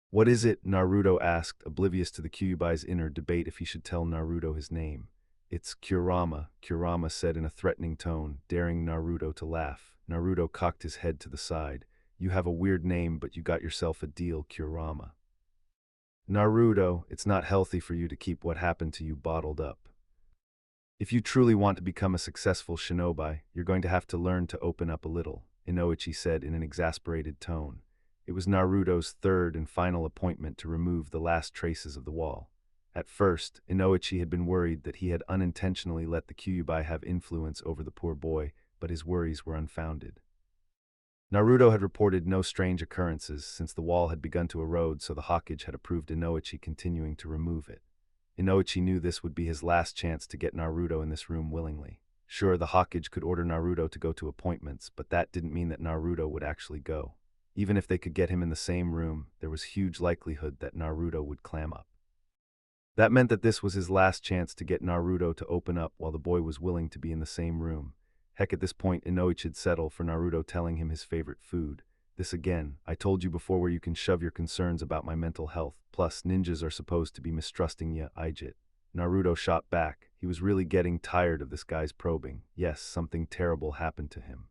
What is it? Naruto asked, oblivious to the Kyuubi's inner debate if he should tell Naruto his name. It's Kurama, Kurama said in a threatening tone, daring Naruto to laugh. Naruto cocked his head to the side. You have a weird name, but you got yourself a deal, Kurama. Naruto, it's not healthy for you to keep what happened to you bottled up. If you truly want to become a successful shinobi, you're going to have to learn to open up a little, Inoichi said in an exasperated tone. It was Naruto's third and final appointment to remove the last traces of the wall. At first, Inoichi had been worried that he had unintentionally let the Kyuubi have influence over the poor boy, but his worries were unfounded. Naruto had reported no strange occurrences since the wall had begun to erode, so the Hokage had approved Inoichi continuing to remove it. Inoichi knew this would be his last chance to get Naruto in this room willingly. Sure, the Hokage could order Naruto to go to appointments, but that didn't mean that Naruto would actually go. Even if they could get him in the same room, there was huge likelihood that Naruto would clam up. That meant that this was his last chance to get Naruto to open up while the boy was willing to be in the same room. Heck, at this point, Inoichi'd settle for Naruto telling him his favorite food. This again, I told you before where you can shove your concerns about my mental health. Plus, ninjas are supposed to be mistrusting ya, Ijit. Naruto shot back. He was really getting tired of this guy's probing. Yes, something terrible happened to him.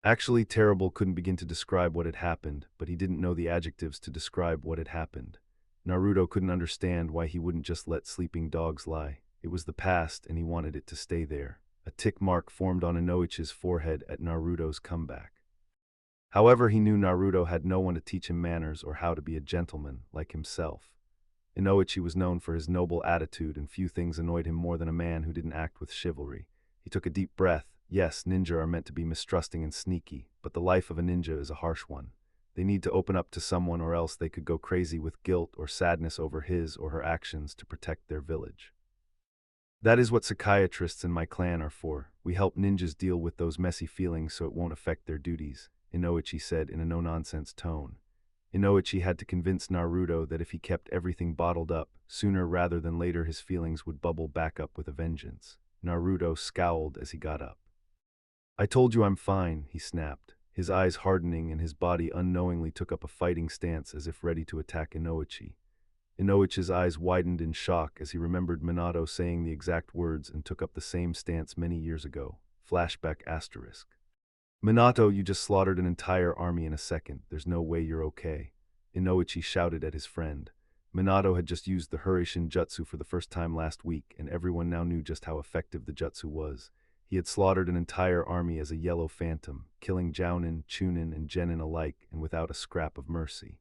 Actually, terrible couldn't begin to describe what had happened, but he didn't know the adjectives to describe what had happened. Naruto couldn't understand why he wouldn't just let sleeping dogs lie. It was the past, and he wanted it to stay there. A tick mark formed on Inoichi's forehead at Naruto's comeback. However, he knew Naruto had no one to teach him manners or how to be a gentleman like himself. Inoichi was known for his noble attitude, and few things annoyed him more than a man who didn't act with chivalry. He took a deep breath. Yes, ninja are meant to be mistrusting and sneaky, but the life of a ninja is a harsh one. They need to open up to someone, or else they could go crazy with guilt or sadness over his or her actions to protect their village. That is what psychiatrists in my clan are for. We help ninjas deal with those messy feelings so it won't affect their duties, Inoichi said in a no-nonsense tone. Inoichi had to convince Naruto that if he kept everything bottled up, sooner rather than later his feelings would bubble back up with a vengeance. Naruto scowled as he got up. I told you I'm fine, he snapped, his eyes hardening and his body unknowingly took up a fighting stance as if ready to attack Inoichi. Inoichi's eyes widened in shock as he remembered Minato saying the exact words and took up the same stance many years ago. Flashback asterisk. Minato, you just slaughtered an entire army in a second. There's no way you're okay. Inoichi shouted at his friend. Minato had just used the Hurricane Jutsu for the first time last week, and everyone now knew just how effective the jutsu was. He had slaughtered an entire army as a yellow phantom, killing Jounin, Chunin, and Genin alike, and without a scrap of mercy.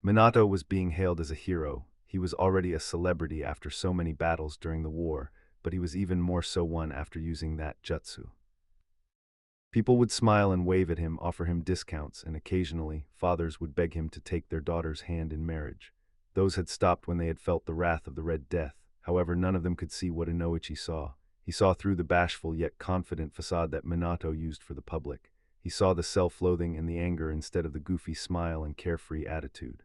Minato was being hailed as a hero. He was already a celebrity after so many battles during the war, but he was even more so one after using that jutsu. People would smile and wave at him, offer him discounts, and occasionally, fathers would beg him to take their daughter's hand in marriage. Those had stopped when they had felt the wrath of the Red Death. However, none of them could see what Inoichi saw. He saw through the bashful yet confident facade that Minato used for the public. He saw the self-loathing and the anger instead of the goofy smile and carefree attitude.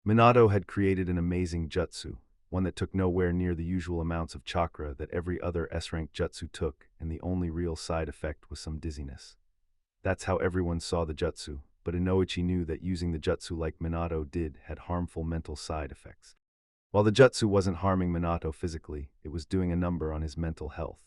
Minato had created an amazing jutsu, one that took nowhere near the usual amounts of chakra that every other S-rank jutsu took, and the only real side effect was some dizziness. That's how everyone saw the jutsu, but Inoichi knew that using the jutsu like Minato did had harmful mental side effects. While the jutsu wasn't harming Minato physically, it was doing a number on his mental health.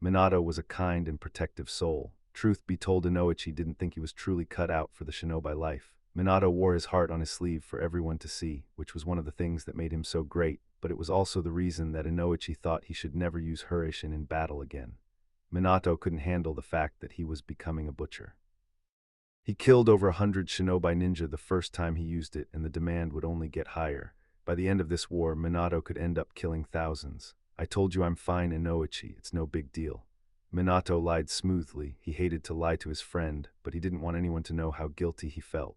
Minato was a kind and protective soul. Truth be told, Inoichi didn't think he was truly cut out for the shinobi life. Minato wore his heart on his sleeve for everyone to see, which was one of the things that made him so great, but it was also the reason that Inoichi thought he should never use Hurricane in battle again. Minato couldn't handle the fact that he was becoming a butcher. He killed over 100 shinobi ninja the first time he used it, and the demand would only get higher. By the end of this war, Minato could end up killing thousands. I told you I'm fine, Inoichi, it's no big deal. Minato lied smoothly. He hated to lie to his friend, but he didn't want anyone to know how guilty he felt.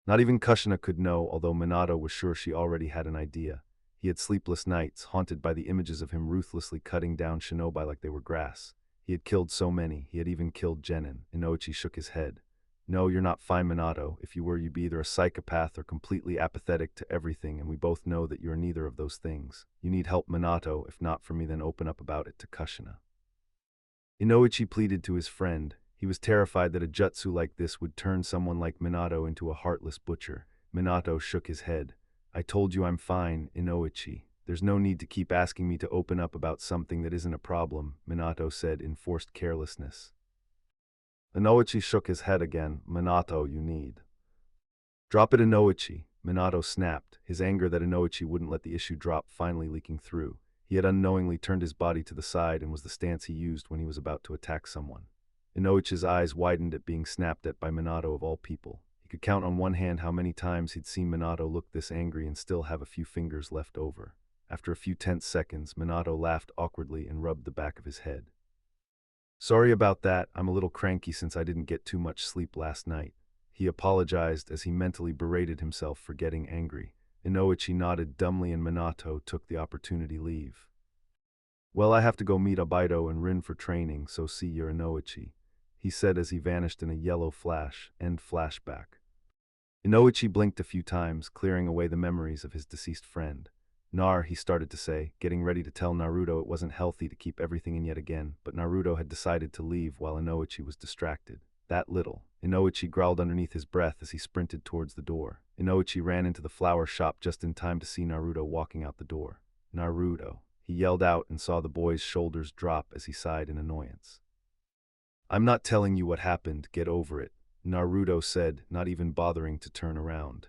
Not even Kushina could know, although Minato was sure she already had an idea. He had sleepless nights, haunted by the images of him ruthlessly cutting down shinobi like they were grass. He had killed so many, he had even killed Genin. Inoichi shook his head. No, you're not fine, Minato. If you were, you'd be either a psychopath or completely apathetic to everything, and we both know that you're neither of those things. You need help, Minato. If not for me, then open up about it to Kushina. Inoichi pleaded to his friend. He was terrified that a jutsu like this would turn someone like Minato into a heartless butcher. Minato shook his head. I told you I'm fine, Inoichi. There's no need to keep asking me to open up about something that isn't a problem, Minato said in forced carelessness. Inoichi shook his head again. Minato, you need. Drop it, Inoichi, Minato snapped, his anger that Inoichi wouldn't let the issue drop finally leaking through. He had unknowingly turned his body to the side and was the stance he used when he was about to attack someone. Inoichi's eyes widened at being snapped at by Minato of all people. He could count on one hand how many times he'd seen Minato look this angry and still have a few fingers left over. After a few tense seconds, Minato laughed awkwardly and rubbed the back of his head. Sorry about that, I'm a little cranky since I didn't get too much sleep last night. He apologized as he mentally berated himself for getting angry. Inoichi nodded dumbly and Minato took the opportunity to leave. Well, I have to go meet Abido and Rin for training, so see you, Inoichi, he said as he vanished in a yellow flash. End flashback. Inoichi blinked a few times, clearing away the memories of his deceased friend. He started to say, getting ready to tell Naruto it wasn't healthy to keep everything in yet again, but Naruto had decided to leave while Inoichi was distracted. That little. Inoichi growled underneath his breath as he sprinted towards the door. Inoichi ran into the flower shop just in time to see Naruto walking out the door. Naruto. He yelled out and saw the boy's shoulders drop as he sighed in annoyance. I'm not telling you what happened, get over it, Naruto said, not even bothering to turn around.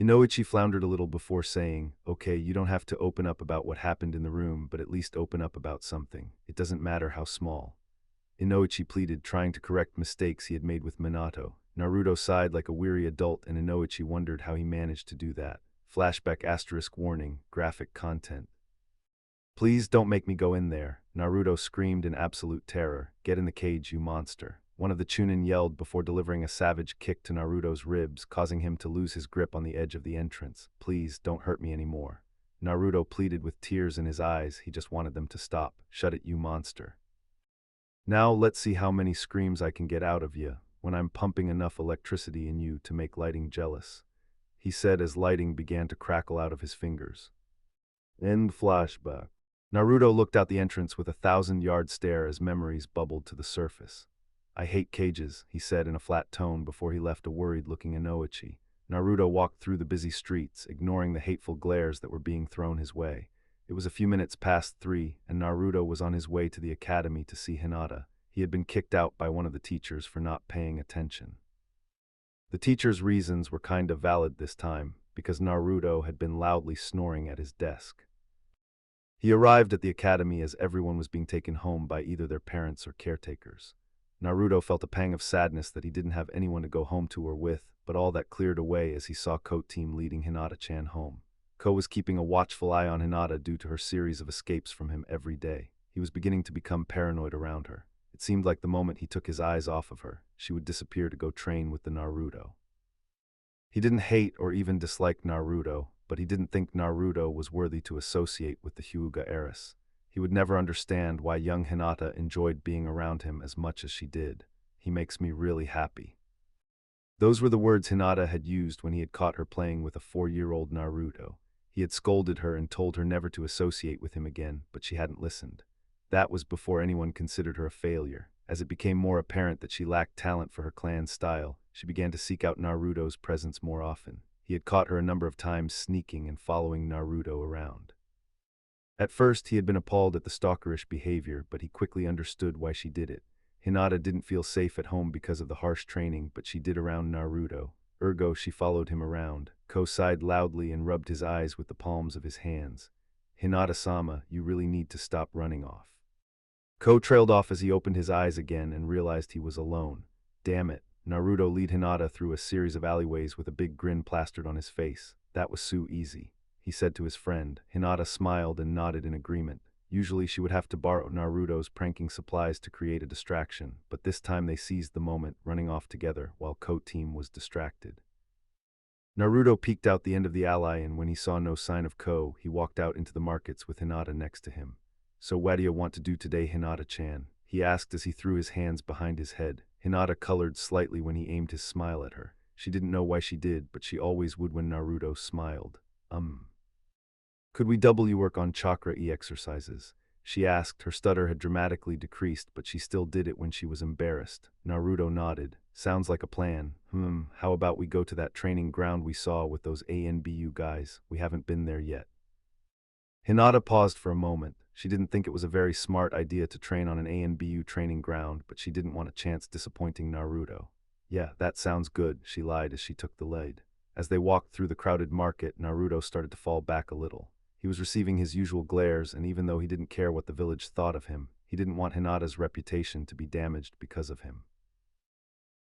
Inoichi floundered a little before saying, okay, you don't have to open up about what happened in the room, but at least open up about something. It doesn't matter how small. Inoichi pleaded, trying to correct mistakes he had made with Minato. Naruto sighed like a weary adult, and Inoichi wondered how he managed to do that. Flashback asterisk warning, graphic content. Please don't make me go in there, Naruto screamed in absolute terror. Get in the cage, you monster. One of the Chunin yelled before delivering a savage kick to Naruto's ribs, causing him to lose his grip on the edge of the entrance. Please, don't hurt me anymore. Naruto pleaded with tears in his eyes. He just wanted them to stop. Shut it, you monster. Now let's see how many screams I can get out of you when I'm pumping enough electricity in you to make Lighting jealous, he said as Lighting began to crackle out of his fingers. End flashback. Naruto looked out the entrance with a 1,000-yard stare as memories bubbled to the surface. I hate cages, he said in a flat tone before he left a worried-looking Inoichi. Naruto walked through the busy streets, ignoring the hateful glares that were being thrown his way. It was a few minutes past 3, and Naruto was on his way to the academy to see Hinata. He had been kicked out by one of the teachers for not paying attention. The teacher's reasons were kind of valid this time, because Naruto had been loudly snoring at his desk. He arrived at the academy as everyone was being taken home by either their parents or caretakers. Naruto felt a pang of sadness that he didn't have anyone to go home to or with, but all that cleared away as he saw Ko-team leading Hinata-chan home. Ko was keeping a watchful eye on Hinata due to her series of escapes from him every day. He was beginning to become paranoid around her. It seemed like the moment he took his eyes off of her, she would disappear to go train with the Naruto. He didn't hate or even dislike Naruto, but he didn't think Naruto was worthy to associate with the Hyuga heiress. He would never understand why young Hinata enjoyed being around him as much as she did. He makes me really happy. Those were the words Hinata had used when he had caught her playing with a 4-year-old Naruto. He had scolded her and told her never to associate with him again, but she hadn't listened. That was before anyone considered her a failure. As it became more apparent that she lacked talent for her clan's style, she began to seek out Naruto's presence more often. He had caught her a number of times sneaking and following Naruto around. At first, he had been appalled at the stalkerish behavior, but he quickly understood why she did it. Hinata didn't feel safe at home because of the harsh training, but she did around Naruto. Ergo, she followed him around. Ko sighed loudly and rubbed his eyes with the palms of his hands. Hinata-sama, you really need to stop running off. Ko trailed off as he opened his eyes again and realized he was alone. Damn it. Naruto led Hinata through a series of alleyways with a big grin plastered on his face. That was so easy, he said to his friend. Hinata smiled and nodded in agreement. Usually she would have to borrow Naruto's pranking supplies to create a distraction, but this time they seized the moment, running off together while Ko-team was distracted. Naruto peeked out the end of the alley, and when he saw no sign of Ko, he walked out into the markets with Hinata next to him. So what do you want to do today, Hinata-chan? He asked as he threw his hands behind his head. Hinata colored slightly when he aimed his smile at her. She didn't know why she did, but she always would when Naruto smiled. Could we double you work on Chakra exercises? She asked. Her stutter had dramatically decreased, but she still did it when she was embarrassed. Naruto nodded. Sounds like a plan. How about we go to that training ground we saw with those ANBU guys? We haven't been there yet. Hinata paused for a moment. She didn't think it was a very smart idea to train on an ANBU training ground, but she didn't want a chance disappointing Naruto. Yeah, that sounds good, she lied as she took the lead. As they walked through the crowded market, Naruto started to fall back a little. He was receiving his usual glares, and even though he didn't care what the village thought of him, he didn't want Hinata's reputation to be damaged because of him.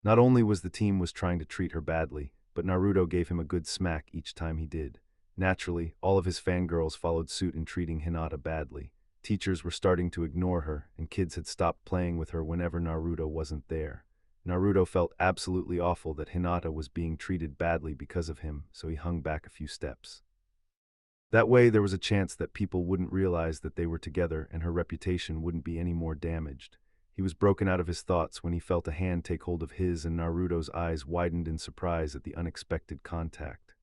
Not only was the team trying to treat her badly, but Naruto gave him a good smack each time he did. Naturally, all of his fangirls followed suit in treating Hinata badly. Teachers were starting to ignore her, and kids had stopped playing with her whenever Naruto wasn't there. Naruto felt absolutely awful that Hinata was being treated badly because of him, so he hung back a few steps. That way, there was a chance that people wouldn't realize that they were together and her reputation wouldn't be any more damaged. He was broken out of his thoughts when he felt a hand take hold of his, and Naruto's eyes widened in surprise at the unexpected contact.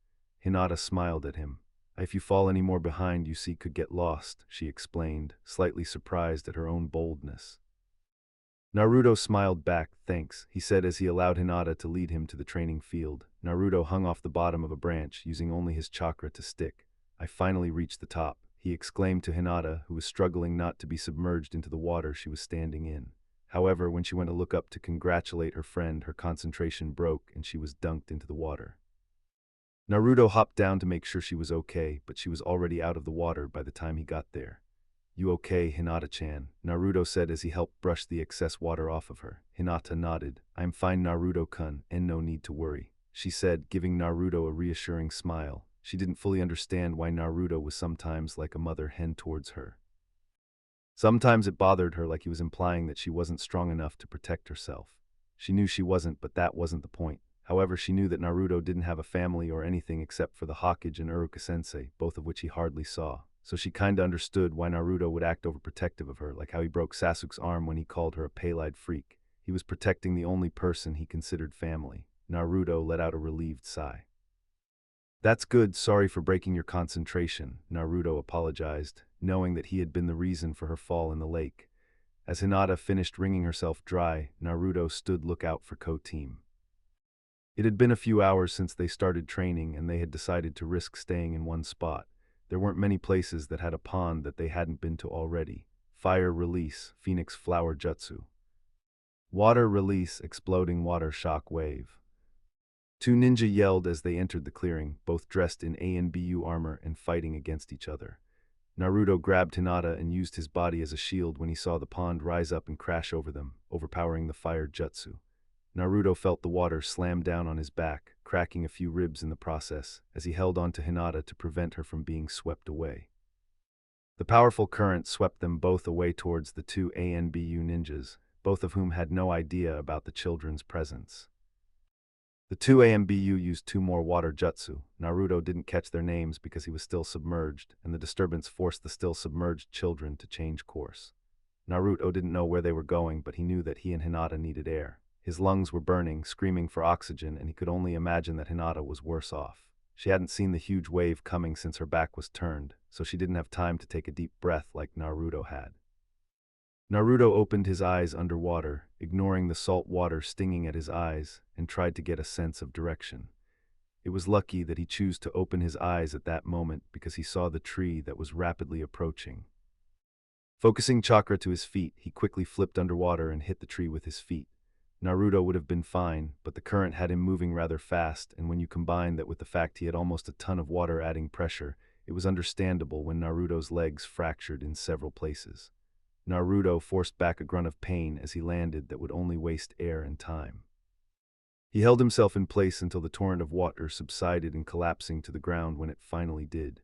Hinata smiled at him. If you fall any more behind, you see, could get lost, she explained, slightly surprised at her own boldness. Naruto smiled back. Thanks, he said as he allowed Hinata to lead him to the training field. Naruto hung off the bottom of a branch, using only his chakra to stick. I finally reached the top, he exclaimed to Hinata, who was struggling not to be submerged into the water she was standing in. However, when she went to look up to congratulate her friend, her concentration broke and she was dunked into the water. Naruto hopped down to make sure she was okay, but she was already out of the water by the time he got there. You okay, Hinata-chan? Naruto said as he helped brush the excess water off of her. Hinata nodded. I'm fine, Naruto-kun, and no need to worry, she said, giving Naruto a reassuring smile. She didn't fully understand why Naruto was sometimes like a mother hen towards her. Sometimes it bothered her, like he was implying that she wasn't strong enough to protect herself. She knew she wasn't, but that wasn't the point. However, she knew that Naruto didn't have a family or anything except for the Hokage and Uruka-sensei, both of which he hardly saw. So she kinda understood why Naruto would act overprotective of her, like how he broke Sasuke's arm when he called her a pale-eyed freak. He was protecting the only person he considered family. Naruto let out a relieved sigh. That's good, sorry for breaking your concentration, Naruto apologized, knowing that he had been the reason for her fall in the lake. As Hinata finished wringing herself dry, Naruto stood lookout for Ko-team. It had been a few hours since they started training and they had decided to risk staying in one spot. There weren't many places that had a pond that they hadn't been to already. Fire release, Phoenix flower jutsu. Water release, exploding water shock wave. Two ninja yelled as they entered the clearing, both dressed in ANBU armor and fighting against each other. Naruto grabbed Hinata and used his body as a shield when he saw the pond rise up and crash over them, overpowering the fire jutsu. Naruto felt the water slam down on his back, cracking a few ribs in the process, as he held on to Hinata to prevent her from being swept away. The powerful current swept them both away towards the two ANBU ninjas, both of whom had no idea about the children's presence. The two ANBU used two more water jutsu. Naruto didn't catch their names because he was still submerged, and the disturbance forced the still submerged children to change course. Naruto didn't know where they were going, but he knew that he and Hinata needed air. His lungs were burning, screaming for oxygen, and he could only imagine that Hinata was worse off. She hadn't seen the huge wave coming since her back was turned, so she didn't have time to take a deep breath like Naruto had. Naruto opened his eyes underwater, ignoring the salt water stinging at his eyes, and tried to get a sense of direction. It was lucky that he chose to open his eyes at that moment because he saw the tree that was rapidly approaching. Focusing chakra to his feet, he quickly flipped underwater and hit the tree with his feet. Naruto would have been fine, but the current had him moving rather fast, and when you combine that with the fact he had almost a ton of water adding pressure, it was understandable when Naruto's legs fractured in several places. Naruto forced back a grunt of pain as he landed that would only waste air and time. He held himself in place until the torrent of water subsided and collapsing to the ground when it finally did.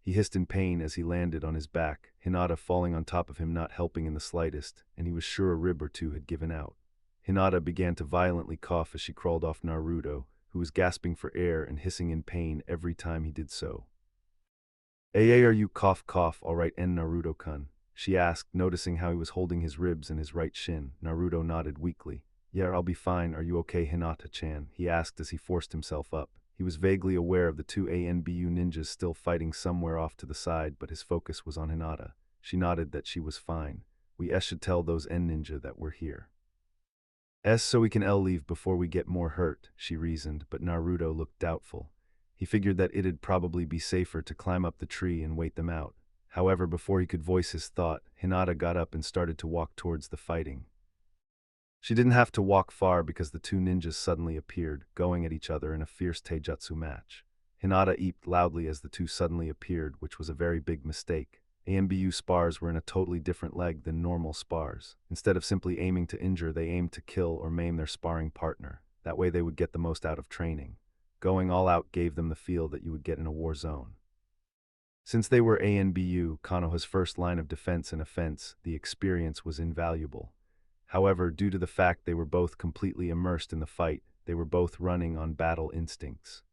He hissed in pain as he landed on his back, Hinata falling on top of him not helping in the slightest, and he was sure a rib or two had given out. Hinata began to violently cough as she crawled off Naruto, who was gasping for air and hissing in pain every time he did so. Are you cough, alright, and Naruto-kun? She asked, noticing how he was holding his ribs and his right shin. Naruto nodded weakly. Yeah, I'll be fine. Are you okay, Hinata-chan? He asked as he forced himself up. He was vaguely aware of the two ANBU ninjas still fighting somewhere off to the side, but his focus was on Hinata. She nodded that she was fine. We should tell those N ninja that we're here. So we can leave before we get more hurt, she reasoned, but Naruto looked doubtful. He figured that it'd probably be safer to climb up the tree and wait them out. However, before he could voice his thought, Hinata got up and started to walk towards the fighting. She didn't have to walk far because the two ninjas suddenly appeared, going at each other in a fierce taijutsu match. Hinata eeped loudly as the two suddenly appeared, which was a very big mistake. ANBU spars were in a totally different leg than normal spars. Instead of simply aiming to injure, they aimed to kill or maim their sparring partner. That way they would get the most out of training. Going all out gave them the feel that you would get in a war zone. Since they were ANBU, Konoha's first line of defense and offense, the experience was invaluable. However, due to the fact they were both completely immersed in the fight, they were both running on battle instincts.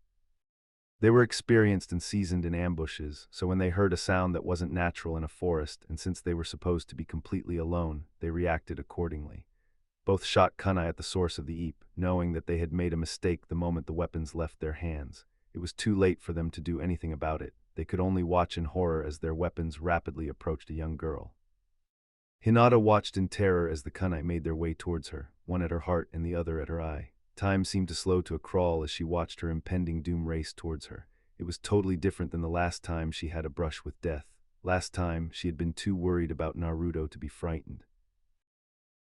They were experienced and seasoned in ambushes, so when they heard a sound that wasn't natural in a forest, and since they were supposed to be completely alone, they reacted accordingly. Both shot kunai at the source of the eep, knowing that they had made a mistake the moment the weapons left their hands. It was too late for them to do anything about it. They could only watch in horror as their weapons rapidly approached a young girl. Hinata watched in terror as the kunai made their way towards her, one at her heart and the other at her eye. Time seemed to slow to a crawl as she watched her impending doom race towards her. It was totally different than the last time she had a brush with death. Last time, she had been too worried about Naruto to be frightened.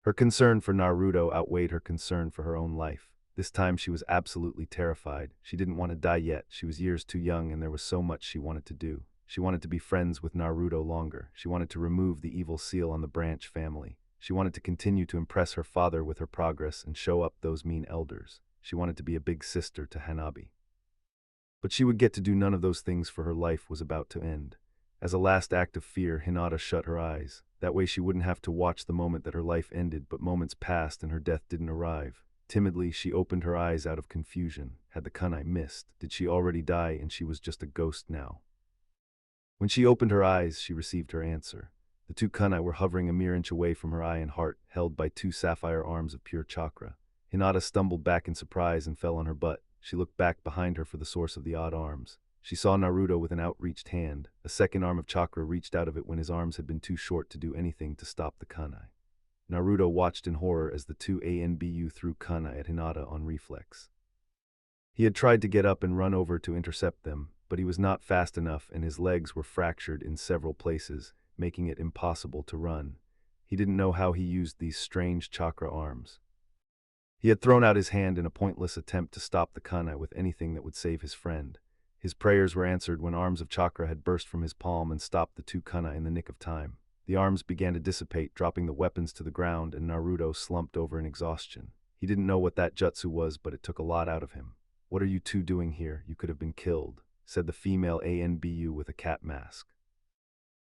Her concern for Naruto outweighed her concern for her own life. This time she was absolutely terrified. She didn't want to die yet. She was years too young and there was so much she wanted to do. She wanted to be friends with Naruto longer. She wanted to remove the evil seal on the Branch family. She wanted to continue to impress her father with her progress and show up those mean elders. She wanted to be a big sister to Hanabi. But she would get to do none of those things, for her life was about to end. As a last act of fear, Hinata shut her eyes. That way she wouldn't have to watch the moment that her life ended, but moments passed and her death didn't arrive. Timidly, she opened her eyes out of confusion. Had the kunai missed? Did she already die and she was just a ghost now? When she opened her eyes, she received her answer. The two kunai were hovering a mere inch away from her eye and heart, held by two sapphire arms of pure chakra. Hinata stumbled back in surprise and fell on her butt. She looked back behind her for the source of the odd arms. She saw Naruto with an outreached hand. A second arm of chakra reached out of it when his arms had been too short to do anything to stop the kunai. Naruto watched in horror as the two Anbu threw kunai at Hinata on reflex. He had tried to get up and run over to intercept them, but he was not fast enough and his legs were fractured in several places, making it impossible to run. He didn't know how he used these strange chakra arms. He had thrown out his hand in a pointless attempt to stop the kunai with anything that would save his friend. His prayers were answered when arms of chakra had burst from his palm and stopped the two kunai in the nick of time. The arms began to dissipate, dropping the weapons to the ground, and Naruto slumped over in exhaustion. He didn't know what that jutsu was, but it took a lot out of him. "What are you two doing here? You could have been killed," said the female Anbu with a cat mask.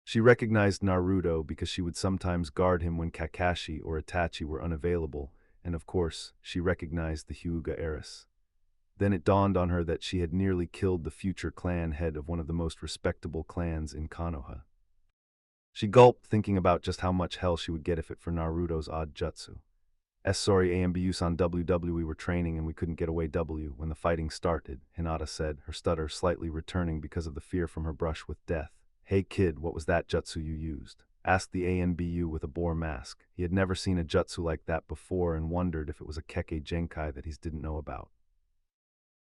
She recognized Naruto because she would sometimes guard him when Kakashi or Itachi were unavailable, and of course, she recognized the Hyuga heiress. Then it dawned on her that she had nearly killed the future clan head of one of the most respectable clans in Konoha. She gulped, thinking about just how much hell she would get if it for Naruto's odd jutsu. Sorry, Ambu-san, we were training and we couldn't get away when the fighting started," Hinata said, her stutter slightly returning because of the fear from her brush with death. "Hey kid, what was that jutsu you used?" asked the Anbu with a boar mask. He had never seen a jutsu like that before and wondered if it was a Kekkei Genkai that he didn't know about.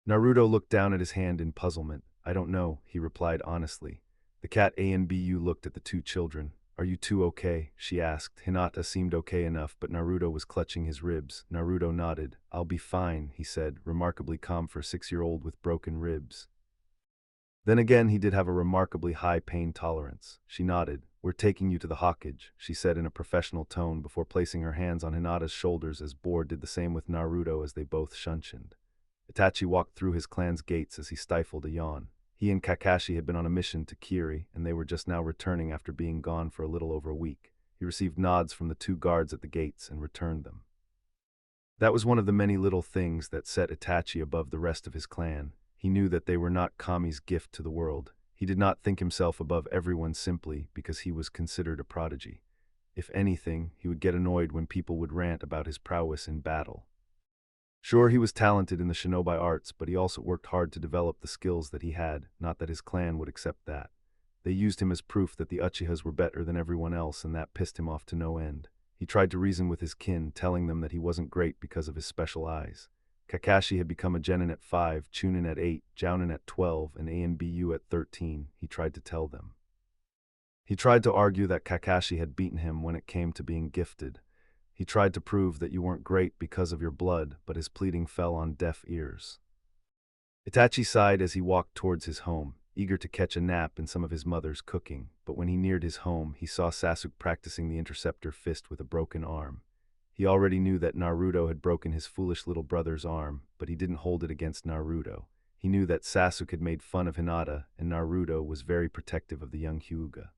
Naruto looked down at his hand in puzzlement. "I don't know," he replied honestly. The cat Anbu looked at the two children. "Are you two okay?" she asked. Hinata seemed okay enough, but Naruto was clutching his ribs. Naruto nodded. "I'll be fine," he said, remarkably calm for a 6-year-old with broken ribs. Then again, he did have a remarkably high pain tolerance. She nodded. "We're taking you to the Hokage," she said in a professional tone before placing her hands on Hinata's shoulders as Boar did the same with Naruto as they both shunshined. Itachi walked through his clan's gates as he stifled a yawn. He and Kakashi had been on a mission to Kiri, and they were just now returning after being gone for a little over a week. He received nods from the two guards at the gates and returned them. That was one of the many little things that set Itachi above the rest of his clan. He knew that they were not Kami's gift to the world. He did not think himself above everyone simply because he was considered a prodigy. If anything, he would get annoyed when people would rant about his prowess in battle. Sure, he was talented in the shinobi arts, but he also worked hard to develop the skills that he had, not that his clan would accept that. They used him as proof that the Uchihas were better than everyone else, and that pissed him off to no end. He tried to reason with his kin, telling them that he wasn't great because of his special eyes. Kakashi had become a genin at 5, Chunin at 8, Jounin at 12, and Anbu at 13, he tried to tell them. He tried to argue that Kakashi had beaten him when it came to being gifted. He tried to prove that you weren't great because of your blood, but his pleading fell on deaf ears. Itachi sighed as he walked towards his home, eager to catch a nap in some of his mother's cooking, but when he neared his home, he saw Sasuke practicing the interceptor fist with a broken arm. He already knew that Naruto had broken his foolish little brother's arm, but he didn't hold it against Naruto. He knew that Sasuke had made fun of Hinata, and Naruto was very protective of the young Hyuga.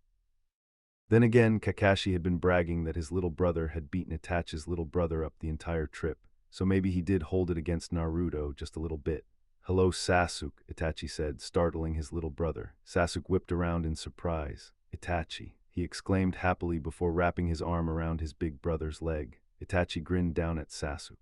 Then again, Kakashi had been bragging that his little brother had beaten Itachi's little brother up the entire trip, so maybe he did hold it against Naruto just a little bit. "Hello, Sasuke," Itachi said, startling his little brother. Sasuke whipped around in surprise. "Itachi," he exclaimed happily before wrapping his arm around his big brother's leg. Itachi grinned down at Sasuke.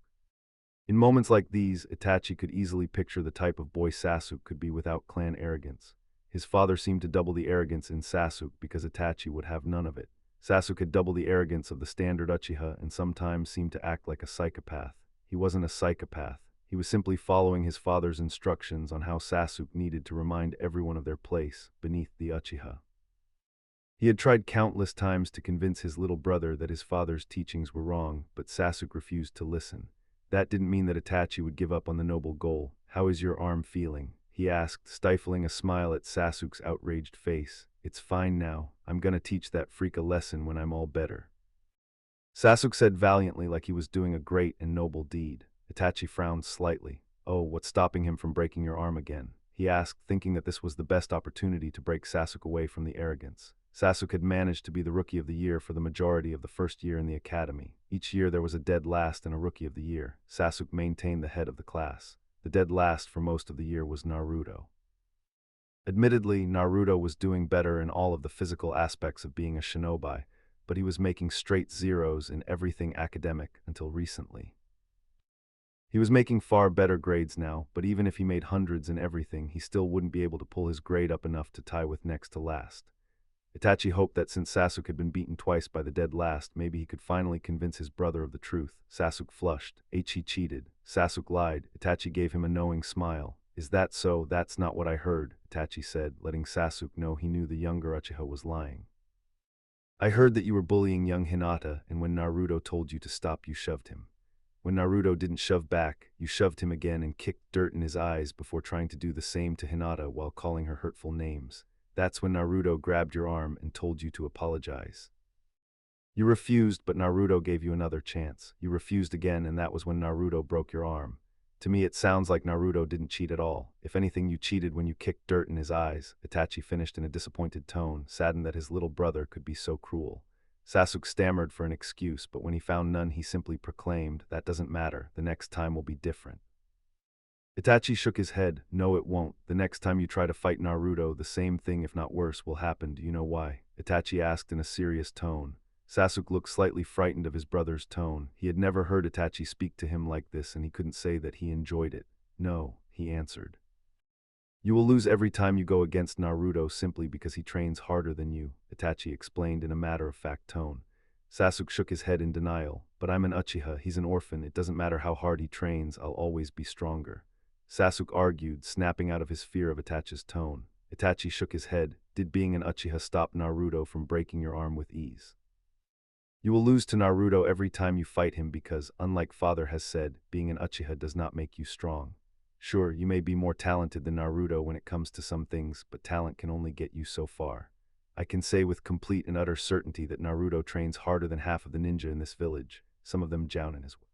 In moments like these, Itachi could easily picture the type of boy Sasuke could be without clan arrogance. His father seemed to double the arrogance in Sasuke because Itachi would have none of it. Sasuke had double the arrogance of the standard Uchiha and sometimes seemed to act like a psychopath. He wasn't a psychopath. He was simply following his father's instructions on how Sasuke needed to remind everyone of their place beneath the Uchiha. He had tried countless times to convince his little brother that his father's teachings were wrong, but Sasuke refused to listen. That didn't mean that Itachi would give up on the noble goal. "How is your arm feeling?" he asked, stifling a smile at Sasuke's outraged face. "It's fine now. I'm gonna teach that freak a lesson when I'm all better." Sasuke said valiantly, like he was doing a great and noble deed. Itachi frowned slightly. "Oh, what's stopping him from breaking your arm again?" he asked, thinking that this was the best opportunity to break Sasuke away from the arrogance. Sasuke had managed to be the Rookie of the Year for the majority of the first year in the academy. Each year there was a dead last and a Rookie of the Year. Sasuke maintained the head of the class. The dead last for most of the year was Naruto. Admittedly, Naruto was doing better in all of the physical aspects of being a shinobi, but he was making straight zeros in everything academic until recently. He was making far better grades now, but even if he made hundreds in everything, he still wouldn't be able to pull his grade up enough to tie with next to last. Itachi hoped that since Sasuke had been beaten twice by the dead last, maybe he could finally convince his brother of the truth. Sasuke flushed. He cheated. Sasuke lied. Itachi gave him a knowing smile. "Is that so? That's not what I heard," Itachi said, letting Sasuke know he knew the younger Uchiha was lying. "I heard that you were bullying young Hinata, and when Naruto told you to stop, you shoved him. When Naruto didn't shove back, you shoved him again and kicked dirt in his eyes before trying to do the same to Hinata while calling her hurtful names. That's when Naruto grabbed your arm and told you to apologize. You refused, but Naruto gave you another chance. You refused again, and that was when Naruto broke your arm. To me, it sounds like Naruto didn't cheat at all. If anything, you cheated when you kicked dirt in his eyes." Itachi finished in a disappointed tone, saddened that his little brother could be so cruel. Sasuke stammered for an excuse, but when he found none, he simply proclaimed, "That doesn't matter. The next time will be different." Itachi shook his head. "No, it won't. The next time you try to fight Naruto, the same thing, if not worse, will happen. Do you know why?" Itachi asked in a serious tone. Sasuke looked slightly frightened of his brother's tone. He had never heard Itachi speak to him like this, and he couldn't say that he enjoyed it. "No," he answered. "You will lose every time you go against Naruto simply because he trains harder than you," Itachi explained in a matter-of-fact tone. Sasuke shook his head in denial. "But I'm an Uchiha. He's an orphan. It doesn't matter how hard he trains. I'll always be stronger." Sasuke argued, snapping out of his fear of Itachi's tone. Itachi shook his head. "Did being an Uchiha stop Naruto from breaking your arm with ease? You will lose to Naruto every time you fight him because, unlike father has said, being an Uchiha does not make you strong. Sure, you may be more talented than Naruto when it comes to some things, but talent can only get you so far. I can say with complete and utter certainty that Naruto trains harder than half of the ninja in this village, some of them Jounin as well.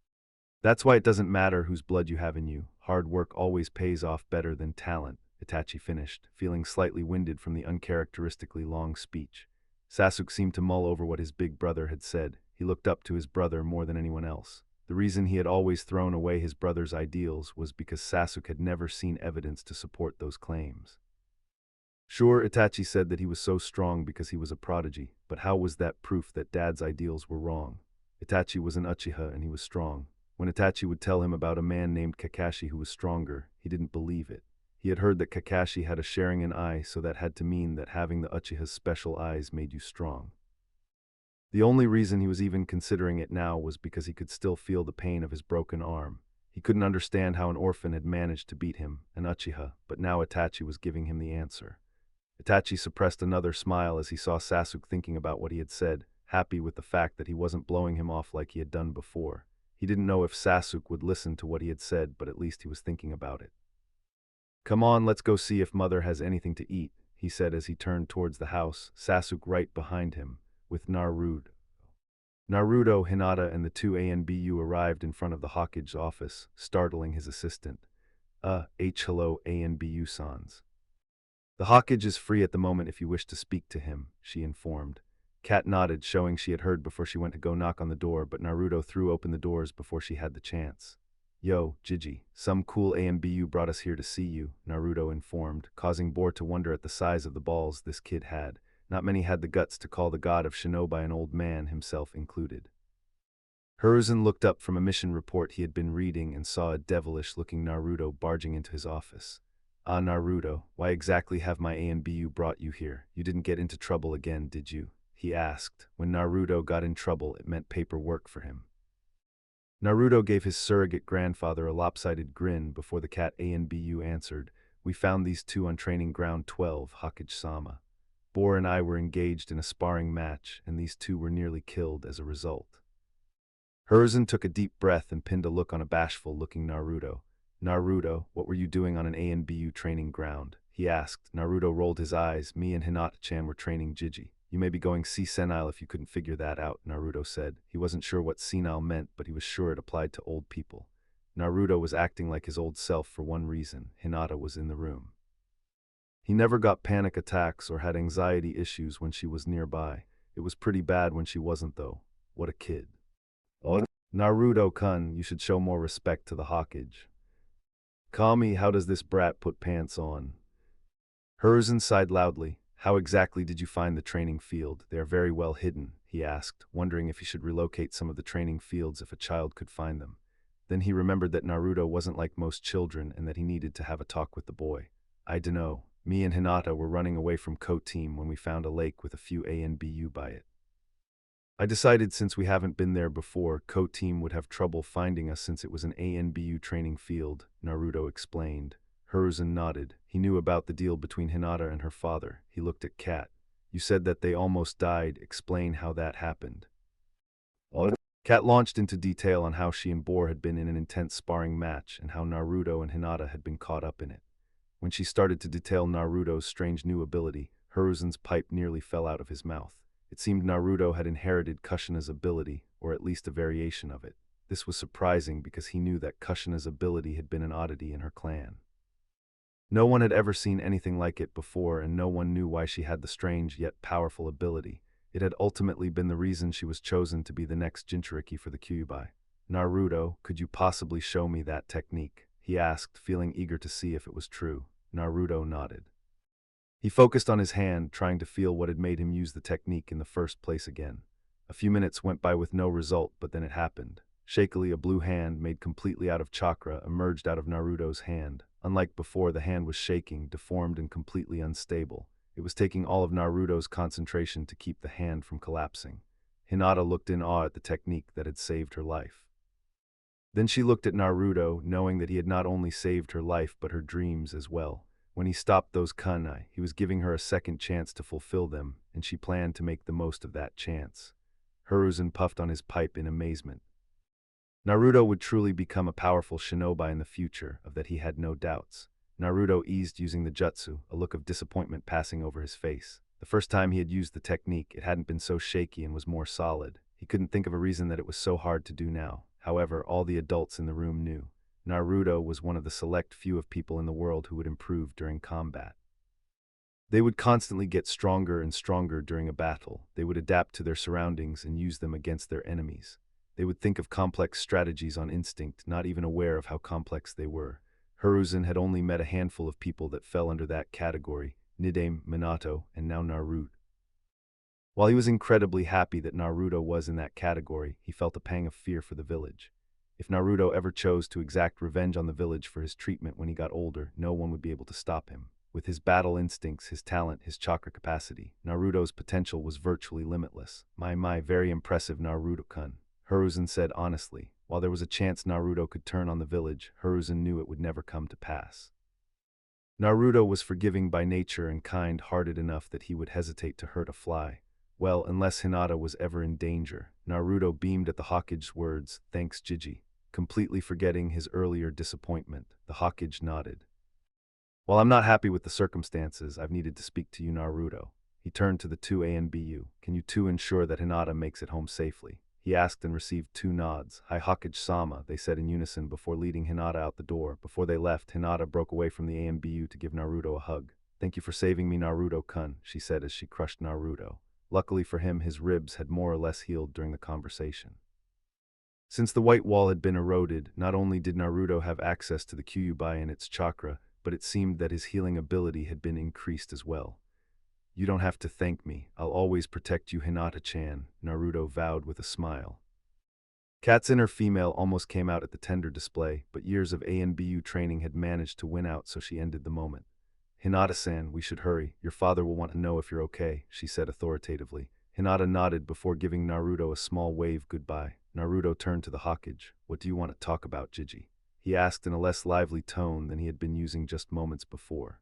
That's why it doesn't matter whose blood you have in you. Hard work always pays off better than talent," Itachi finished, feeling slightly winded from the uncharacteristically long speech. Sasuke seemed to mull over what his big brother had said. He looked up to his brother more than anyone else. The reason he had always thrown away his brother's ideals was because Sasuke had never seen evidence to support those claims. Sure, Itachi said that he was so strong because he was a prodigy, but how was that proof that Dad's ideals were wrong? Itachi was an Uchiha and he was strong. When Itachi would tell him about a man named Kakashi who was stronger, he didn't believe it. He had heard that Kakashi had a Sharingan eye, so that had to mean that having the Uchiha's special eyes made you strong. The only reason he was even considering it now was because he could still feel the pain of his broken arm. He couldn't understand how an orphan had managed to beat him, an Uchiha, but now Itachi was giving him the answer. Itachi suppressed another smile as he saw Sasuke thinking about what he had said, happy with the fact that he wasn't blowing him off like he had done before. He didn't know if Sasuke would listen to what he had said, but at least he was thinking about it. "Come on, let's go see if Mother has anything to eat," he said as he turned towards the house, Sasuke right behind him, with Naruto. Hinata, and the two ANBU arrived in front of the Hawkage office, startling his assistant. Hello, ANBU-sans. "The Hawkage is free at the moment if you wish to speak to him," she informed. Kat nodded, showing she had heard before she went to go knock on the door, but Naruto threw open the doors before she had the chance. "Yo, Gigi, some cool ANBU brought us here to see you," Naruto informed, causing Boar to wonder at the size of the balls this kid had. Not many had the guts to call the god of shinobi an old man, himself included. Hiruzen looked up from a mission report he had been reading and saw a devilish-looking Naruto barging into his office. Ah, Naruto, why exactly have my ANBU brought you here? You didn't get into trouble again, did you? He asked. When Naruto got in trouble, it meant paperwork for him. Naruto gave his surrogate grandfather a lopsided grin before the cat ANBU answered, "We found these two on training ground 12, Hokage-sama. Bor and I were engaged in a sparring match, and these two were nearly killed as a result." Hiruzen took a deep breath and pinned a look on a bashful-looking Naruto. "Naruto, what were you doing on an ANBU training ground?" he asked. Naruto rolled his eyes. "Me and Hinata-chan were training Jiji." "You may be going senile if you couldn't figure that out," Naruto said. He wasn't sure what senile meant, but he was sure it applied to old people. Naruto was acting like his old self for one reason: Hinata was in the room. He never got panic attacks or had anxiety issues when she was nearby. It was pretty bad when she wasn't, though. What a kid. "Oh, Naruto-kun, you should show more respect to the Hokage." "Kami, how does this brat put pants on?" Hiruzen sighed loudly. "How exactly did you find the training field? They are very well hidden," he asked, wondering if he should relocate some of the training fields if a child could find them. Then he remembered that Naruto wasn't like most children and that he needed to have a talk with the boy. "I dunno. Me and Hinata were running away from Ko-Team when we found a lake with a few ANBU by it. I decided since we haven't been there before, Ko-Team would have trouble finding us since it was an ANBU training field," Naruto explained. Hiruzen nodded. He knew about the deal between Hinata and her father. He looked at Kat. "You said that they almost died. Explain how that happened." Kat launched into detail on how she and Bor had been in an intense sparring match and how Naruto and Hinata had been caught up in it. When she started to detail Naruto's strange new ability, Hiruzen's pipe nearly fell out of his mouth. It seemed Naruto had inherited Kushina's ability, or at least a variation of it. This was surprising because he knew that Kushina's ability had been an oddity in her clan. No one had ever seen anything like it before, and no one knew why she had the strange yet powerful ability. It had ultimately been the reason she was chosen to be the next Jinchuriki for the Kyuubi. "Naruto, could you possibly show me that technique?" he asked, feeling eager to see if it was true. Naruto nodded. He focused on his hand, trying to feel what had made him use the technique in the first place again. A few minutes went by with no result, but then it happened. Shakily, a blue hand, made completely out of chakra, emerged out of Naruto's hand. Unlike before, the hand was shaking, deformed, and completely unstable. It was taking all of Naruto's concentration to keep the hand from collapsing. Hinata looked in awe at the technique that had saved her life. Then she looked at Naruto, knowing that he had not only saved her life but her dreams as well. When he stopped those kunai, he was giving her a second chance to fulfill them, and she planned to make the most of that chance. Hiruzen puffed on his pipe in amazement. Naruto would truly become a powerful shinobi in the future, of that he had no doubts. Naruto eased using the jutsu, a look of disappointment passing over his face. The first time he had used the technique, it hadn't been so shaky and was more solid. He couldn't think of a reason that it was so hard to do now. However, all the adults in the room knew. Naruto was one of the select few of people in the world who would improve during combat. They would constantly get stronger and stronger during a battle. They would adapt to their surroundings and use them against their enemies. They would think of complex strategies on instinct, not even aware of how complex they were. Hiruzen had only met a handful of people that fell under that category: Nidame, Minato, and now Naruto. While he was incredibly happy that Naruto was in that category, he felt a pang of fear for the village. If Naruto ever chose to exact revenge on the village for his treatment when he got older, no one would be able to stop him. With his battle instincts, his talent, his chakra capacity, Naruto's potential was virtually limitless. My, very impressive, Naruto-kun," Hiruzen said honestly. While there was a chance Naruto could turn on the village, Hiruzen knew it would never come to pass. Naruto was forgiving by nature and kind-hearted enough that he would hesitate to hurt a fly. Well, unless Hinata was ever in danger. Naruto beamed at the Hokage's words, "Thanks, Jiji." Completely forgetting his earlier disappointment, the Hokage nodded. "While I'm not happy with the circumstances, I've needed to speak to you, Naruto." He turned to the two ANBU. "Can you two ensure that Hinata makes it home safely?" He asked and received two nods. "Hi, Hokage-sama," they said in unison before leading Hinata out the door. Before they left, Hinata broke away from the ANBU to give Naruto a hug. "Thank you for saving me, Naruto-kun," she said as she crushed Naruto. Luckily for him, his ribs had more or less healed during the conversation. Since the white wall had been eroded, not only did Naruto have access to the Kyuubi and its chakra, but it seemed that his healing ability had been increased as well. "You don't have to thank me. I'll always protect you, Hinata-chan," Naruto vowed with a smile. Cat's inner female almost came out at the tender display, but years of ANBU training had managed to win out, so she ended the moment. Hinata-san, we should hurry. Your father will want to know if you're okay, she said authoritatively. Hinata nodded before giving Naruto a small wave goodbye. Naruto turned to the Hokage. What do you want to talk about, Jiji? He asked in a less lively tone than he had been using just moments before.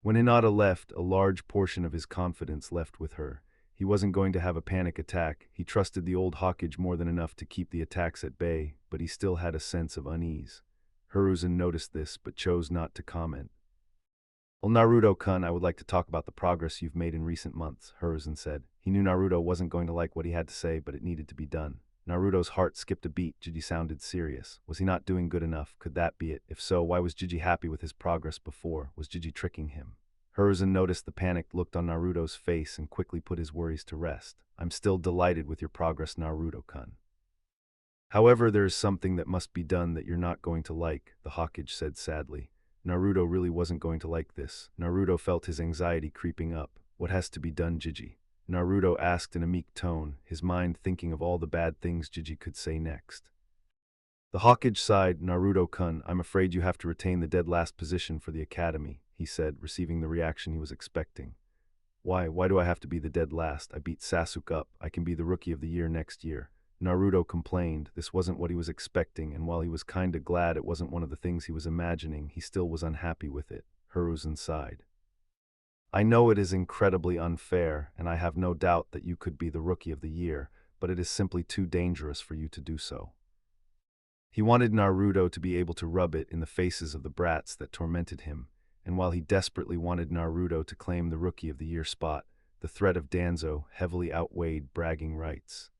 When Hinata left, a large portion of his confidence left with her. He wasn't going to have a panic attack. He trusted the old Hokage more than enough to keep the attacks at bay, but he still had a sense of unease. Hiruzen noticed this, but chose not to comment. Well, Naruto-kun, I would like to talk about the progress you've made in recent months, Hiruzen said. He knew Naruto wasn't going to like what he had to say, but it needed to be done. Naruto's heart skipped a beat. Jiji sounded serious. Was he not doing good enough? Could that be it? If so, why was Jiji happy with his progress before? Was Jiji tricking him? Hiruzen noticed the panicked look on Naruto's face and quickly put his worries to rest. I'm still delighted with your progress, Naruto-kun. However, there is something that must be done that you're not going to like, the Hokage said sadly. Naruto really wasn't going to like this. Naruto felt his anxiety creeping up. What has to be done, Jiji? Naruto asked in a meek tone, his mind thinking of all the bad things Jiji could say next. The Hokage sighed. Naruto-kun, I'm afraid you have to retain the dead last position for the academy, he said, receiving the reaction he was expecting. Why do I have to be the dead last? I beat Sasuke up. I can be the rookie of the year next year. Naruto complained. This wasn't what he was expecting, and while he was kinda glad it wasn't one of the things he was imagining, he still was unhappy with it. Hiruzen sighed. I know it is incredibly unfair, and I have no doubt that you could be the rookie of the year, but it is simply too dangerous for you to do so. He wanted Naruto to be able to rub it in the faces of the brats that tormented him, and while he desperately wanted Naruto to claim the Rookie of the Year spot, the threat of Danzo heavily outweighed bragging rights.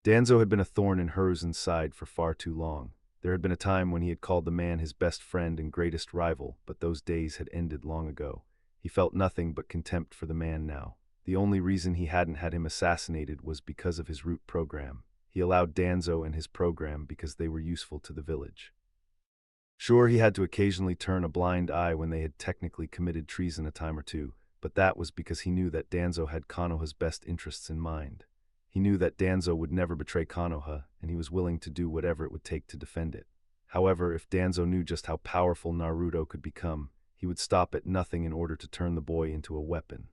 Danzo had been a thorn in Hiruzen's side for far too long. There had been a time when he had called the man his best friend and greatest rival, but those days had ended long ago. He felt nothing but contempt for the man now. The only reason he hadn't had him assassinated was because of his root program. He allowed Danzo and his program because they were useful to the village. Sure, he had to occasionally turn a blind eye when they had technically committed treason a time or two, but that was because he knew that Danzo had Konoha's best interests in mind. He knew that Danzo would never betray Konoha, and he was willing to do whatever it would take to defend it. However, if Danzo knew just how powerful Naruto could become, he would stop at nothing in order to turn the boy into a weapon.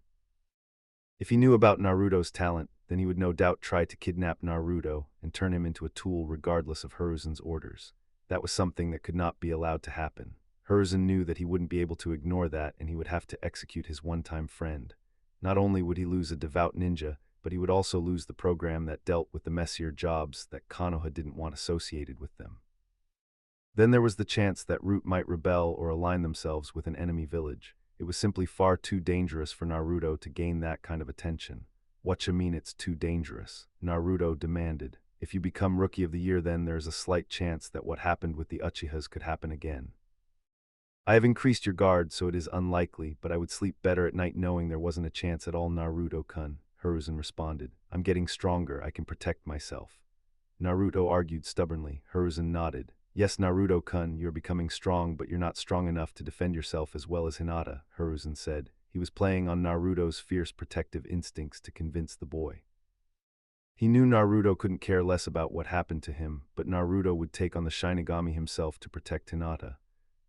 If he knew about Naruto's talent, then he would no doubt try to kidnap Naruto and turn him into a tool regardless of Hiruzen's orders. That was something that could not be allowed to happen. Hiruzen knew that he wouldn't be able to ignore that, and he would have to execute his one-time friend. Not only would he lose a devout ninja, but he would also lose the program that dealt with the messier jobs that Konoha didn't want associated with them. Then there was the chance that Root might rebel or align themselves with an enemy village. It was simply far too dangerous for Naruto to gain that kind of attention. Whatcha mean it's too dangerous? Naruto demanded. If you become Rookie of the Year, then there's a slight chance that what happened with the Uchihas could happen again. I have increased your guard, so it is unlikely, but I would sleep better at night knowing there wasn't a chance at all, Naruto-kun, Hiruzen responded. I'm getting stronger, I can protect myself. Naruto argued stubbornly. Hiruzen nodded. Yes, Naruto-kun, you're becoming strong, but you're not strong enough to defend yourself as well as Hinata, Hiruzen said. He was playing on Naruto's fierce protective instincts to convince the boy. He knew Naruto couldn't care less about what happened to him, but Naruto would take on the Shinigami himself to protect Hinata.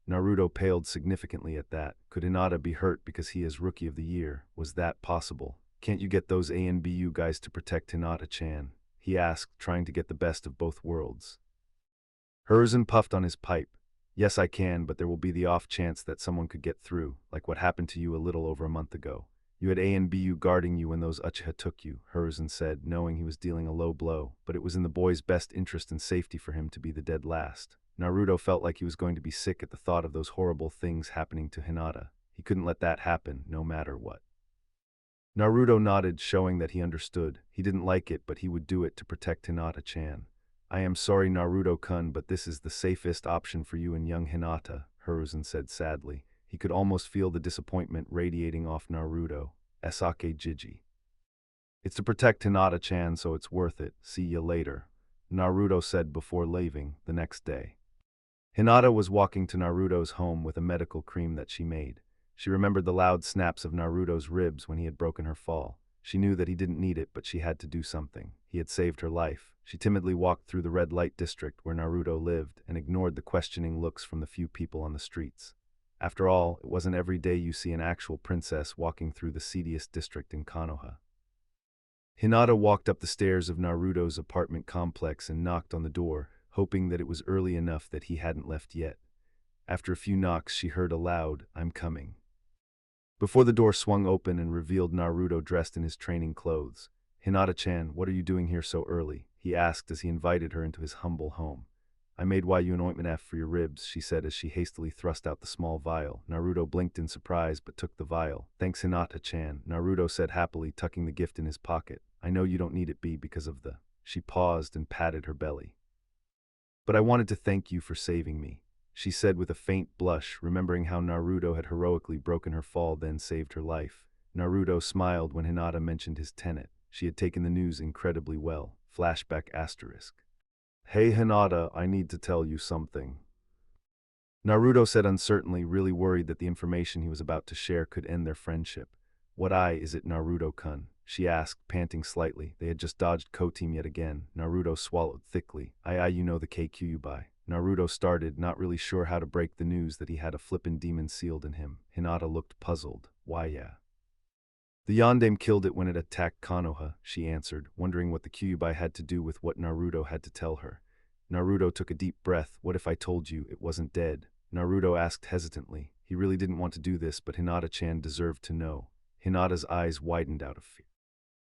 Naruto paled significantly at that. Could Hinata be hurt because he is Rookie of the Year? Was that possible? Can't you get those ANBU guys to protect Hinata-chan? He asked, trying to get the best of both worlds. Hiruzen puffed on his pipe. Yes, I can, but there will be the off chance that someone could get through, like what happened to you a little over a month ago. You had ANBU guarding you when those Uchiha took you, Hiruzen said, knowing he was dealing a low blow, but it was in the boy's best interest and safety for him to be the dead last. Naruto felt like he was going to be sick at the thought of those horrible things happening to Hinata. He couldn't let that happen, no matter what. Naruto nodded, showing that he understood. He didn't like it, but he would do it to protect Hinata-chan. I am sorry, Naruto-kun, but this is the safest option for you and young Hinata, Hiruzen said sadly. He could almost feel the disappointment radiating off Naruto. Sasuke Jiji. It's to protect Hinata-chan, so it's worth it. See ya later, Naruto said before leaving the next day. Hinata was walking to Naruto's home with a medical cream that she made. She remembered the loud snaps of Naruto's ribs when he had broken her fall. She knew that he didn't need it, but she had to do something. He had saved her life. She timidly walked through the red light district where Naruto lived and ignored the questioning looks from the few people on the streets. After all, it wasn't every day you see an actual princess walking through the seediest district in Konoha. Hinata walked up the stairs of Naruto's apartment complex and knocked on the door, hoping that it was early enough that he hadn't left yet. After a few knocks, she heard a loud, "I'm coming." Before the door swung open and revealed Naruto dressed in his training clothes. "Hinata-chan, what are you doing here so early?" he asked as he invited her into his humble home. "I made you an ointment F for your ribs," she said as she hastily thrust out the small vial. Naruto blinked in surprise but took the vial. "Thanks, Hinata-chan," Naruto said happily, tucking the gift in his pocket. "I know you don't need it, because of the—" She paused and patted her belly. "But I wanted to thank you for saving me," she said with a faint blush, remembering how Naruto had heroically broken her fall then saved her life. Naruto smiled when Hinata mentioned his tenet. She had taken the news incredibly well. Flashback asterisk. "Hey Hinata, I need to tell you something," Naruto said uncertainly, really worried that the information he was about to share could end their friendship. "What is it, Naruto-kun?" she asked, panting slightly. They had just dodged Ko-team yet again. Naruto swallowed thickly. You know the Kyuubi." Naruto started, not really sure how to break the news that he had a flippin' demon sealed in him. Hinata looked puzzled. "Why, yeah. The Yondaime killed it when it attacked Konoha," she answered, wondering what the Kyuubi had to do with what Naruto had to tell her. Naruto took a deep breath. "What if I told you it wasn't dead?" Naruto asked hesitantly. He really didn't want to do this, but Hinata-chan deserved to know. Hinata's eyes widened out of fear.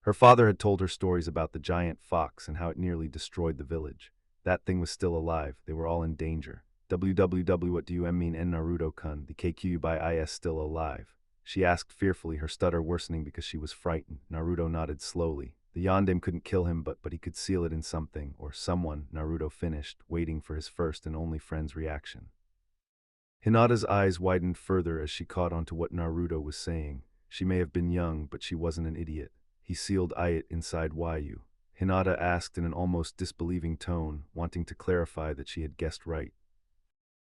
Her father had told her stories about the giant fox and how it nearly destroyed the village. That thing was still alive. They were all in danger. What do you mean, Naruto-kun? The Kyuubi is still alive?" she asked fearfully, her stutter worsening because she was frightened. Naruto nodded slowly. "The Yondaime couldn't kill him, but he could seal it in something, or someone," Naruto finished, waiting for his first and only friend's reaction. Hinata's eyes widened further as she caught on to what Naruto was saying. She may have been young, but she wasn't an idiot. "He sealed it inside you?" Hinata asked in an almost disbelieving tone, wanting to clarify that she had guessed right.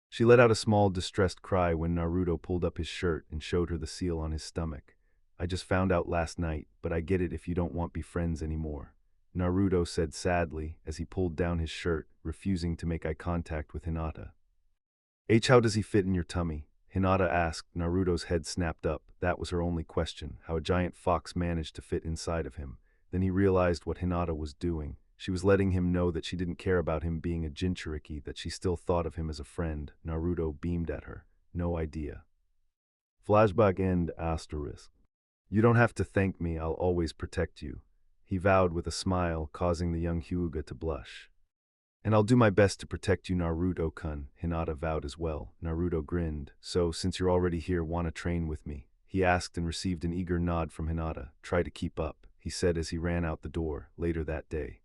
She let out a small, distressed cry when Naruto pulled up his shirt and showed her the seal on his stomach. "I just found out last night, but I get it if you don't want to be friends anymore," Naruto said sadly as he pulled down his shirt, refusing to make eye contact with Hinata. "How does he fit in your tummy?" Hinata asked. Naruto's head snapped up. That was her only question, how a giant fox managed to fit inside of him. Then he realized what Hinata was doing. She was letting him know that she didn't care about him being a Jinchuriki, that she still thought of him as a friend. Naruto beamed at her. "No idea." Flashback end asterisk. "You don't have to thank me, I'll always protect you," he vowed with a smile, causing the young Hyuga to blush. "And I'll do my best to protect you, Naruto-kun," Hinata vowed as well. Naruto grinned. "So, since you're already here, wanna train with me?" he asked and received an eager nod from Hinata. "Try to keep up," he said as he ran out the door. Later that day,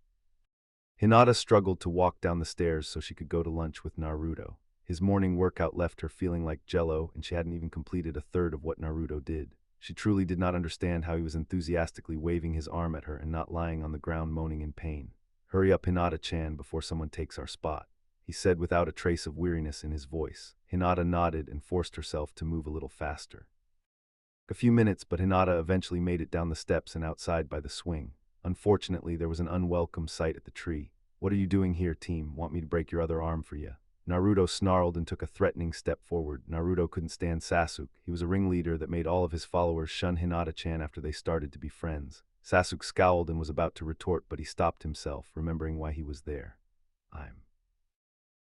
Hinata struggled to walk down the stairs so she could go to lunch with Naruto. His morning workout left her feeling like jello, and she hadn't even completed a third of what Naruto did. She truly did not understand how he was enthusiastically waving his arm at her and not lying on the ground moaning in pain. "Hurry up, Hinata-chan, before someone takes our spot," he said without a trace of weariness in his voice. Hinata nodded and forced herself to move a little faster. A few minutes, but Hinata eventually made it down the steps and outside by the swing. Unfortunately, there was an unwelcome sight at the tree. "What are you doing here, team? Want me to break your other arm for you?" Naruto snarled and took a threatening step forward. Naruto couldn't stand Sasuke. He was a ringleader that made all of his followers shun Hinata-chan after they started to be friends. Sasuke scowled and was about to retort, but he stopped himself, remembering why he was there. "I'm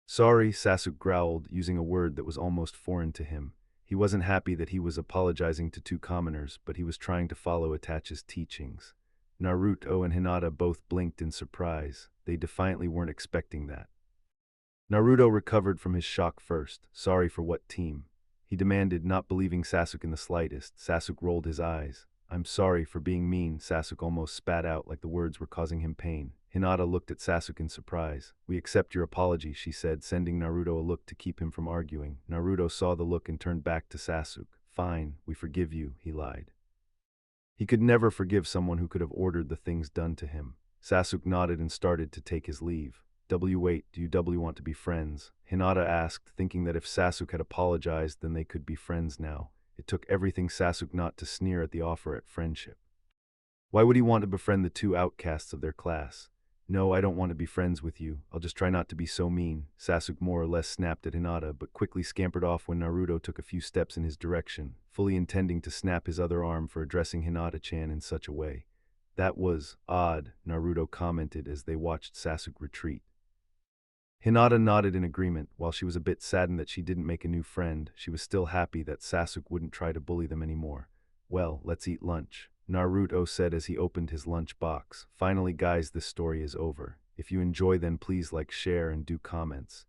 sorry," Sasuke growled, using a word that was almost foreign to him. He wasn't happy that he was apologizing to two commoners, but he was trying to follow Itachi's teachings. Naruto and Hinata both blinked in surprise. They defiantly weren't expecting that. Naruto recovered from his shock first. "Sorry for what, team?" he demanded, not believing Sasuke in the slightest. Sasuke rolled his eyes. "I'm sorry for being mean," Sasuke almost spat out like the words were causing him pain. Hinata looked at Sasuke in surprise. "We accept your apology," she said, sending Naruto a look to keep him from arguing. Naruto saw the look and turned back to Sasuke. "Fine, we forgive you," he lied. He could never forgive someone who could have ordered the things done to him. Sasuke nodded and started to take his leave. "Wait, do you want to be friends?" Hinata asked, thinking that if Sasuke had apologized, then they could be friends now. It took everything Sasuke not to sneer at the offer at friendship. Why would he want to befriend the two outcasts of their class? No, I don't want to be friends with you. I'll just try not to be so mean. Sasuke more or less snapped at Hinata, but quickly scampered off when Naruto took a few steps in his direction, fully intending to snap his other arm for addressing Hinata-chan in such a way. That was odd, Naruto commented as they watched Sasuke retreat. Hinata nodded in agreement. While she was a bit saddened that she didn't make a new friend, she was still happy that Sasuke wouldn't try to bully them anymore. Well, let's eat lunch, Naruto said as he opened his lunch box. Finally guys, this story is over. If you enjoy then please like, share and do comments.